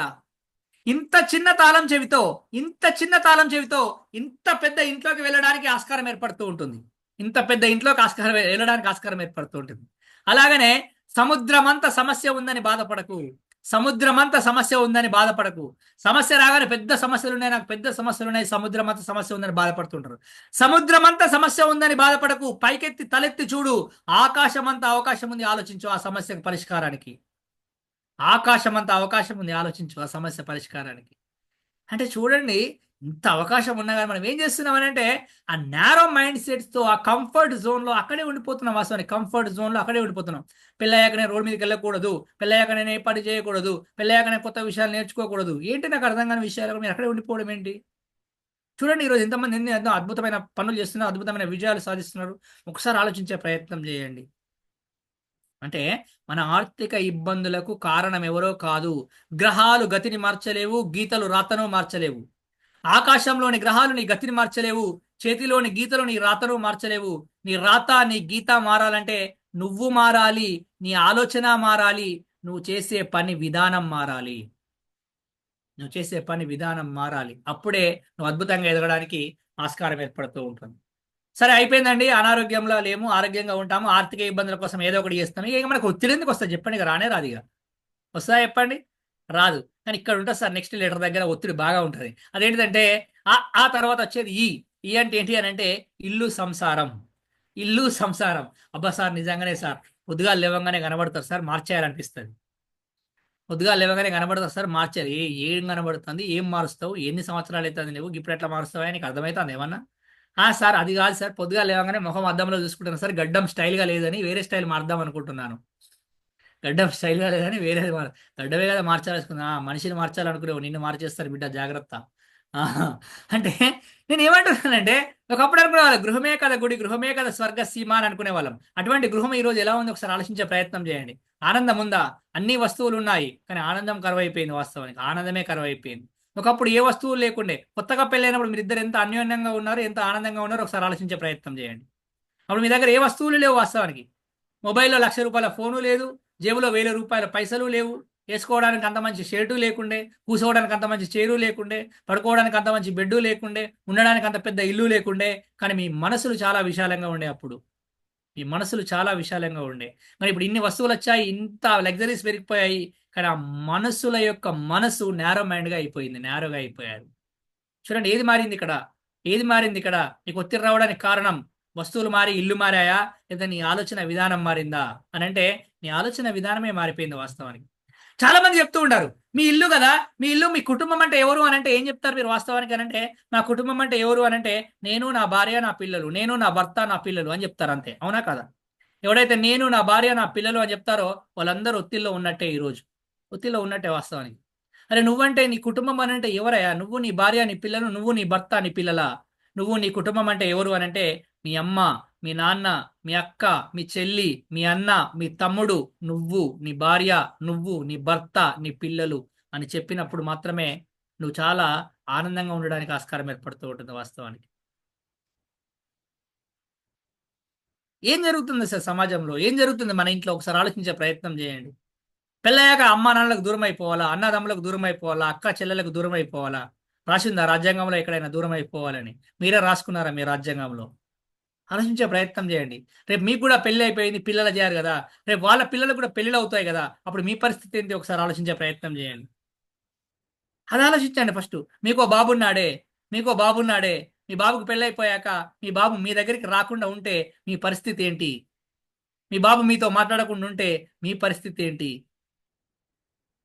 ఇంత చిన్న తాళం చెవితో, ఇంత చిన్న తాళం చెవితో ఇంత పెద్ద ఇంట్లోకి వెళ్ళడానికి ఆస్కారం ఏర్పడుతూ ఉంటుంది. ఇంత పెద్ద ఇంట్లోకి వెళ్ళడానికి ఆస్కారం ఏర్పడుతూ ఉంటుంది. అలాగనే సముద్రమంత సమస్య ఉందని బాధపడకు. సముద్రమంత సమస్య ఉందని బాధపడకు. సమస్య రాగానే పెద్ద సమస్యలు ఉన్నాయి, నాకు పెద్ద సమస్యలు ఉన్నాయి, సముద్రమంత సమస్య ఉందని బాధపడుతుంటారు. సముద్రమంత సమస్య ఉందని బాధపడకు. పైకెత్తి తలెత్తి చూడు, ఆకాశమంత అవకాశం ఉంది, ఆలోచించు ఆ సమస్యకు పరిష్కారానికి. ఆకాశమంత అవకాశం ఉంది, ఆలోచించు ఆ సమస్య పరిష్కారానికి. అంటే చూడండి, ఇంత అవకాశం ఉన్నా కానీ మనం ఏం చేస్తున్నాం అంటే ఆ నేరో మైండ్ సెట్స్తో ఆ కంఫర్ట్ జోన్లో అక్కడే ఉండిపోతున్నాం. వాస్తవానికి కంఫర్ట్ జోన్లో అక్కడే ఉండిపోతున్నాం. పెళ్ళయ్యాకనే రోడ్ మీదకి వెళ్ళకూడదు, పెళ్ళయ్యాకనే ఏ పని చేయకూడదు, పెళ్ళయ్యాకనే కొత్త విషయాలు నేర్చుకోకూడదు. ఏంటి నాకు అర్థం కాని విషయాలు మీరు అక్కడే ఉండిపోవడం ఏంటి? చూడండి ఈరోజు ఎంతమంది ఎన్నో అద్భుతమైన పనులు చేస్తున్నారు, అద్భుతమైన విజయాలు సాధిస్తున్నారు. ఒకసారి ఆలోచించే ప్రయత్నం చేయండి. అంటే మన ఆర్థిక ఇబ్బందులకు కారణం ఎవరో కాదు. గ్రహాలు గతిని మార్చలేవు, గీతలు రాతను మార్చలేవు. ఆకాశంలోని గ్రహాలు నీ గతిని మార్చలేవు, చేతిలోని గీతలు నీ రాతను మార్చలేవు. నీ రాత నీ గీత మారాలంటే నువ్వు మారాలి, నీ ఆలోచన మారాలి, నువ్వు చేసే పని విధానం మారాలి. నువ్వు చేసే పని విధానం మారాలి. అప్పుడే నువ్వు అద్భుతంగా ఎదగడానికి ఆస్కారం ఏర్పడుతూ ఉంటుంది. సరే అయిపోయిందండి, అనారోగ్యంలో లేము, ఆరోగ్యంగా ఉంటాము, ఆర్థిక ఇబ్బందుల కోసం ఏదో ఒకటి చేస్తాము. ఇక మనకు ఒత్తిడి ఎందుకు వస్తుంది చెప్పండి? ఇక రానే రాదు. ఇక వస్తుందా చెప్పండి? రాదు. కానీ ఇక్కడ ఉంటుంది సార్ నెక్స్ట్ లెటర్ దగ్గర ఒత్తిడి బాగా ఉంటుంది. అదేంటిదంటే ఆ తర్వాత వచ్చేది ఈ అంటే ఏంటి అని అంటే ఇల్లు సంసారం. ఇల్లు సంసారం. అబ్బా సార్ నిజంగానే సార్ పొద్దుగా లేవగానే కనబడతారు సార్, మార్చేయాలనిపిస్తుంది. పొద్దుగా లేవగానే కనబడతారు సార్, మార్చాలి. ఏం కనబడుతుంది, ఏం మారుస్తావు, ఎన్ని సంవత్సరాలు అవుతుంది నువ్వు ఇప్పుడు ఎట్లా మారుస్తావు నీకు అర్థమవుతుంది ఏమన్నా? సార్ అది కాదు సార్, పొద్దుగా లేవగానే ముఖం అద్దంలో చూసుకుంటాను సార్, గడ్డం స్టైల్గా లేదని వేరే స్టైల్ మారుద్దాం అనుకుంటున్నాను. గడ్డం స్టైల్ కాదు కానీ వేరేది గడ్డమే కదా మార్చాలనుకున్నా, మనిషిని మార్చాలనుకునేవు నిన్ను మార్చేస్తారు బిడ్డ జాగ్రత్త. ఆహా. అంటే నేను ఏమంటున్నానంటే, ఒకప్పుడు అనుకునేవాళ్ళం గృహమే కదా గుడి, గృహమే కదా స్వర్గ సీమ అని అనుకునేవాళ్ళం. అటువంటి గృహం ఈ రోజు ఎలా ఉంది ఒకసారి ఆలోచించే ప్రయత్నం చేయండి. ఆనందం ఉందా? అన్ని వస్తువులు ఉన్నాయి కానీ ఆనందం కరువైపోయింది. వాస్తవానికి ఆనందమే కరువైపోయింది. ఒకప్పుడు ఏ వస్తువులు లేకుండే. కొత్తగా పెళ్ళైనప్పుడు మీరు ఇద్దరు ఎంత అన్యోన్యంగా ఉన్నారు, ఎంత ఆనందంగా ఉన్నారో ఒకసారి ఆలోచించే ప్రయత్నం చేయండి. అప్పుడు మీ దగ్గర ఏ వస్తువులు లేవు వాస్తవానికి. మొబైల్లో ₹1,00,000 ఫోను లేదు, జేబులో ₹1,000 పైసలు లేవు, వేసుకోవడానికి అంత మంచి షర్టు లేకుండే, కూర్చోవడానికి అంత మంచి చైరు లేకుండే, పడుకోవడానికి అంత మంచి బెడ్డు లేకుండే, ఉండడానికి అంత పెద్ద ఇల్లు లేకుండే. కానీ మీ మనసులు చాలా విశాలంగా ఉండే అప్పుడు. మీ మనసులు చాలా విశాలంగా ఉండే. మరి ఇప్పుడు ఇన్ని వస్తువులు వచ్చాయి, ఇంత లగ్జరీస్ పెరిగిపోయాయి, కానీ ఆ మనసుల యొక్క మనసు నేరో మైండ్గా అయిపోయింది, నేరోగా అయిపోయారు. చూడండి ఏది మారింది ఇక్కడ? ఏది మారింది ఇక్కడ? నీకు ఒత్తిడి రావడానికి కారణం వస్తువులు మారి ఇల్లు మారాయా, లేదా నీ ఆలోచన విధానం మారిందా అని అంటే, నీ ఆలోచన విధానమే మారిపోయింది వాస్తవానికి. చాలా మంది చెప్తూ ఉంటారు, మీ ఇల్లు కదా, మీ ఇల్లు, మీ కుటుంబం అంటే ఎవరు అని అంటే ఏం చెప్తారు మీరు వాస్తవానికి అని అంటే, నా కుటుంబం అంటే ఎవరు అని అంటే నేను, నా భార్య, నా పిల్లలు, నేను, నా భర్త, నా పిల్లలు అని చెప్తారు అంతే. అవునా కదా? ఎవడైతే నేను, నా భార్య, నా పిల్లలు అని చెప్తారో వాళ్ళందరూ ఒత్తిడిలో ఉన్నట్టే. ఈరోజు ఒత్తిడిలో ఉన్నట్టే వాస్తవానికి. అరే నువ్వంటే, నీ కుటుంబం అని అంటే ఎవరయ్యా? నువ్వు, నీ భార్య, నీ పిల్లలు, నువ్వు, నీ భర్త, నీ పిల్లల? నువ్వు, నీ కుటుంబం అంటే ఎవరు అని అంటే మీ అమ్మ, మీ నాన్న, మీ అక్క, మీ చెల్లి, మీ అన్న, మీ తమ్ముడు, నువ్వు, నీ భార్య, నువ్వు, నీ భర్త, నీ పిల్లలు అని చెప్పినప్పుడు మాత్రమే నువ్వు చాలా ఆనందంగా ఉండడానికి ఆస్కారం ఏర్పడుతూ ఉంటుంది వాస్తవానికి. ఏం జరుగుతుంది సార్ సమాజంలో? ఏం జరుగుతుంది మన ఇంట్లో? ఒకసారి ఆలోచించే ప్రయత్నం చేయండి. పెళ్ళయ్యాక అమ్మా నాన్నలకు దూరం అయిపోవాలా, అన్నదమ్ములకు దూరం అయిపోవాలా, అక్క చెల్లెలకు దూరం అయిపోవాలా? రాసిందా రాజ్యాంగంలో ఎక్కడైనా దూరం అయిపోవాలని? మీరే రాసుకున్నారా మీ రాజ్యాంగంలో? ఆలోచించే ప్రయత్నం చేయండి. రేపు మీకు కూడా పెళ్లి అయిపోయింది, పిల్లలు చేయారు కదా, రేపు వాళ్ళ పిల్లలకు కూడా పెళ్ళిళ్ళు అవుతాయి కదా, అప్పుడు మీ పరిస్థితి ఏంటి ఒకసారి ఆలోచించే ప్రయత్నం చేయండి. అది ఆలోచించండి ఫస్ట్. మీకో బాబున్నాడే, మీకో బాబున్నాడే, మీ బాబుకు పెళ్ళైపోయాక మీ బాబు మీ దగ్గరికి రాకుండా ఉంటే మీ పరిస్థితి ఏంటి? మీ బాబు మీతో మాట్లాడకుండా ఉంటే మీ పరిస్థితి ఏంటి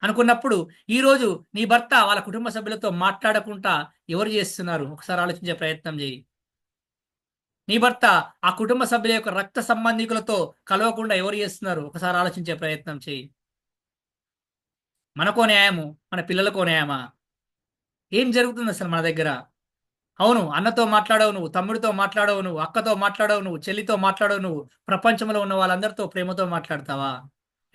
అనుకున్నప్పుడు, ఈరోజు నీ భర్త వాళ్ళ కుటుంబ సభ్యులతో మాట్లాడకుండా ఎవరు చేస్తున్నారు ఒకసారి ఆలోచించే ప్రయత్నం చేయి. నీ భర్త ఆ కుటుంబ సభ్యుల యొక్క రక్త సంబంధికులతో కలవకుండా ఎవరు చేస్తున్నారు ఒకసారి ఆలోచించే ప్రయత్నం చేయి. మనకో న్యాయము, మన పిల్లలకో న్యాయమా? ఏం జరుగుతుంది అసలు మన దగ్గర? అవును, అన్నతో మాట్లాడవు నువ్వు, తమ్ముడితో మాట్లాడవు నువ్వు, అక్కతో మాట్లాడవు నువ్వు, చెల్లితో మాట్లాడవు నువ్వు, ప్రపంచంలో ఉన్న వాళ్ళందరితో ప్రేమతో మాట్లాడతావా?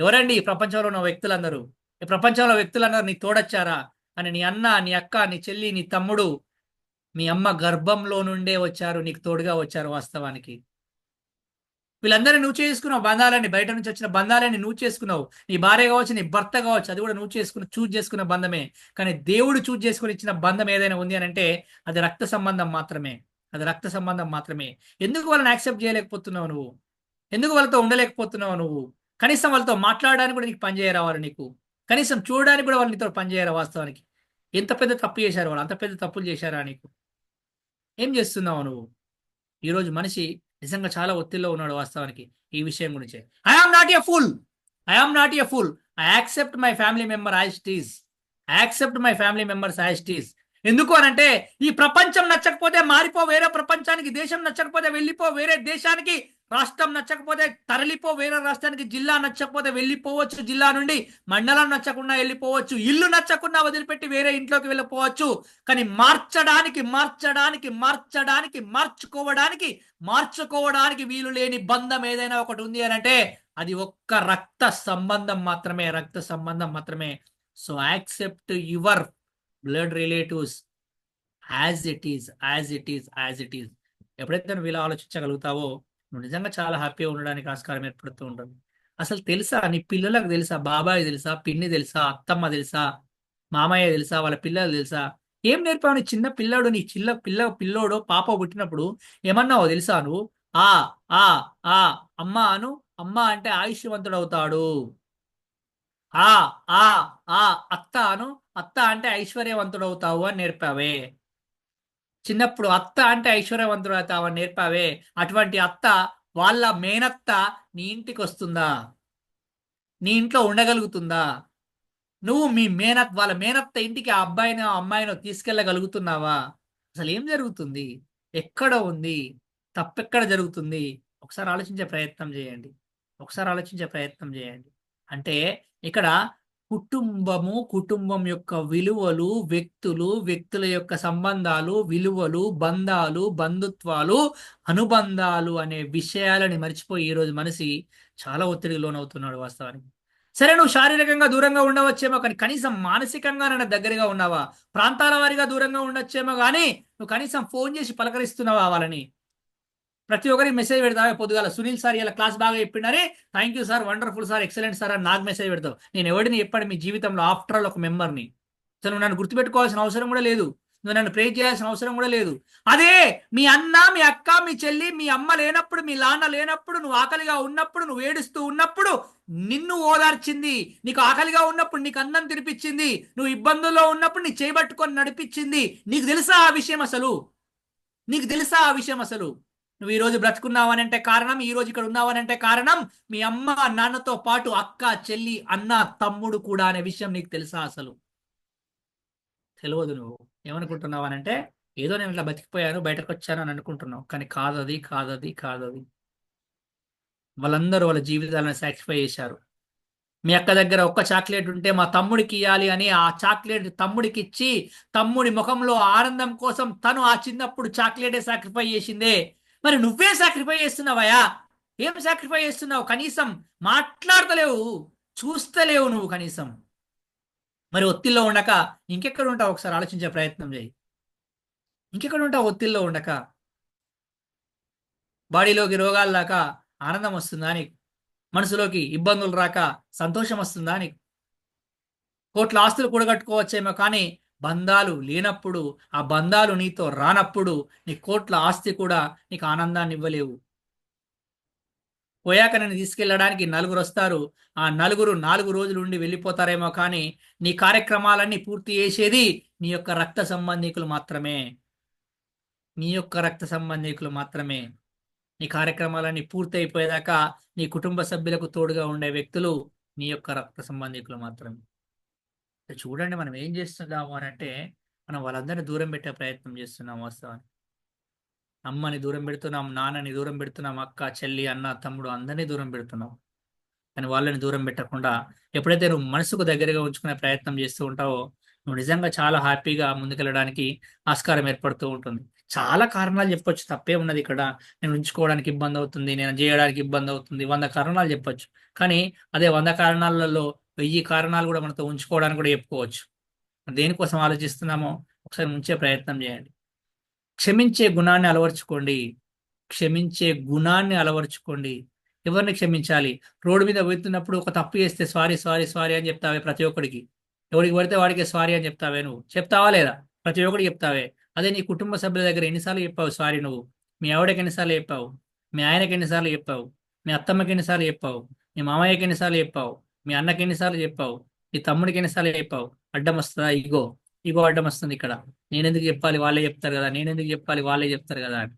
ఎవరండి ఈ ప్రపంచంలో ఉన్న వ్యక్తులందరూ? ఈ ప్రపంచంలో వ్యక్తులందరూ నీ తోడొచ్చారా? అని నీ అన్న, నీ అక్క, నీ చెల్లి, నీ తమ్ముడు మీ అమ్మ గర్భంలో నుండే వచ్చారు, నీకు తోడుగా వచ్చారు వాస్తవానికి. వీళ్ళందరినీ నువ్వు చేసుకున్నావు, బంధాలని, బయట నుంచి వచ్చిన బంధాలని నువ్వు చేసుకున్నావు. నీ భార్య కావచ్చు, నీ భర్త కావచ్చు, అది కూడా నువ్వు చూజ్ చేసుకున్న బంధమే. కానీ దేవుడు చూజ్ చేసుకుని ఇచ్చిన బంధం ఏదైనా ఉంది అని అంటే అది రక్త సంబంధం మాత్రమే. అది రక్త సంబంధం మాత్రమే. ఎందుకు వాళ్ళని యాక్సెప్ట్ చేయలేకపోతున్నావు నువ్వు? ఎందుకు వాళ్ళతో ఉండలేకపోతున్నావు నువ్వు? కనీసం వాళ్ళతో మాట్లాడడానికి కూడా నీకు పని చేయరావాలి నీకు. కనీసం చూడడానికి కూడా వాళ్ళు నీతో పని చేయరా వాస్తవానికి. ఎంత పెద్ద తప్పు చేశారు వాళ్ళు? అంత పెద్ద తప్పులు చేశారా నీకు? ఏం చేస్తున్నావు నువ్వు? ఈరోజు మనిషి నిజంగా చాలా ఒత్తిడిలో ఉన్నాడు వాస్తవానికి. ఈ విషయం గురించే I am not a full, I am not a full, I accept my family member as it is, I accept my family members as it is. ఎందుకు అనంటే ఈ ప్రపంచం నచ్చకపోతే మారిపో వేరే ప్రపంచానికి, దేశం నచ్చకపోతే వెళ్ళిపో వేరే దేశానికి, రాష్ట్రం నచ్చకపోతే తరలిపో వేరే రాష్ట్రానికి, జిల్లా నచ్చకపోతే వెళ్ళిపోవచ్చు జిల్లా నుండి, మండలం నచ్చకుండా వెళ్ళిపోవచ్చు, ఇల్లు నచ్చకుండా వదిలిపెట్టి వేరే ఇంట్లోకి వెళ్ళిపోవచ్చు. కానీ మార్చుకోవడానికి వీలు లేని బంధం ఏదైనా ఒకటి ఉంది అని అంటే అది ఒక్క రక్త సంబంధం మాత్రమే, రక్త సంబంధం మాత్రమే. So accept your blood relatives as it is, as it is, as it is. ఎప్పుడైతే నువ్వు ఇలా ఆలోచించగలుగుతావో నువ్వు నిజంగా చాలా హ్యాపీగా ఉండడానికి ఆస్కారం ఏర్పడుతూ ఉంటుంది. అసలు తెలుసా, నీ పిల్లలకు తెలుసా, బాబాయ్ తెలుసా, పిన్ని తెలుసా, అత్తమ్మ తెలుసా, మామయ్య తెలుసా, వాళ్ళ పిల్లలు తెలుసా? ఏం నేర్పావు? నీ చిన్న పిల్లాడు, నీ పిల్లోడు పాప పుట్టినప్పుడు ఏమన్నావో తెలుసా నువ్వు? ఆ ఆ ఆ అమ్మ అను, అమ్మ అంటే ఆయుష్యవంతుడు అవుతాడు. ఆ ఆ ఆ అత్త అను, అత్త అంటే ఐశ్వర్యవంతుడు అవుతావు అని నేర్పావే. చిన్నప్పుడు అత్త అంటే ఐశ్వర్యవంతుడు అవుతావు అని నేర్పావే. అటువంటి అత్త, వాళ్ళ మేనత్త నీ ఇంటికి వస్తుందా? నీ ఇంట్లో ఉండగలుగుతుందా? నువ్వు వాళ్ళ మేనత్త ఇంటికి ఆ అబ్బాయినో అమ్మాయినో తీసుకెళ్ళగలుగుతున్నావా? అసలు ఏం జరుగుతుంది? ఎక్కడ ఉంది తప్పెక్కడ జరుగుతుంది? ఒకసారి ఆలోచించే ప్రయత్నం చేయండి. ఒకసారి ఆలోచించే ప్రయత్నం చేయండి. అంటే ఇక్కడ కుటుంబం యొక్క విలువలు, వ్యక్తుల యొక్క సంబంధాలు, విలువలు, బంధాలు, బంధుత్వాలు, అనుబంధాలు అనే విషయాలని మర్చిపోయి ఈరోజు మనిషి చాలా ఒత్తిడికి లోనవుతున్నాడు వాస్తవానికి. సరే, నువ్వు శారీరకంగా దూరంగా ఉండవచ్చేమో, కానీ కనీసం మానసికంగా నన్ను దగ్గరగా ఉన్నావా? ప్రాంతాల వారీగా దూరంగా ఉండొచ్చేమో, కానీ నువ్వు కనీసం ఫోన్ చేసి పలకరిస్తున్నావా వాళ్ళని? ప్రతి ఒక్కరికి మెసేజ్ పెడతావే పొద్దుగాల, సునీల్ సార్ ఇలా క్లాస్ బాగా చెప్పిండని, thank you sir, wonderful sir, excellent sir అని నాకు మెసేజ్ పెడతావు. నేను ఎవడిని చెప్పాడు మీ జీవితంలో? ఆఫ్టర్ ఆల్ ఒక మెంబర్ని. అసలు నువ్వు నన్ను గుర్తుపెట్టుకోవాల్సిన అవసరం కూడా లేదు, నువ్వు నన్ను ప్రే చేయాల్సిన అవసరం కూడా లేదు. అదే మీ అన్న, మీ అక్క, మీ చెల్లి, మీ అమ్మ లేనప్పుడు, మీ నాన్న లేనప్పుడు, నువ్వు ఆకలిగా ఉన్నప్పుడు, నువ్వు ఏడుస్తూ ఉన్నప్పుడు నిన్ను ఓదార్చింది, నీకు ఆకలిగా ఉన్నప్పుడు నీకు అన్నం తినిపించింది, నువ్వు ఇబ్బందుల్లో ఉన్నప్పుడు నీ చేయబట్టుకొని నడిపించింది. నీకు తెలుసా ఆ విషయం అసలు? నీకు తెలుసా ఆ విషయం అసలు? నువ్వు ఈ రోజు బ్రతుకున్నావనంటే కారణం, ఈ రోజు ఇక్కడ ఉన్నావనంటే కారణం మీ అమ్మ నాన్నతో పాటు అక్క, చెల్లి, అన్న, తమ్ముడు కూడా అనే విషయం నీకు తెలుసా అసలు? తెలియదు. నువ్వు ఏమనుకుంటున్నావనంటే ఏదో నేను ఇట్లా బతికిపోయాను, బయటకు వచ్చాను అని అనుకుంటున్నావు, కానీ కాదది, కాదది, కాదది. వాళ్ళందరూ వాళ్ళ జీవితాలను సాక్రిఫై చేశారు. మీ అక్క దగ్గర ఒక్క చాక్లెట్ ఉంటే మా తమ్ముడికి ఇవ్వాలి అని ఆ చాక్లెట్ తమ్ముడికి ఇచ్చి, తమ్ముడి ముఖంలో ఆనందం కోసం తను ఆ చిన్నప్పుడు చాక్లెటే సాక్రిఫై చేసిందే. మరి నువ్వే సాక్రిఫై చేస్తున్నావయా? ఏం సాక్రిఫై చేస్తున్నావు? కనీసం మాట్లాడతలేవు, చూస్తలేవు నువ్వు కనీసం. మరి ఒత్తిడిలో ఉండక ఇంకెక్కడ ఉంటావు? ఒకసారి ఆలోచించే ప్రయత్నం చేయి. ఇంకెక్కడ ఉంటావు ఒత్తిడిలో ఉండక? బాడీలోకి రోగాలు రాక ఆనందం వస్తుందా నీకు? మనసులోకి ఇబ్బందులు రాక సంతోషం వస్తుందా నీకు? కోట్ల ఆస్తులు కూడగట్టుకోవచ్చేమో, కానీ బంధాలు లేనప్పుడు, ఆ బంధాలు నీతో రానప్పుడు నీ కోట్ల ఆస్తి కూడా నీకు ఆనందాన్ని ఇవ్వలేవు. పోయాక నేను తీసుకెళ్ళడానికి నలుగురు వస్తారు, ఆ నలుగురు 4 రోజులు ఉండి వెళ్ళిపోతారేమో, కానీ నీ కార్యక్రమాలన్నీ పూర్తి చేసేది నీ యొక్క రక్త సంబంధికులు మాత్రమే. నీ యొక్క రక్త సంబంధికులు మాత్రమే. నీ కార్యక్రమాలన్నీ పూర్తి అయిపోయేదాకా నీ కుటుంబ సభ్యులకు తోడుగా ఉండే వ్యక్తులు నీ యొక్క రక్త సంబంధికులు మాత్రమే. చూడండి, మనం ఏం చేస్తున్నాము అని అంటే, మనం వాళ్ళందరినీ దూరం పెట్టే ప్రయత్నం చేస్తున్నాం వాస్తవానికి. అమ్మని దూరం పెడుతున్నాం, నాన్నని దూరం పెడుతున్నాం, అక్క, చెల్లి, అన్న, తమ్ముడు అందరినీ దూరం పెడుతున్నాం. కానీ వాళ్ళని దూరం పెట్టకుండా ఎప్పుడైతే నువ్వు మనసుకు దగ్గరగా ఉంచుకునే ప్రయత్నం చేస్తూ ఉంటావో, నువ్వు నిజంగా చాలా హ్యాపీగా ముందుకెళ్ళడానికి ఆస్కారం ఏర్పడుతూ ఉంటుంది. చాలా కారణాలు చెప్పొచ్చు, తప్పే ఉన్నది ఇక్కడ. నేను ఉంచుకోవడానికి ఇబ్బంది అవుతుంది, నేను చేయడానికి ఇబ్బంది అవుతుంది, 100 కారణాలు చెప్పొచ్చు. కానీ అదే 100 కారణాలలో 1000 కారణాలు కూడా మనతో ఉంచుకోవడానికి కూడా చెప్పుకోవచ్చు. దేనికోసం ఆలోచిస్తున్నామో ఒకసారి ఉంచే ప్రయత్నం చేయండి. క్షమించే గుణాన్ని అలవర్చుకోండి. క్షమించే గుణాన్ని అలవర్చుకోండి. ఎవరిని క్షమించాలి? రోడ్డు మీద వెళ్తున్నప్పుడు ఒక తప్పు చేస్తే సారీ, సారీ, సారీ అని చెప్తావే ప్రతి ఒక్కడికి. ఎవడికి పడితే వాడికి సారీ అని చెప్తావే నువ్వు? చెప్తావా లేదా? ప్రతి ఒక్కడికి చెప్తావే. అదే నీ కుటుంబ సభ్యుల దగ్గర ఎన్నిసార్లు చెప్పావు సారీ నువ్వు? మీ ఆవిడకి ఎన్నిసార్లు చెప్పావు? మీ ఆయనకి ఎన్నిసార్లు చెప్పావు? మీ అత్తమ్మకి ఎన్నిసార్లు చెప్పావు? మీ మామయ్యకి ఎన్నిసార్లు చెప్పావు? మీ అన్నకి ఎన్నిసార్లు చెప్పావు? మీ తమ్ముడికి ఎన్నిసార్లు చెప్పావు? అడ్డం వస్తుందా? ఇగో ఇగో అడ్డం వస్తుంది ఇక్కడ. నేనెందుకు చెప్పాలి, వాళ్ళే చెప్తారు కదా, నేనెందుకు చెప్పాలి, వాళ్ళే చెప్తారు కదా అని.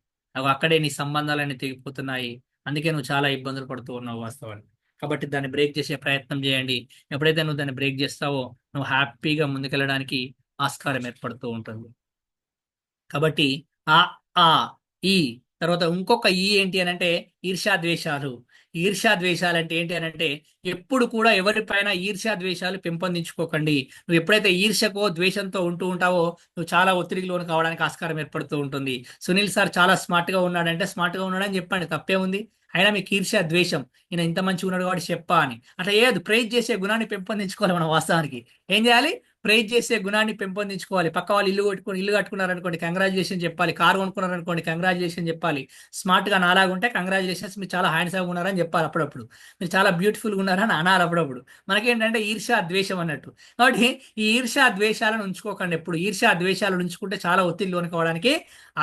అక్కడే నీ సంబంధాలన్నీ తెగిపోతున్నాయి. అందుకే నువ్వు చాలా ఇబ్బందులు పడుతూ ఉన్నావు వాస్తవానికి. కాబట్టి దాన్ని బ్రేక్ చేసే ప్రయత్నం చేయండి. ఎప్పుడైతే నువ్వు దాన్ని బ్రేక్ చేస్తావో, నువ్వు హ్యాపీగా ముందుకెళ్ళడానికి ఆస్కారం ఏర్పడుతూ ఉంటుంది. కాబట్టి ఆ ఆ ఈ తర్వాత ఇంకొక ఈ ఏంటి అని అంటే ఈర్ష్యాద్వేషాలు. ఈర్ష్యాద్వేషాలు అంటే ఏంటి అని అంటే, ఎప్పుడు కూడా ఎవరిపైన ఈర్ష్యాద్వేషాలు పెంపొందించుకోకండి. నువ్వు ఎప్పుడైతే ఈర్ష్యకో ద్వేషంతో ఉంటూ ఉంటావో, నువ్వు చాలా ఒత్తిడికి లోను కావడానికి ఆస్కారం ఏర్పడుతూ ఉంటుంది. సునీల్ సార్ చాలా స్మార్ట్ గా ఉన్నాడంటే స్మార్ట్ గా ఉన్నాడని చెప్పండి, తప్పే ఉంది. అయినా మీకు ఈర్ష్య ద్వేషం, ఈయన ఇంత మంచిగా ఉన్నాడు కాబట్టి చెప్పా అని అట్లా ఏది ప్రైజ్ చేసే గుణాన్ని పెంపొందించుకోవాలి మనం. వాస్తవానికి ఏం చేయాలి? ప్రైజ్ చేసే గుణాన్ని పెంపొందించుకోవాలి. పక్క వాళ్ళు ఇల్లు కట్టుకున్నారనుకోండి, కంగ్రాచులేషన్ చెప్పాలి. కారు కొనుక్కున్నారనుకోండి, కంగ్రాచులేషన్ చెప్పాలి. స్మార్ట్ గా నాలాగా ఉంటే కంగ్రాచులేషన్స్, మీరు చాలా హ్యాండ్సమ్గా ఉన్నారని చెప్పాలి అప్పుడప్పుడు. మీరు చాలా బ్యూటిఫుల్గా ఉన్నారని అనాలి అప్పుడప్పుడు. మనకేంటంటే ఈర్ష్య ద్వేషం అన్నట్టు. కాబట్టి ఈ ఈర్ష్య ద్వేషాలను ఉంచుకోకండి. ఎప్పుడు ఈర్ష్య ద్వేషాలను ఉంచుకుంటే చాలా ఒత్తిడి లోనుకోవడానికి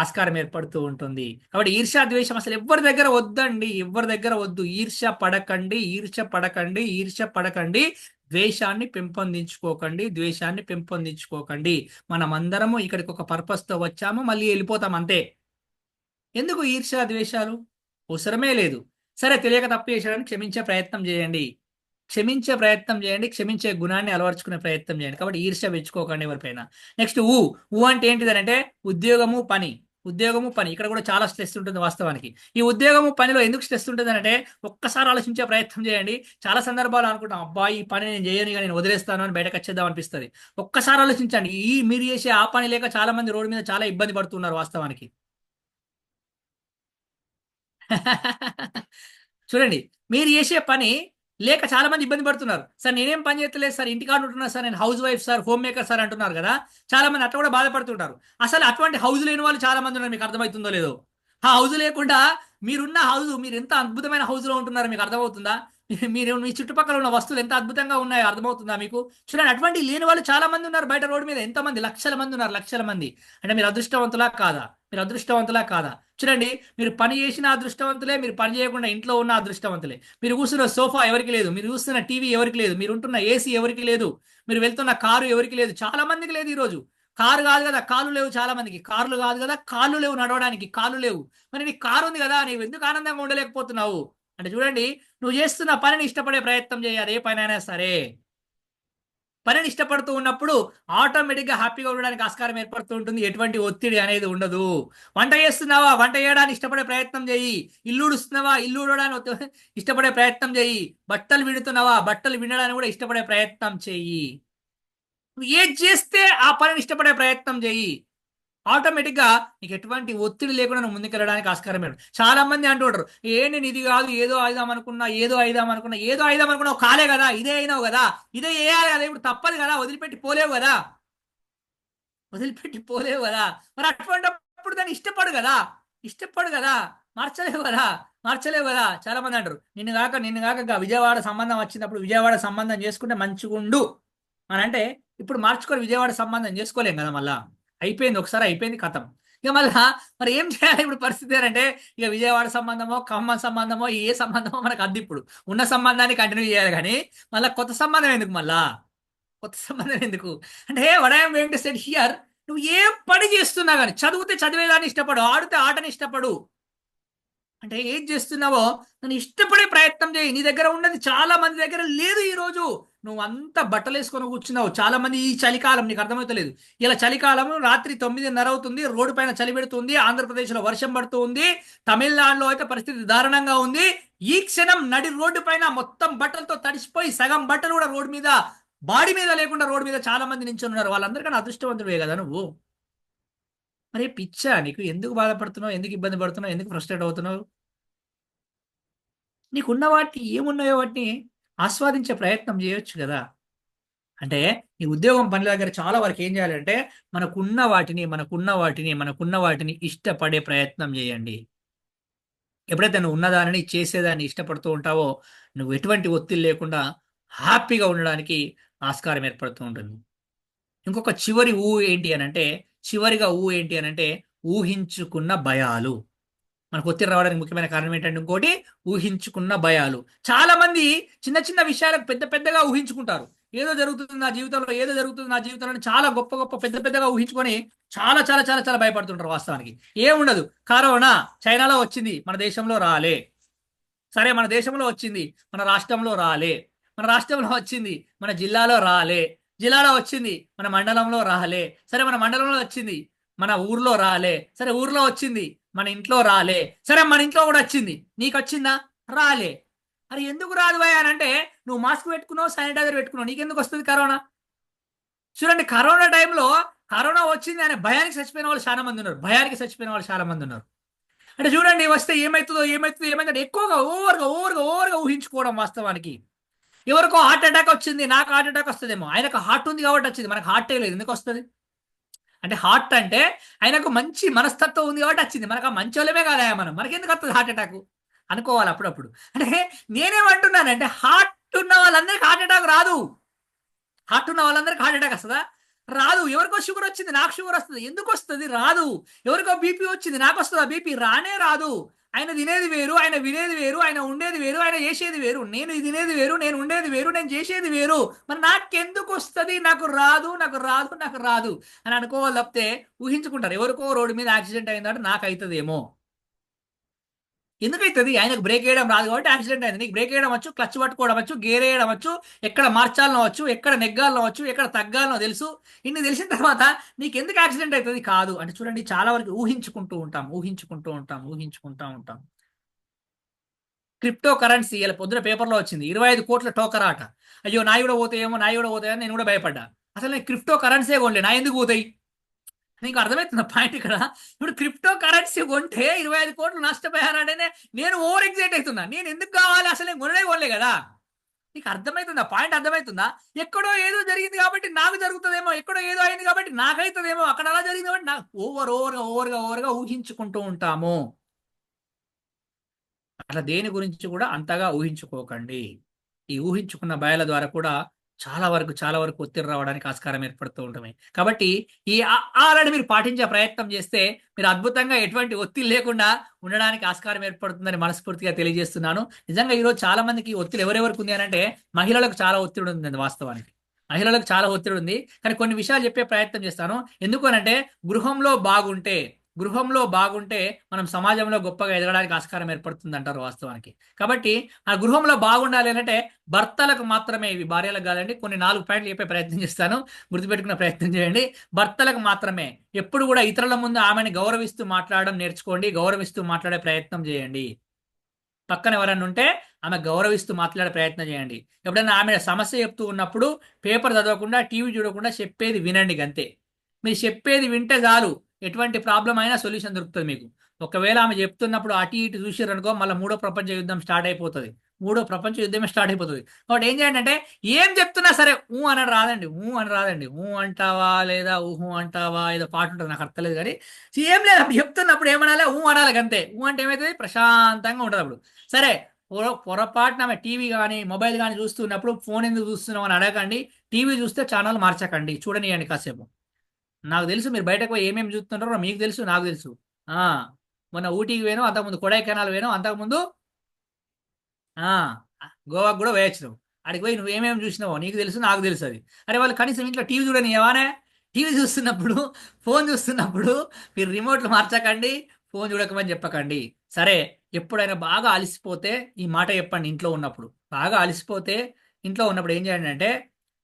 ఆస్కారం ఏర్పడుతూ ఉంటుంది. కాబట్టి ఈర్ష్య ద్వేషం అసలు ఎవరి దగ్గర వద్దండి, ఎవరి దగ్గర వద్దు. ఈర్ష్య పడకండి, ఈర్ష్య పడకండి, ఈర్ష్య పడకండి. ద్వేషాన్ని పెంపొందించుకోకండి, ద్వేషాన్ని పెంపొందించుకోకండి. మనమందరము ఇక్కడికి ఒక పర్పస్ తో వచ్చాము, మళ్ళీ వెళ్ళిపోతాం అంతే. ఎందుకు ఈర్ష్య ద్వేషాలు? అవసరమే లేదు. సరే, తెలియక తప్పు చేశాడని క్షమించే ప్రయత్నం చేయండి. క్షమించే ప్రయత్నం చేయండి. క్షమించే గుణాన్ని అలవర్చుకునే ప్రయత్నం చేయండి. కాబట్టి ఈర్ష్య పెంచుకోకండి ఎవరిపైన. నెక్స్ట్ ఊ అంటే ఏంటిదనంటే ఉద్యోగము, పని. ఉద్యోగము పని ఇక్కడ కూడా చాలా స్ట్రెస్ ఉంటుంది వాస్తవానికి. ఈ ఉద్యోగము పనిలో ఎందుకు స్ట్రెస్ ఉంటుంది అంటే ఒక్కసారి ఆలోచించే ప్రయత్నం చేయండి. చాలా సందర్భాలు అనుకుంటాం, అబ్బా ఈ పని నేను చేయను, ఇక నేను వదిలేస్తాను అని బయటకు వచ్చేద్దాం అనిపిస్తుంది. ఒక్కసారి ఆలోచించండి, మీరు చేసే ఆ పని లేక చాలా మంది రోడ్డు మీద చాలా ఇబ్బంది పడుతున్నారు వాస్తవానికి. చూడండి, మీరు చేసే పని లేక చాలా మంది ఇబ్బంది పడుతున్నారు. సార్ నేనేం పని చేస్తలేదు సార్, ఇంటికాడ ఉంటున్నా సార్, నేను house wife sir, home maker sir అంటున్నారు కదా. చాలా మంది అట్లా కూడా బాధపడుతుంటారు. అసలు అటువంటి హౌస్ లేని వాళ్ళు చాలా మంది ఉన్నారు, మీకు అర్థమవుతుందో లేదో. ఆ హౌస్ లేకుండా మీరున్న హౌస్, మీరు ఎంత అద్భుతమైన హౌస్ లో ఉంటున్నారో మీకు అర్థమవుతుందా? మీరు మీ చుట్టుపక్కల ఉన్న వస్తువులు ఎంత అద్భుతంగా ఉన్నాయో అర్థమవుతుందా మీకు? చూడండి, అటువంటి లేని వాళ్ళు చాలా మంది ఉన్నారు బయట రోడ్డు మీద. ఎంతమంది, లక్షల మంది ఉన్నారు, లక్షల మంది. అంటే మీరు అదృష్టవంతులా కాదా? మీరు అదృష్టవంతులా కాదా? చూడండి, మీరు పని చేసిన అదృష్టవంతులే, మీరు పని చేయకుండా ఇంట్లో ఉన్న అదృష్టవంతులే. మీరు కూర్చున్న సోఫా ఎవరికి లేదు, మీరు చూస్తున్న టీవీ ఎవరికి లేదు, మీరు ఉంటున్న ఏసీ ఎవరికి లేదు, మీరు వెళ్తున్న కారు ఎవరికి లేదు. చాలా మందికి లేదు ఈరోజు. కారు కాదు కదా, కాళ్ళు లేవు చాలా మందికి. కార్లు కాదు కదా, కాళ్ళు లేవు, నడవడానికి కాళ్ళు లేవు. మరి నీకు కారు ఉంది కదా, నీవు ఎందుకు ఆనందంగా ఉండలేకపోతున్నావు అంటే చూడండి, నువ్వు చేస్తున్న పనిని ఇష్టపడే ప్రయత్నం చేయాలి. ఏ పనైనా సరే పనిని ఇష్టపడుతూ ఉన్నప్పుడు ఆటోమేటిక్గా హ్యాపీగా ఉండడానికి ఆస్కారం ఏర్పడుతూ ఉంటుంది. ఎటువంటి ఒత్తిడి అనేది ఉండదు. వంట చేస్తున్నావా, వంట చేయడానికి ఇష్టపడే ప్రయత్నం చేయి. ఇల్లు ఉడుస్తున్నావా, ఇల్లు ఉడడానికి ఇష్టపడే ప్రయత్నం చేయి. బట్టలు విడుతున్నావా, బట్టలు వినడానికి కూడా ఇష్టపడే ప్రయత్నం చేయి. నువ్వు ఏది చేస్తే ఆ పనిని ఇష్టపడే ప్రయత్నం చేయి. ఆటోమేటిక్గా నీకు ఎటువంటి ఒత్తిడి లేకుండా నువ్వు ముందుకెళ్ళడానికి ఆస్కారం లేదు. చాలా మంది అంటుంటారు, నేను ఇది కాదు, ఏదో అయిదాం అనుకున్నా, ఏదో అయిదాం అనుకున్నా, ఏదో అయిదాం అనుకున్నావు, కాలే కదా, ఇదే అయినావు కదా, ఇదే వేయాలి కదా, ఇప్పుడు తప్పదు కదా, వదిలిపెట్టి పోలేవు కదా, వదిలిపెట్టి పోలేవు కదా. మరి అటువంటిప్పుడు దాన్ని ఇష్టపడు కదా, ఇష్టపడు కదా, మార్చలేవు కదా, మార్చలేవు కదా. చాలా మంది అంటారు, నిన్ను కాక విజయవాడ సంబంధం వచ్చినప్పుడు విజయవాడ సంబంధం చేసుకుంటే మంచిగుండు అని అంటే, ఇప్పుడు మార్చుకొని విజయవాడ సంబంధం చేసుకోలేం కదా. మళ్ళా అయిపోయింది, ఒకసారి అయిపోయింది, కథం. ఇక మళ్ళా మరి ఏం చేయాలి ఇప్పుడు పరిస్థితి అంటే, ఇక విజయవాడ సంబంధమో, ఖమ్మం సంబంధమో, ఏ సంబంధమో మనకు అద్దు. ఇప్పుడు ఉన్న సంబంధాన్ని కంటిన్యూ చేయాలి కానీ మళ్ళీ కొత్త సంబంధం ఎందుకు, మళ్ళా కొత్త సంబంధం ఎందుకు అంటే, what I'm going to set here, నువ్వు ఏ పని చేస్తున్నా కానీ, చదివితే చదివేదాన్ని ఇష్టపడు, ఆడితే ఆటని ఇష్టపడు. అంటే ఏం చేస్తున్నావో నన్ను ఇష్టపడే ప్రయత్నం చేయి. నీ దగ్గర ఉన్నది చాలా మంది దగ్గర లేదు ఈ రోజు. నువ్వు అంతా బట్టలు వేసుకొని కూర్చున్నావు. చాలా మంది ఈ చలికాలం నీకు అర్థమవుతలేదు. ఇలా చలికాలం రాత్రి 9:30 అవుతుంది, రోడ్డు పైన చలి పెడుతుంది, ఆంధ్రప్రదేశ్లో వర్షం పడుతూ ఉంది, తమిళనాడులో అయితే పరిస్థితి దారుణంగా ఉంది. ఈ క్షణం నడి రోడ్డు పైన మొత్తం బట్టలతో తడిసిపోయి సగం బట్టలు కూడా రోడ్డు మీద, బాడీ మీద లేకుండా రోడ్డు మీద చాలా మంది నించుని ఉన్నారు. వాళ్ళందరికన్నా అదృష్టవంతుడే కదా నువ్వు. మరి పిచ్చా నీకు? ఎందుకు బాధపడుతున్నావు, ఎందుకు ఇబ్బంది పడుతున్నావు, ఎందుకు ఫ్రస్ట్రేట్ అవుతున్నావు? నీకున్న వాటిని ఏమున్నాయో వాటిని ఆస్వాదించే ప్రయత్నం చేయొచ్చు కదా. అంటే ఈ ఉద్యోగం పని దగ్గర చాలా వరకు ఏం చేయాలంటే, మనకున్న వాటిని ఇష్టపడే ప్రయత్నం చేయండి. ఎప్పుడైతే నువ్వు ఉన్నదానిని, చేసేదాన్ని ఇష్టపడుతూ ఉంటావో, నువ్వు ఎటువంటి ఒత్తిడి లేకుండా హ్యాపీగా ఉండడానికి ఆస్కారం ఏర్పడుతూ ఉంటుంది. ఇంకొక చివరిగా ఏంటి అని అంటే ఊహించుకున్న భయాలు. మనకు ఒత్తిడి రావడానికి ముఖ్యమైన కారణం ఏంటంటే, ఇంకోటి ఊహించుకున్న భయాలు. చాలా మంది చిన్న చిన్న విషయాలకు పెద్ద పెద్దగా ఊహించుకుంటారు. ఏదో జరుగుతుంది నా జీవితంలో, ఏదో జరుగుతుంది నా జీవితంలో అని చాలా గొప్ప గొప్ప పెద్ద పెద్దగా ఊహించుకొని చాలా చాలా చాలా చాలా భయపడుతుంటారు. వాస్తవానికి ఏముండదు. కరోనా చైనాలో వచ్చింది, మన దేశంలో రాలే. సరే, మన దేశంలో వచ్చింది, మన రాష్ట్రంలో రాలే. మన రాష్ట్రంలో వచ్చింది, మన జిల్లాలో రాలే. జిల్లాలో వచ్చింది, మన మండలంలో రాలే. సరే, మన మండలంలో వచ్చింది, మన ఊర్లో రాలే. సరే, ఊర్లో వచ్చింది, మన ఇంట్లో రాలే. సరే, మన ఇంట్లో కూడా వచ్చింది, నీకు వచ్చిందా? రాలే. అరే ఎందుకు రాదు భయ అని అంటే, నువ్వు మాస్క్ పెట్టుకున్నావు, శానిటైజర్ పెట్టుకున్నావు, నీకెందుకు వస్తుంది కరోనా? చూడండి, కరోనా టైంలో కరోనా వచ్చింది అనే భయానికి చచ్చిపోయిన వాళ్ళు చాలా మంది ఉన్నారు. అంటే చూడండి, వస్తే ఏమైతుందో ఎక్కువగా ఓవర్గా ఊహించుకోవడం. వాస్తవానికి ఎవరికో హార్ట్ అటాక్ వచ్చింది, నాకు హార్ట్ అటాక్ వస్తుందేమో. ఆయనకు హార్ట్ ఉంది కాబట్టి వచ్చింది, మనకు హార్టే లేదు, ఎందుకు వస్తుంది? అంటే హార్ట్ అంటే ఆయనకు మంచి మనస్తత్వం ఉంది కాబట్టి వచ్చింది, మనకు ఆ మంచి వాళ్ళమే కాదా మనకెందుకు వస్తుంది హార్ట్ అటాక్ అనుకోవాలి అప్పుడప్పుడు. అంటే నేనేమంటున్నానంటే, హార్ట్ ఉన్న వాళ్ళందరికీ హార్ట్ అటాక్ రాదు. హార్ట్ ఉన్న వాళ్ళందరికీ హార్ట్ అటాక్ వస్తుందా? రాదు. ఎవరికో షుగర్ వచ్చింది, నాకు షుగర్ వస్తుంది, ఎందుకు వస్తుంది? రాదు. ఎవరికో బీపీ వచ్చింది, నాకు వస్తుందా బీపీ? రానే రాదు. ఆయన తినేది వేరు, ఆయన వినేది వేరు, ఆయన ఉండేది వేరు, ఆయన చేసేది వేరు. నేను తినేది వేరు, నేను ఉండేది వేరు, నేను చేసేది వేరు. మరి నాకెందుకు వస్తుంది? నాకు రాదు అని అనుకోవాలి తప్పితే ఊహించుకుంటారు. ఎవరికో రోడ్డు మీద యాక్సిడెంట్ అయిందంటే నాకు అవుతుందేమో. ఎందుకైతుంది? ఆయనకు బ్రేక్ వేయడం రాదు కాబట్టి యాక్సిడెంట్ అయింది. నీకు బ్రేక్ వేయడం వచ్చు, క్లచ్ పట్టుకోవడం వచ్చు, గేర్ వేయడం వచ్చు, ఎక్కడ మార్చాలనో వచ్చు, ఎక్కడ నెగ్గాలనో వచ్చు, ఎక్కడ తగ్గాలనో తెలుసు. ఇన్ని తెలిసిన తర్వాత నీకు ఎందుకు యాక్సిడెంట్ అవుతుంది? కాదు అంటే చూడండి, చాలా వరకు ఊహించుకుంటూ ఉంటాం, ఊహించుకుంటూ ఉంటాం. క్రిప్టో కరెన్సీ ఇలా పొద్దున పేపర్లో వచ్చింది, 25 కోట్ల టోకర్ ఆట. అయ్యో నాయి కూడా పోతాయేమో, నాయి కూడా పోతాయని నేను కూడా భయపడ్డా. అసలు నేను క్రిప్టో కరెన్సీ కొనలే, నా ఎందుకు పోతాయి? నీకు అర్థమవుతున్న పాయింట్ ఇక్కడ? ఇప్పుడు క్రిప్టో కరెన్సీ కొంటే 25 కోట్లు నష్టపోయానంటేనే నేను ఓవర్ ఎగ్జైట్ అవుతున్నా. నేను ఎందుకు కావాలి? అసలు నేను కొనలే కదా. నీకు అర్థమవుతుందా? పాయింట్ అర్థమవుతుందా? ఎక్కడో ఏదో జరిగింది కాబట్టి నాకు జరుగుతుందేమో, ఎక్కడో ఏదో అయింది కాబట్టి నాకైతుందేమో, అక్కడ అలా జరిగింది కాబట్టి నాకు ఓవర్గా ఊహించుకుంటూ ఉంటాము. అట్లా దేని గురించి కూడా అంతగా ఊహించుకోకండి. ఈ ఊహించుకున్న భయాల ద్వారా కూడా చాలా వరకు ఒత్తిడి రావడానికి ఆస్కారం ఏర్పడుతూ ఉంటుంది. కాబట్టి ఈ ఆల్రెడీ మీరు పాటించే ప్రయత్నం చేస్తే మీరు అద్భుతంగా ఎటువంటి ఒత్తిడి లేకుండా ఉండడానికి ఆస్కారం ఏర్పడుతుందని మనస్ఫూర్తిగా తెలియజేస్తున్నాను. నిజంగా ఈరోజు చాలా మందికి ఒత్తిడి ఎవరెవరికి ఉంది అని అంటే మహిళలకు చాలా ఒత్తిడి ఉందండి. వాస్తవానికి మహిళలకు చాలా ఒత్తిడి ఉంది. కానీ కొన్ని విషయాలు చెప్పే ప్రయత్నం చేస్తాను. ఎందుకు అనంటే గృహంలో బాగుంటే మనం సమాజంలో గొప్పగా ఎదగడానికి ఆస్కారం ఏర్పడుతుంది అంటారు వాస్తవానికి. కాబట్టి ఆ గృహంలో బాగుండాలి అంటే భర్తలకు మాత్రమే, ఇవి భార్యలకు కాదండి. కొన్ని 4 పాయింట్లు చెప్పే ప్రయత్నం చేస్తాను, గుర్తుపెట్టుకునే ప్రయత్నం చేయండి. భర్తలకు మాత్రమే ఎప్పుడు కూడా ఇతరుల ముందు ఆమెను గౌరవిస్తూ మాట్లాడడం నేర్చుకోండి, గౌరవిస్తూ మాట్లాడే ప్రయత్నం చేయండి. పక్కన ఎవరన్నా ఉంటే ఆమె గౌరవిస్తూ మాట్లాడే ప్రయత్నం చేయండి. ఎప్పుడైనా ఆమె సమస్య చెప్తూ ఉన్నప్పుడు పేపర్ చదవకుండా, టీవీ చూడకుండా చెప్పేది వినండి అంతే. మీరు చెప్పేది వింటే చాలు, ఎటువంటి ప్రాబ్లం అయినా సొల్యూషన్ దొరుకుతుంది మీకు. ఒకవేళ ఆమె చెప్తున్నప్పుడు అటు ఇటు చూసారు అనుకో, మళ్ళీ మూడో ప్రపంచ యుద్ధం స్టార్ట్ అయిపోతుంది. కాబట్టి ఏం చేయండి అంటే, ఏం చెప్తున్నా సరే ఊ అని రాదండి, ఊ అంటావా లేదా ఊహు అంటావా, ఏదో పాట ఉంటుంది నాకు అర్థలేదు. కానీ ఏం లేదు, అప్పుడు చెప్తున్నప్పుడు ఏమనాలి? ఊ అనాలి అంతే. ఊ అంటే ఏమవుతుంది? ప్రశాంతంగా ఉంటుంది అప్పుడు. సరే, పొరపాటున ఆమె టీవీ కానీ మొబైల్ కానీ చూస్తున్నప్పుడు ఫోన్ ఎందుకు చూస్తున్నావు అని అడగండి. టీవీ చూస్తే ఛానల్ మార్చకండి, చూడనియండి కాసేపు. నాకు తెలుసు మీరు బయటకు పోయి ఏమేమి చూస్తుంటారో మీకు తెలుసు, నాకు తెలుసు. మొన్న ఊటీకి పోయాను, అంతకుముందు కొడైకెనాల్ పోయాను, అంతకుముందు గోవాకు కూడా వేయచ్చు. అడిగి పోయి నువ్వేమేమి చూసినావో నీకు తెలుసు, నాకు తెలుసు. అది అరే వాళ్ళు కనీసం ఇంట్లో టీవీ చూడని ఏవానే? టీవీ చూస్తున్నప్పుడు, ఫోన్ చూస్తున్నప్పుడు మీరు రిమోట్లు మార్చకండి, ఫోన్ చూడకమని చెప్పకండి. సరే, ఎప్పుడైనా బాగా అలసిపోతే ఈ మాట చెప్పండి. బాగా అలసిపోతే ఇంట్లో ఉన్నప్పుడు ఏం చేయండి అంటే,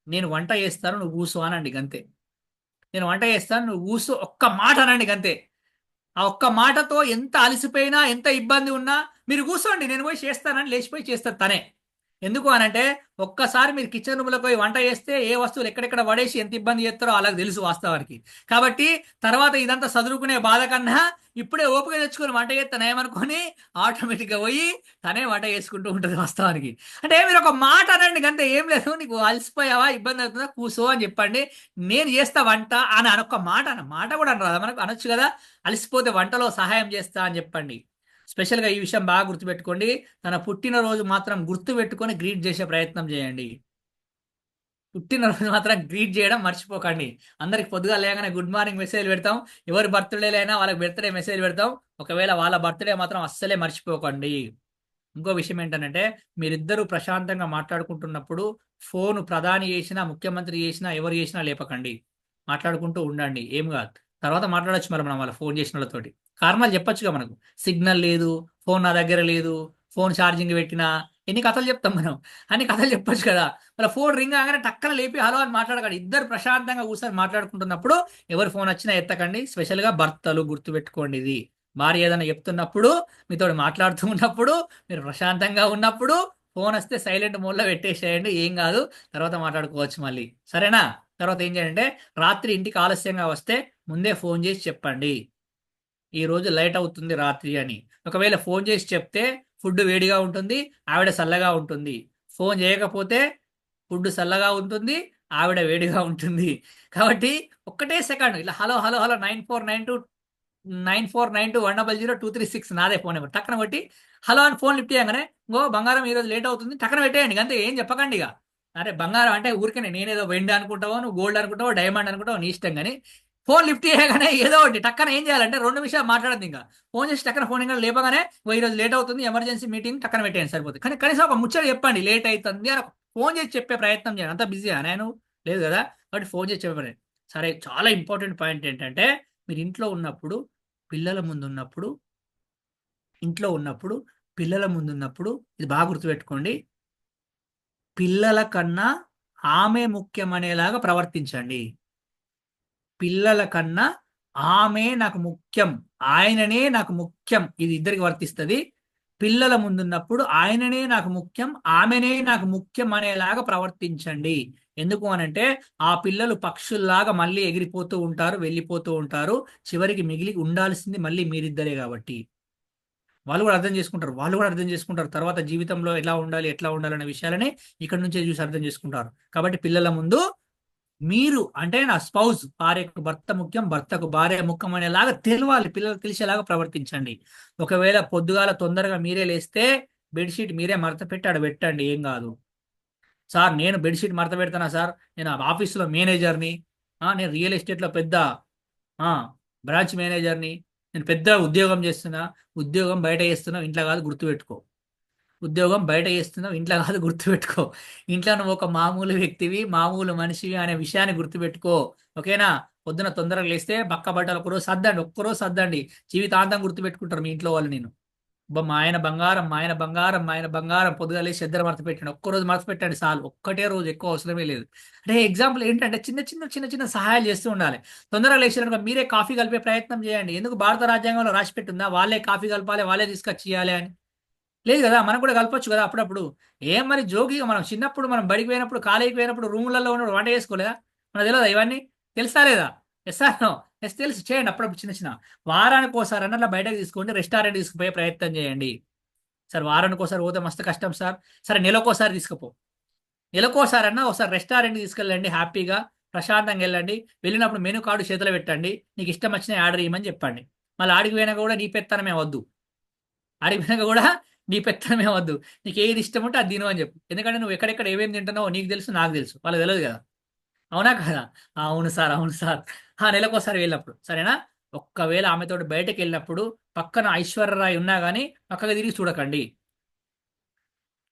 నేను వంట చేస్తాను నువ్వు కూసో అనండి గంతే. నేను వంట చేస్తాను నువ్వు కూసో, ఒక్క మాట అనండి గంతే. ఆ ఒక్క మాటతో ఎంత అలసిపోయినా, ఎంత ఇబ్బంది ఉన్నా మీరు కూర్చోండి, నేను పోయి చేస్తానని లేచిపోయి చేస్తారు తనే. ఎందుకు అనంటే, ఒక్కసారి మీరు కిచెన్ రూమ్లో పోయి వంట చేస్తే ఏ వస్తువులు ఎక్కడెక్కడ పడేసి ఎంత ఇబ్బంది చేస్తారో అలాగ తెలుసు వాస్తవానికి. కాబట్టి తర్వాత ఇదంతా చదువుకునే బాధ కన్నా ఇప్పుడే ఓపిక తెచ్చుకొని వంట చేస్తాను ఏమనుకొని ఆటోమేటిక్గా పోయి తనే వంట చేసుకుంటూ ఉంటుంది వాస్తవానికి. అంటే మీరు ఒక మాట అనండి అంతే, ఏం లేదు, నీకు అలసిపోయావా, ఇబ్బంది అవుతుందా, కూసో అని చెప్పండి, నేను చేస్తా వంట అని అనొక్క మాట కూడా అనరాదా మనకు? అనొచ్చు కదా. అలసిపోతే వంటలో సహాయం చేస్తా అని చెప్పండి. స్పెషల్గా ఈ విషయం బాగా గుర్తుపెట్టుకోండి. తన పుట్టినరోజు మాత్రం గుర్తు పెట్టుకొని గ్రీట్ చేసే ప్రయత్నం చేయండి. పుట్టినరోజు మాత్రం గ్రీట్ చేయడం మర్చిపోకండి. అందరికి పొద్దుగా లేగానే గుడ్ మార్నింగ్ మెసేజ్ పెడతాం, ఎవరి బర్త్డేలైనా వాళ్ళకి బర్త్డే మెసేజ్ పెడతాం. ఒకవేళ వాళ్ళ బర్త్డే మాత్రం అస్సలే మర్చిపోకండి. ఇంకో విషయం ఏంటంటే, మీరిద్దరూ ప్రశాంతంగా మాట్లాడుకుంటున్నప్పుడు ఫోన్ ప్రధాని చేసినా, ముఖ్యమంత్రి చేసినా, ఎవరు చేసినా లేపకండి. మాట్లాడుకుంటూ ఉండండి, ఏం కాదు. తర్వాత మాట్లాడొచ్చు మరి మనం వాళ్ళ ఫోన్ చేసిన వాళ్ళతోటి. కారణాలు చెప్పొచ్చుగా మనకు, సిగ్నల్ లేదు, ఫోన్ నా దగ్గర లేదు, ఫోన్ ఛార్జింగ్ పెట్టినా, ఎన్ని కథలు చెప్తాం మనం. అన్ని కథలు చెప్పొచ్చు కదా. వాళ్ళ ఫోన్ రింగ్ కాగానే టక్కన లేపి హలో అని మాట్లాడకండి. ఇద్దరు ప్రశాంతంగా కూర్చొని మాట్లాడుకుంటున్నప్పుడు ఎవరు ఫోన్ వచ్చినా ఎత్తకండి. స్పెషల్గా భర్తలు గుర్తుపెట్టుకోండి ఇది. భార్య ఏదైనా చెప్తున్నప్పుడు, మీతో మాట్లాడుతూ ఉన్నప్పుడు, మీరు ప్రశాంతంగా ఉన్నప్పుడు ఫోన్ వస్తే సైలెంట్ మోడ్లో పెట్టేసేయండి, ఏం కాదు. తర్వాత మాట్లాడుకోవచ్చు మళ్ళీ, సరేనా? తర్వాత ఏం చేయండి, రాత్రి ఇంటికి ఆలస్యంగా వస్తే ముందే ఫోన్ చేసి చెప్పండి, ఈ రోజు లేట్ అవుతుంది రాత్రి అని. ఒకవేళ ఫోన్ చేసి చెప్తే ఫుడ్ వేడిగా ఉంటుంది, ఆవిడ చల్లగా ఉంటుంది. ఫోన్ చేయకపోతే ఫుడ్ చల్లగా ఉంటుంది, ఆవిడ వేడిగా ఉంటుంది. కాబట్టి ఒక్కటే సెకండ్ ఇలా హలో 9492100236 నాదే ఫోన్ నెంబర్. టక్కన కొట్టి హలో అని ఫోన్ లిఫ్ట్ చేయగానే, గో బంగారం ఈరోజు లేట్ అవుతుంది టక్కన పెట్టేయండి అంతే, ఏం చెప్పకండి ఇక. అరే బంగారం అంటే ఊరికే నేనేదో వెండి అనుకుంటావో, నువ్వు గోల్డ్ అనుకుంటావో, డైమండ్ అనుకుంటావో, నీ ఇష్టం. కానీ ఫోన్ లిఫ్ట్ చేయగానే ఏదో ఒకటి టక్కన ఏం చేయాలంటే, 2 నిమిషాలు మాట్లాడద్దు ఇంకా. ఫోన్ చేసి టక్కన ఫోన్ ఇంకా లేపగానే, ఈరోజు లేట్ అవుతుంది, ఎమర్జెన్సీ మీటింగ్, టక్కన పెట్టేయండి సరిపోతుంది. కానీ కనీసం ఒక ముచ్చట చెప్పండి, లేట్ అవుతుంది అని ఫోన్ చేసి చెప్పే ప్రయత్నం చేయండి. అంత బిజీ నేను లేదు కదా, కాబట్టి ఫోన్ చేసి చెప్పండి. సరే, చాలా ఇంపార్టెంట్ పాయింట్ ఏంటంటే, మీరు ఇంట్లో ఉన్నప్పుడు, పిల్లల ముందు ఉన్నప్పుడు ఇంట్లో ఉన్నప్పుడు, పిల్లల ముందున్నప్పుడు ఇది బాగా గుర్తుపెట్టుకోండి. పిల్లల కన్నా ఆమె ముఖ్యమనేలాగా ప్రవర్తించండి. పిల్లల కన్నా ఆమె నాకు ముఖ్యం, ఆయననే నాకు ముఖ్యం. ఇది ఇద్దరికి వర్తిస్తుంది. పిల్లల ముందున్నప్పుడు ఆయననే నాకు ముఖ్యం, ఆమెనే నాకు ముఖ్యం అనేలాగా ప్రవర్తించండి. ఎందుకు అనంటే ఆ పిల్లలు పక్షుల్లాగా మళ్ళీ ఎగిరిపోతూ ఉంటారు, వెళ్ళిపోతూ ఉంటారు. చివరికి మిగిలి ఉండాల్సింది మళ్ళీ మీరిద్దరే కాబట్టి వాళ్ళు కూడా అర్థం చేసుకుంటారు. వాళ్ళు కూడా అర్థం చేసుకుంటారు. తర్వాత జీవితంలో ఎలా ఉండాలి, ఎట్లా ఉండాలనే విషయాలని ఇక్కడ నుంచే చూసి అర్థం చేసుకుంటారు. కాబట్టి పిల్లల ముందు మీరు అంటే నా స్పౌజ్, భార్యకు భర్త ముఖ్యం, భర్తకు భార్య ముఖ్యం అనేలాగా తెలవాలి. పిల్లలకు తెలిసేలాగా ప్రవర్తించండి. ఒకవేళ పొద్దుగాల తొందరగా మీరే లేస్తే బెడ్షీట్ మీరే మడత పెట్టి ఆడ పెట్టండి, ఏం కాదు. సార్ నేను బెడ్షీట్ మడత పెడతానా సార్, నేను ఆఫీసులో మేనేజర్ని, నేను రియల్ ఎస్టేట్లో పెద్ద బ్రాంచ్ మేనేజర్ని, నేను పెద్ద ఉద్యోగం చేస్తున్నా. ఉద్యోగం బయట చేస్తున్నా, ఇంట్లో కాదు, గుర్తుపెట్టుకో. ఉద్యోగం బయట చేస్తున్నావు, ఇంట్లో కాదు, గుర్తుపెట్టుకో. ఇంట్లో నువ్వు ఒక మామూలు వ్యక్తివి, మామూలు మనిషివి అనే విషయాన్ని గుర్తుపెట్టుకో. ఓకేనా? పొద్దున తొందరగా లేస్తే బక్క బట్టలు ఒకరోజు సర్దండి, ఒక్కరోజు సర్దండి, జీవితాంతం గుర్తుపెట్టుకుంటారు మీ ఇంట్లో వాళ్ళు. నేను మా ఆయన బంగారం, మా ఆయన బంగారం, మా ఆయన బంగారం, పొద్దుగా లేచి చెద్దరు మడత పెట్టండి, ఒక్కరోజు మడత పెట్టండి చాలు. ఒక్కటే రోజు, ఎక్కువ అవసరమే లేదు. అంటే ఎగ్జాంపుల్ ఏంటంటే చిన్న చిన్న చిన్న చిన్న సహాయాలు చేస్తూ ఉండాలి. తొందరగా లేచినాక మీరే కాఫీ కలిపే ప్రయత్నం చేయండి. ఎందుకు? భారత రాజ్యాంగంలో రాసి పెట్టుందా వాళ్ళే కాఫీ కలపాలి, వాళ్ళే తీసుకొచ్చి ఇవ్వాలి అని? లేదు కదా, మనం కూడా కలపొచ్చు కదా అప్పుడప్పుడు. ఏం మరి జోగిగా మనం చిన్నప్పుడు మనం బడికి పోయినప్పుడు, కాలేజీకి పోయినప్పుడు, రూములలో ఉన్నప్పుడు వంట చేసుకోలేదా? మనకు తెలియదా ఇవన్నీ? తెలుసా లేదా? Yes are no? ఎస్, తెలుసు. చేయండి అప్పుడప్పుడు చిన్న చిన్న. వారానికి ఒకసారి అన్న బయటకు తీసుకోండి, రెస్టారెంట్ తీసుకుపోయే ప్రయత్నం చేయండి. సార్ వారానికి ఒకసారి పోతే మస్తు కష్టం సార్. సరే నెలకోసారి తీసుకుపో. నెలకోసారి అన్నా ఒకసారి రెస్టారెంట్ తీసుకెళ్ళండి, హ్యాపీగా ప్రశాంతంగా వెళ్ళండి. వెళ్ళినప్పుడు మెనూ కార్డు చేతిలో పెట్టండి, నీకు ఇష్టం వచ్చిన ఆర్డర్ ఇవ్వమని చెప్పండి. మళ్ళీ ఆడికి పోయినా కూడా నీ పెత్తనమే వద్దు. ఆడికి పోయినాక కూడా నీ పెత్తనమే వద్దు. నీకు ఏది ఇష్టం ఉంటే అది తిను అని చెప్పు. ఎందుకంటే నువ్వు ఎక్కడెక్కడ ఏమేమి తింటున్నావో నీకు తెలుసు, నాకు తెలుసు, వాళ్ళకి తెలియదు కదా. అవునా కదా? అవును సార్, అవును సార్. నెలకోసారి వెళ్ళినప్పుడు సరేనా. ఒక్కవేళ ఆమెతో బయటకు వెళ్ళినప్పుడు పక్కన ఐశ్వర్యరాయ్ ఉన్నా కానీ పక్కకు తిరిగి చూడకండి,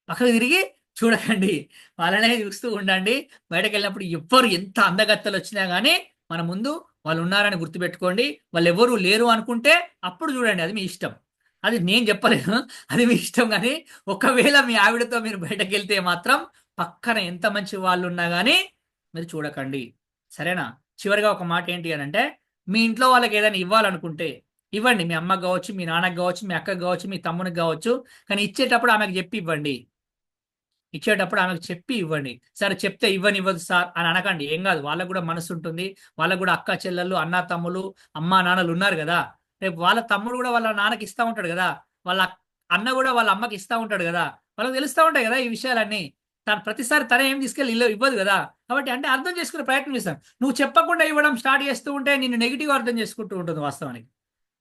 పక్కకు తిరిగి చూడకండి. వాళ్ళనే చూస్తూ ఉండండి. బయటకు వెళ్ళినప్పుడు ఎవ్వరు ఎంత అందగత్తలు వచ్చినా కానీ మన ముందు వాళ్ళు ఉన్నారని గుర్తుపెట్టుకోండి. వాళ్ళు ఎవరు లేరు అనుకుంటే అప్పుడు చూడండి, అది మీ ఇష్టం. అది నేను చెప్పలేను, అది మీ ఇష్టం. కానీ ఒకవేళ మీ ఆవిడతో మీరు బయటకు వెళ్తే మాత్రం పక్కన ఎంత మంచి వాళ్ళు ఉన్నా కానీ మీరు చూడకండి, సరేనా. చివరిగా ఒక మాట ఏంటి అని అంటే, మీ ఇంట్లో వాళ్ళకి ఏదైనా ఇవ్వాలనుకుంటే ఇవ్వండి. మీ అమ్మకి కావచ్చు, మీ నాన్నకి కావచ్చు, మీ అక్కకి కావచ్చు, మీ తమ్మునికి కావచ్చు. కానీ ఇచ్చేటప్పుడు ఆమెకు చెప్పి ఇవ్వండి. ఇచ్చేటప్పుడు ఆమెకు చెప్పి ఇవ్వండి. సరే చెప్తే ఇవ్వదు సార్ అని అనకండి, ఏం కాదు. వాళ్ళకు కూడా మనసు ఉంటుంది. వాళ్ళకు కూడా అక్క చెల్లెళ్ళు, అన్న తమ్ములు, అమ్మా నాన్నలు ఉన్నారు కదా. రేపు వాళ్ళ తమ్ముడు కూడా వాళ్ళ నాన్నకి ఇస్తూ ఉంటాడు కదా, వాళ్ళ అన్న కూడా వాళ్ళ అమ్మకి ఇస్తూ ఉంటాడు కదా. వాళ్ళకి తెలుస్తూ ఉంటాయి కదా ఈ విషయాలన్నీ. తను ప్రతిసారి తనే ఏం తీసుకెళ్ళి ఇవ్వదు కదా. కాబట్టి అంటే అర్థం చేసుకునే ప్రయత్నం చేస్తాను. నువ్వు చెప్పకుండా ఇవ్వడం స్టార్ట్ చేస్తూ ఉంటే నిన్ను నెగిటివ్ అర్థం చేసుకుంటూ ఉంటుంది వాస్తవానికి.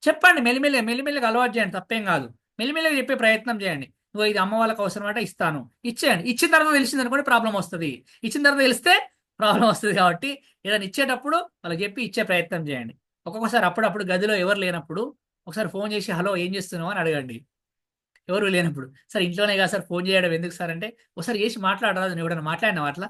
చెప్పండి, మెల్లిమెల్లిగా మెల్లిమెల్లిగా అలవాటు చేయండి, తప్పేం కాదు. మెల్లిమెల్లిగా చెప్పే ప్రయత్నం చేయండి. నువ్వు ఇది అమ్మ వాళ్ళకి అవసరం అంటే ఇస్తాను, ఇచ్చేయండి. ఇచ్చిన తర్వాత తెలిసింది అనుకోండి ప్రాబ్లం వస్తుంది. ఇచ్చిన తర్వాత తెలిస్తే ప్రాబ్లం వస్తుంది. కాబట్టి ఏదైనా ఇచ్చేటప్పుడు వాళ్ళకి చెప్పి ఇచ్చే ప్రయత్నం చేయండి. ఒక్కొక్కసారి అప్పుడప్పుడు గదిలో ఎవరు లేనప్పుడు ఒకసారి ఫోన్ చేసి హలో ఏం చేస్తున్నావు అని అడగండి. ఎవరు లేనప్పుడు సార్ ఇంట్లోనే కదా సార్ ఫోన్ చేయడం ఎందుకు సార్ అంటే, ఒకసారి చేసి మాట్లాడరాదు. నువ్వు ఎవరైనా మాట్లాడినావు అట్లా?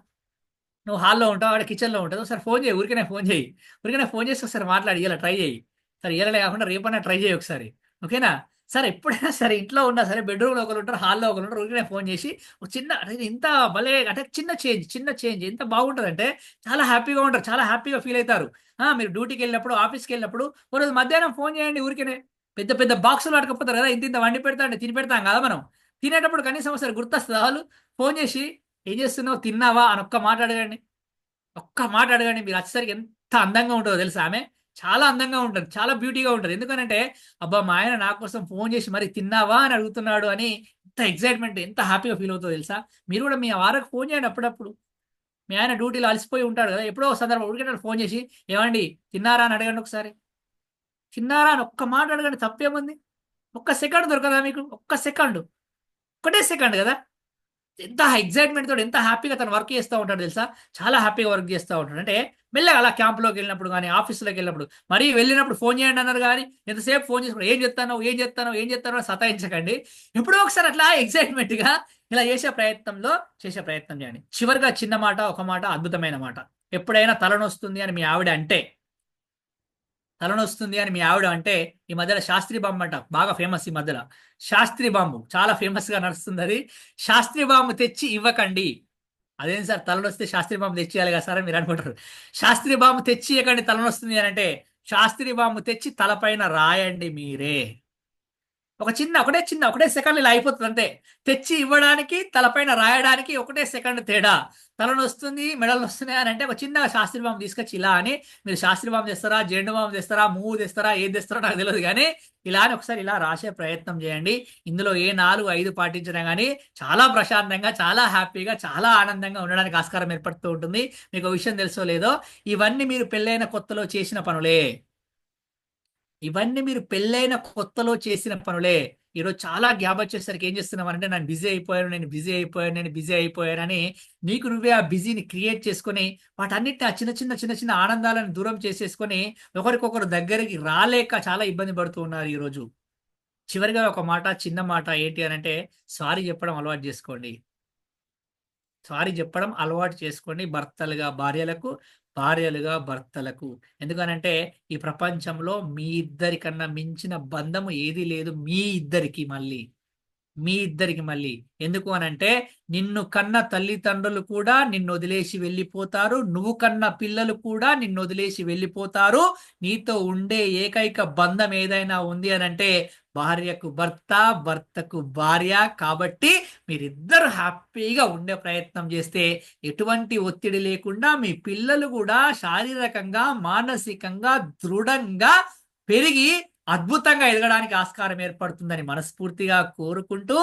నువ్వు హాల్లో ఉంటావు, ఆడ కిచెన్లో ఉంటుంది. ఒకసారి ఫోన్ చేయి, ఊరికనే ఫోన్ చేయి. ఊరికనే ఫోన్ చేసి ఒకసారి మాట్లాడి ఇలా ట్రై చేయి. సరే ఇయ్యాలనే కాకుండా రేపన్నా ట్రై చేయి ఒకసారి, ఓకేనా. సరే ఎప్పుడైనా సరే ఇంట్లో ఉన్నా సరే బెడ్రూమ్లో ఒకరు ఉంటారు, హాల్లో ఒకరు ఉంటారు. ఊరికనే ఫోన్ చేసి ఒక చిన్న అరే ఇంత భలే అంటే చిన్న చేంజ్ ఎంత బాగుంటుందంటే చాలా హ్యాపీగా ఉంటారు, చాలా హ్యాపీగా ఫీల్ అవుతారు. మీరు డ్యూటీకి వెళ్ళినప్పుడు, ఆఫీస్కి వెళ్ళినప్పుడు ఒక రోజు మధ్యాహ్నం ఫోన్ చేయండి. ఊరికనే పెద్ద పెద్ద బాక్సులు పట్టుకపోతారు కదా, ఇంత ఇంత వండి పెడతా అంటే తిని పెడతాం కదా మనం. తినేటప్పుడు కనీసం ఒకసారి గుర్తొస్తుంది వాళ్ళు. ఫోన్ చేసి ఏం చేస్తున్నావు, తిన్నావా అని ఒక్క మాట అడగండి. ఒక్క మాట అడగండి, మీరు వచ్చేసరికి ఎంత అందంగా ఉంటుందో తెలుసా. ఆమె చాలా అందంగా ఉంటుంది, చాలా బ్యూటీగా ఉంటుంది. ఎందుకనంటే అబ్బా మా ఆయన నా కోసం ఫోన్ చేసి మరి తిన్నావా అని అడుగుతున్నాడు అని ఎంత ఎక్సైట్మెంట్, ఎంత హ్యాపీగా ఫీల్ అవుతుందో తెలుసా. మీరు కూడా మీ వారికి ఫోన్ చేయండి అప్పుడప్పుడు. మీ ఆయన డ్యూటీలో అలసిపోయి ఉంటాడు కదా, ఎప్పుడో ఒక సందర్భం ఉడికేటప్పుడు ఫోన్ చేసి ఏమండి తిన్నారా అని అడగండి ఒకసారి. తిన్నారా అని ఒక్క మాట అడగండి, తప్పేముంది. ఒక్క సెకండ్ దొరకదా మీకు? ఒక్క సెకండ్, ఒకటే సెకండ్ కదా. ఎంత ఎక్సైట్మెంట్ తోటి, ఎంత హ్యాపీగా తను వర్క్ చేస్తూ ఉంటాడు తెలుసా. చాలా హ్యాపీగా వర్క్ చేస్తూ ఉంటాడు. అంటే మెల్లగా అలా క్యాంప్లోకి వెళ్ళినప్పుడు కానీ, ఆఫీస్లోకి వెళ్ళినప్పుడు, మరీ వెళ్ళినప్పుడు ఫోన్ చేయండి అన్నారు కానీ ఎంతసేపు ఫోన్ చేసుకుంటారు. ఏం చెప్తానో సతాయించకండి. ఎప్పుడో ఒకసారి అట్లా ఎక్సైట్మెంట్గా ఇలా చేసే ప్రయత్నం చేయండి. చివరిగా చిన్న మాట, ఒక మాట, అద్భుతమైన మాట. ఎప్పుడైనా తలనొస్తుంది అని మీ ఆవిడ అంటే తలనొస్తుంది అని మీ ఆవిడ అంటే ఈ మధ్యలో శాస్త్రీ బాంబు అంట బాగా ఫేమస్ ఈ మధ్యలో. శాస్త్రీ బాంబు చాలా ఫేమస్ గా నడుస్తుంది అది. శాస్త్రీ బాంబు తెచ్చి ఇవ్వకండి. అదేం సార్ తలనొస్తే శాస్త్రీ బాంబు తెచ్చియాలి కదా సార్ అని మీరు అనుకుంటారు. శాస్త్రీ బాంబు తెచ్చి ఇవ్వకండి తలనొస్తుంది అని అంటే శాస్త్రీ బాంబు తెచ్చి తలపైన రాయండి మీరే. ఒకటే సెకండ్ ఇలా అయిపోతుంది అంతే. తెచ్చి ఇవ్వడానికి తలపైన రాయడానికి ఒకటే సెకండ్ తేడా. తలనొస్తుంది మెడలు వస్తున్నాయి అని అంటే ఒక చిన్నగా శాస్త్రీ బాంబు తీసుకొచ్చి ఇలా అని, మీరు శాస్త్రీ బాంబు తెస్తారా, జెండు బాంబు తెస్తారా, మూవ్ తెస్తారా, ఏది తెస్తారో నాకు తెలియదు కానీ ఇలా అని ఒకసారి ఇలా రాసే ప్రయత్నం చేయండి. ఇందులో ఏ 4-5 పాటించినా కానీ చాలా ప్రశాంతంగా, చాలా హ్యాపీగా, చాలా ఆనందంగా ఉండడానికి ఆస్కారం ఏర్పడుతూ ఉంటుంది. మీకు ఒక విషయం తెలుసో లేదో, ఇవన్నీ మీరు పెళ్ళైన కొత్తలో చేసిన పనులే. ఇవన్నీ మీరు పెళ్ళైన కొత్తలో చేసిన పనులే. ఈరోజు చాలా గ్యాప్ వచ్చేసరికి ఏం చేస్తున్నామంటే నేను బిజీ అయిపోయానని నీకు నువ్వే ఆ బిజీని క్రియేట్ చేసుకొని వాటన్నిటిని ఆ చిన్న చిన్న ఆనందాలను దూరం చేసేసుకొని ఒకరికొకరు దగ్గరికి రాలేక చాలా ఇబ్బంది పడుతూ ఉన్నారు ఈరోజు. చివరిగా ఒక మాట, చిన్న మాట ఏంటి అని అంటే సారీ చెప్పడం అలవాటు చేసుకోండి. సారీ చెప్పడం అలవాటు చేసుకోండి. భర్తలుగా భార్యలకు, భార్యలుగా భర్తలకు. ఎందుకనంటే ఈ ప్రపంచంలో మీ ఇద్దరి కన్నా మించిన బంధము ఏది లేదు. మీ ఇద్దరికి మళ్ళీ ఎందుకు అనంటే నిన్ను కన్న తల్లిదండ్రులు కూడా నిన్ను వదిలేసి వెళ్ళిపోతారు. నువ్వు కన్న పిల్లలు కూడా నిన్ను వదిలేసి వెళ్ళిపోతారు. నీతో ఉండే ఏకైక బంధం ఏదైనా ఉంది అనంటే భార్యకు భర్త, భర్తకు భార్య. కాబట్టి మీరిద్దరు హ్యాపీగా ఉండే ప్రయత్నం చేస్తే ఎటువంటి ఒత్తిడి లేకుండా మీ పిల్లలు కూడా శారీరకంగా, మానసికంగా దృఢంగా పెరిగి అద్భుతంగా ఎదగడానికి ఆస్కారం ఏర్పడుతుందని మనస్ఫూర్తిగా కోరుకుంటూ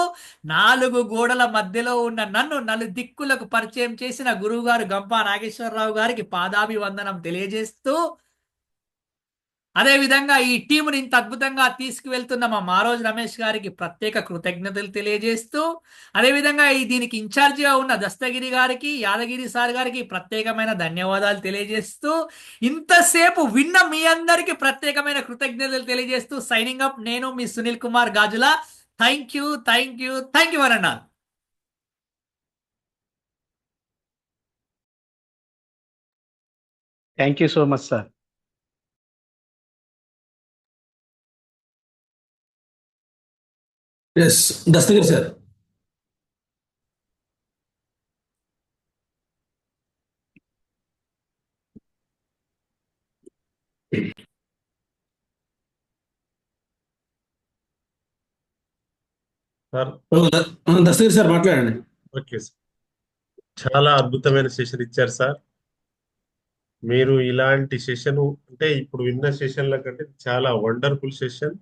4 గోడల మధ్యలో ఉన్న నన్ను నలుదిక్కులకు పరిచయం చేసిన గురువుగారు గంపా నాగేశ్వరరావు గారికి పాదాభివందనం తెలియజేస్తూ, అదేవిధంగా ఈ టీముని ఇంత అద్భుతంగా తీసుకువెళ్తున్న మా మారోజు రమేష్ గారికి ప్రత్యేక కృతజ్ఞతలు తెలియజేస్తూ, అదేవిధంగా దీనికి ఇన్ఛార్జిగా ఉన్న దస్తగిరి గారికి, యాదగిరి సార్ గారికి ప్రత్యేకమైన ధన్యవాదాలు తెలియజేస్తూ, ఇంతసేపు విన్న మీ అందరికీ ప్రత్యేకమైన కృతజ్ఞతలు తెలియజేస్తూ సైనింగ్ అప్. నేను మీ సునీల్ కుమార్ గాజుల. థ్యాంక్ యూ అన్న. Thank you so much sir. S Dastagiri sir. Sir Dastagiri sir మాట్లాడండి. ఓకే సార్, చాలా అద్భుతమైన సెషన్ ఇచ్చారు సార్. మీరు ఇలాంటి సెషన్ అంటే ఇప్పుడు విన్న సెషన్ల కంటే చాలా వండర్ఫుల్ సెషన్.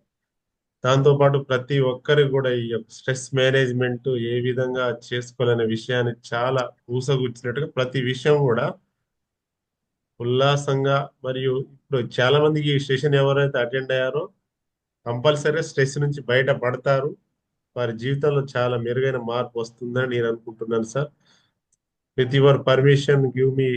దాంతోపాటు ప్రతి ఒక్కరికి కూడా ఈ యొక్క స్ట్రెస్ మేనేజ్మెంట్ ఏ విధంగా చేసుకోవాలనే విషయాన్ని చాలా ఊసగుచ్చినట్టుగా ప్రతి విషయం కూడా ఉల్లాసంగా, మరియు ఇప్పుడు చాలా మందికి ఈ సెషన్ ఎవరైతే అటెండ్ అయ్యారో కంపల్సరీగా స్ట్రెస్ నుంచి బయట పడతారు. వారి జీవితంలో చాలా మెరుగైన మార్పు వస్తుందని నేను అనుకుంటున్నాను sir. With your permission give me